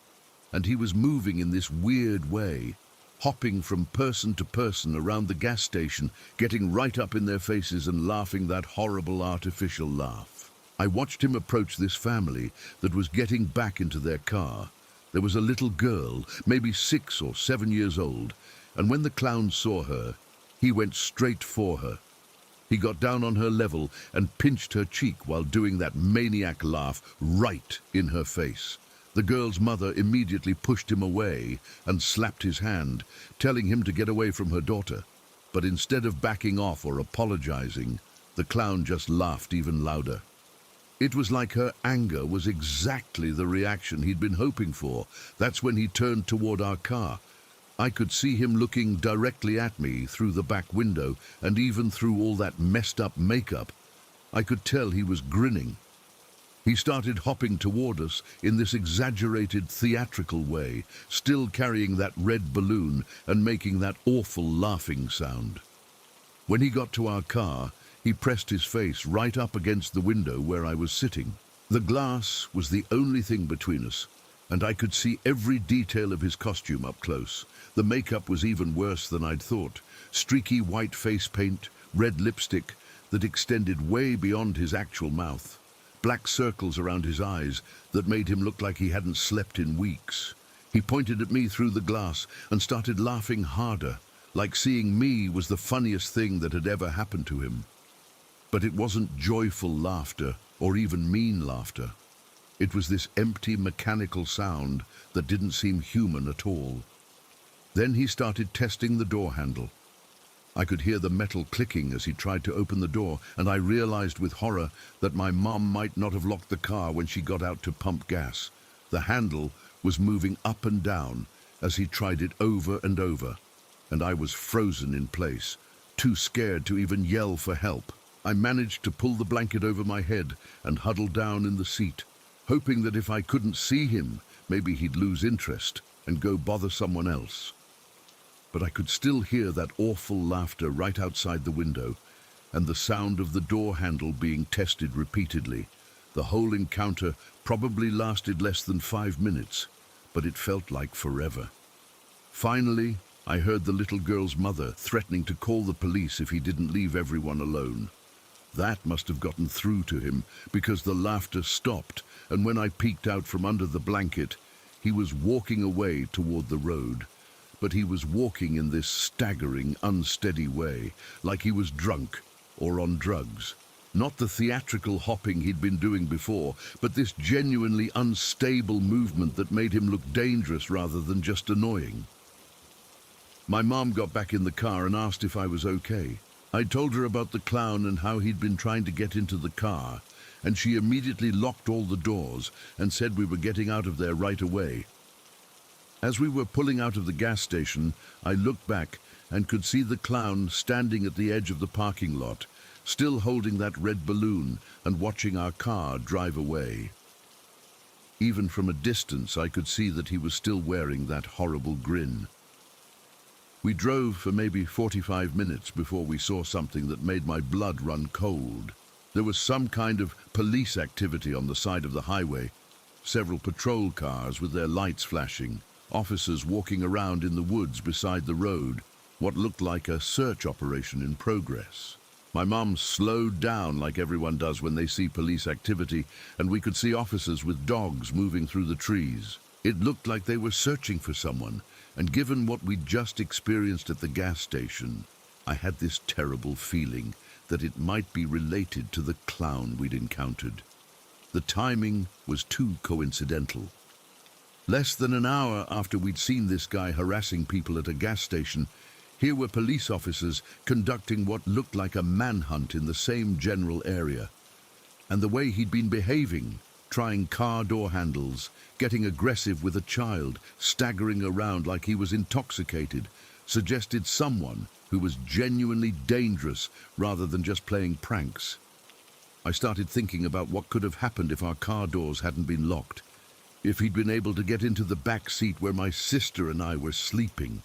And he was moving in this weird way, hopping from person to person around the gas station, getting right up in their faces and laughing that horrible artificial laugh. I watched him approach this family that was getting back into their car. There was a little girl, maybe 6 or 7 years old, and when the clown saw her, he went straight for her. He got down on her level and pinched her cheek while doing that maniac laugh right in her face. The girl's mother immediately pushed him away and slapped his hand, telling him to get away from her daughter. But instead of backing off or apologizing, the clown just laughed even louder. It was like her anger was exactly the reaction he'd been hoping for. That's when he turned toward our car. I could see him looking directly at me through the back window, and even through all that messed up makeup, I could tell he was grinning. He started hopping toward us in this exaggerated theatrical way, still carrying that red balloon and making that awful laughing sound. When he got to our car, he pressed his face right up against the window where I was sitting. The glass was the only thing between us, and I could see every detail of his costume up close. The makeup was even worse than I'd thought. Streaky white face paint, red lipstick that extended way beyond his actual mouth. Black circles around his eyes that made him look like he hadn't slept in weeks. He pointed at me through the glass and started laughing harder, like seeing me was the funniest thing that had ever happened to him. But it wasn't joyful laughter or even mean laughter. It was this empty mechanical sound that didn't seem human at all. Then he started testing the door handle. I could hear the metal clicking as he tried to open the door, and I realized with horror that my mom might not have locked the car when she got out to pump gas. The handle was moving up and down as he tried it over and over, and I was frozen in place, too scared to even yell for help. I managed to pull the blanket over my head and huddle down in the seat, hoping that if I couldn't see him, maybe he'd lose interest and go bother someone else. But I could still hear that awful laughter right outside the window, and the sound of the door handle being tested repeatedly. The whole encounter probably lasted less than 5 minutes, but it felt like forever. Finally, I heard the little girl's mother threatening to call the police if he didn't leave everyone alone. That must have gotten through to him, because the laughter stopped, and when I peeked out from under the blanket, he was walking away toward the road. but he was walking in this staggering, unsteady way, like he was drunk or on drugs. Not the theatrical hopping he'd been doing before, but this genuinely unstable movement that made him look dangerous rather than just annoying. My mom got back in the car and asked if I was okay. I told her about the clown and how he'd been trying to get into the car, and she immediately locked all the doors and said we were getting out of there right away. As we were pulling out of the gas station, I looked back and could see the clown standing at the edge of the parking lot, still holding that red balloon and watching our car drive away. Even from a distance, I could see that he was still wearing that horrible grin. We drove for maybe 45 minutes before we saw something that made my blood run cold. There was some kind of police activity on the side of the highway. Several patrol cars with their lights flashing, officers walking around in the woods beside the road, what looked like a search operation in progress. My mom slowed down like everyone does when they see police activity, and we could see officers with dogs moving through the trees. It looked like they were searching for someone, and given what we'd just experienced at the gas station, I had this terrible feeling that it might be related to the clown we'd encountered. The timing was too coincidental. Less than an hour after we'd seen this guy harassing people at a gas station, here were police officers conducting what looked like a manhunt in the same general area. And the way he'd been behaving, trying car door handles, getting aggressive with a child, staggering around like he was intoxicated, suggested someone who was genuinely dangerous rather than just playing pranks. I started thinking about what could have happened if our car doors hadn't been locked, if he'd been able to get into the back seat where my sister and I were sleeping.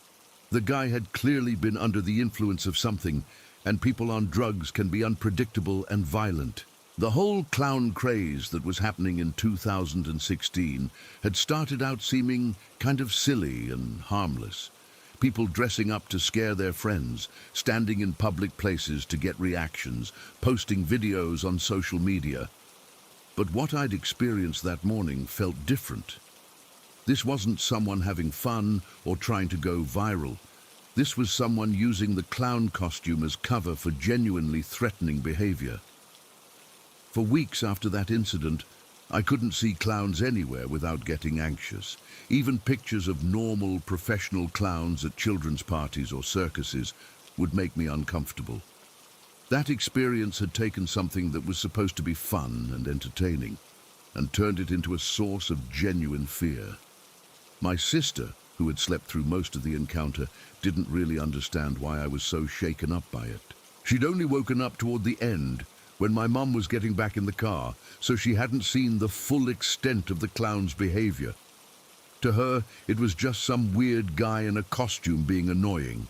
The guy had clearly been under the influence of something, and people on drugs can be unpredictable and violent. The whole clown craze that was happening in 2016 had started out seeming kind of silly and harmless. People dressing up to scare their friends, standing in public places to get reactions, posting videos on social media. But what I'd experienced that morning felt different. This wasn't someone having fun or trying to go viral. This was someone using the clown costume as cover for genuinely threatening behavior. For weeks after that incident, I couldn't see clowns anywhere without getting anxious. Even pictures of normal, professional clowns at children's parties or circuses would make me uncomfortable. That experience had taken something that was supposed to be fun and entertaining and turned it into a source of genuine fear. My sister, who had slept through most of the encounter, didn't really understand why I was so shaken up by it. She'd only woken up toward the end, when my mum was getting back in the car, so she hadn't seen the full extent of the clown's behavior. To her, it was just some weird guy in a costume being annoying.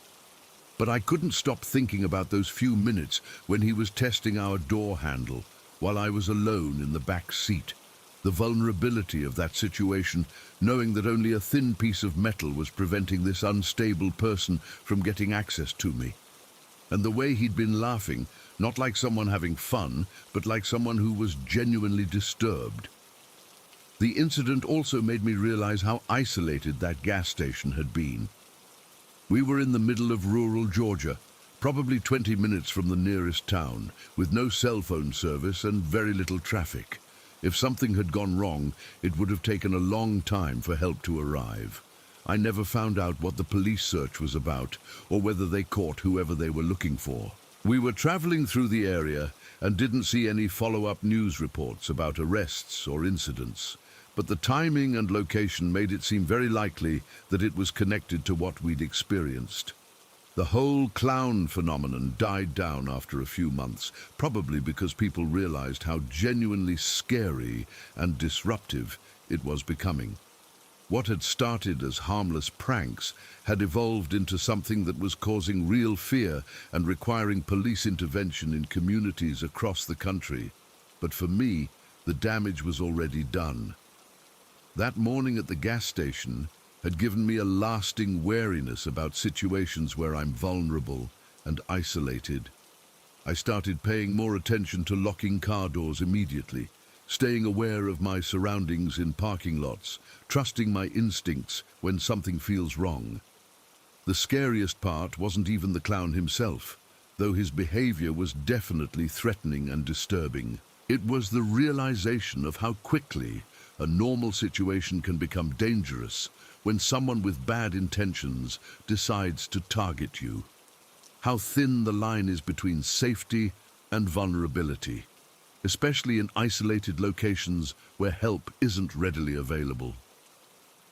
But I couldn't stop thinking about those few minutes when he was testing our door handle while I was alone in the back seat. The vulnerability of that situation, knowing that only a thin piece of metal was preventing this unstable person from getting access to me. And the way he'd been laughing, not like someone having fun, but like someone who was genuinely disturbed. The incident also made me realize how isolated that gas station had been. We were in the middle of rural Georgia, probably 20 minutes from the nearest town, with no cell phone service and very little traffic. If something had gone wrong, it would have taken a long time for help to arrive. I never found out what the police search was about, or whether they caught whoever they were looking for. We were traveling through the area and didn't see any follow-up news reports about arrests or incidents, but the timing and location made it seem very likely that it was connected to what we'd experienced. The whole clown phenomenon died down after a few months, probably because people realized how genuinely scary and disruptive it was becoming. What had started as harmless pranks had evolved into something that was causing real fear and requiring police intervention in communities across the country. But for me, the damage was already done. That morning at the gas station had given me a lasting wariness about situations where I'm vulnerable and isolated. I started paying more attention to locking car doors immediately, staying aware of my surroundings in parking lots, trusting my instincts when something feels wrong. The scariest part wasn't even the clown himself, though his behavior was definitely threatening and disturbing. It was the realization of how quickly a normal situation can become dangerous when someone with bad intentions decides to target you. How thin the line is between safety and vulnerability, especially in isolated locations where help isn't readily available.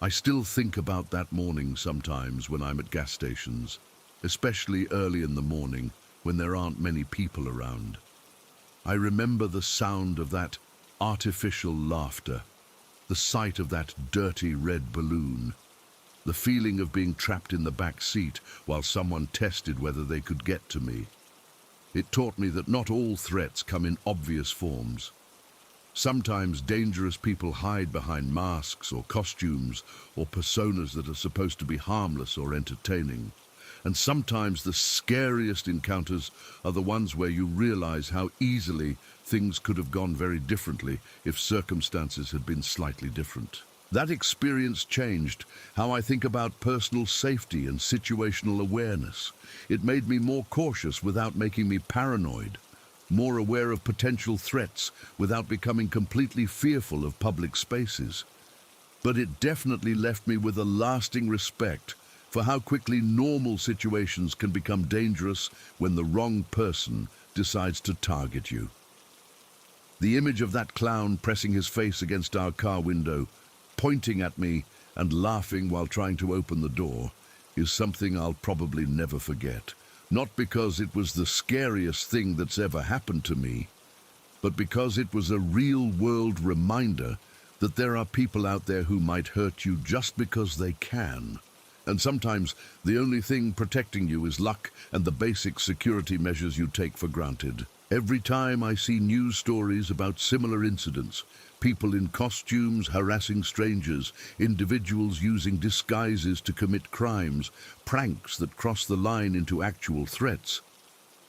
I still think about that morning sometimes when I'm at gas stations, especially early in the morning when there aren't many people around. I remember the sound of that artificial laughter, the sight of that dirty red balloon, the feeling of being trapped in the back seat while someone tested whether they could get to me. It taught me that not all threats come in obvious forms. Sometimes dangerous people hide behind masks or costumes or personas that are supposed to be harmless or entertaining. And sometimes the scariest encounters are the ones where you realize how easily things could have gone very differently if circumstances had been slightly different. That experience changed how I think about personal safety and situational awareness. It made me more cautious without making me paranoid, more aware of potential threats without becoming completely fearful of public spaces. But it definitely left me with a lasting respect for how quickly normal situations can become dangerous when the wrong person decides to target you. The image of that clown pressing his face against our car window, pointing at me and laughing while trying to open the door, is something I'll probably never forget. Not because it was the scariest thing that's ever happened to me, but because it was a real-world reminder that there are people out there who might hurt you just because they can. And sometimes the only thing protecting you is luck and the basic security measures you take for granted. Every time I see news stories about similar incidents, people in costumes harassing strangers, individuals using disguises to commit crimes, pranks that cross the line into actual threats,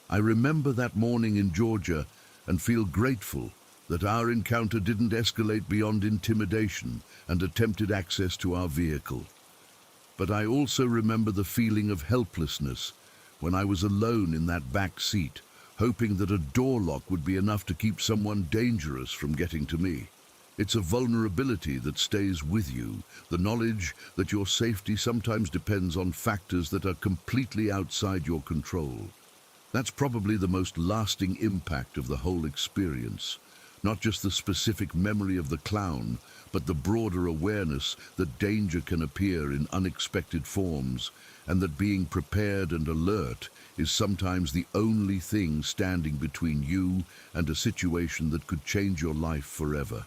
I remember that morning in Georgia and feel grateful that our encounter didn't escalate beyond intimidation and attempted access to our vehicle. But I also remember the feeling of helplessness when I was alone in that back seat, hoping that a door lock would be enough to keep someone dangerous from getting to me. It's a vulnerability that stays with you, the knowledge that your safety sometimes depends on factors that are completely outside your control. That's probably the most lasting impact of the whole experience. Not just the specific memory of the clown, but the broader awareness that danger can appear in unexpected forms, and that being prepared and alert is sometimes the only thing standing between you and a situation that could change your life forever.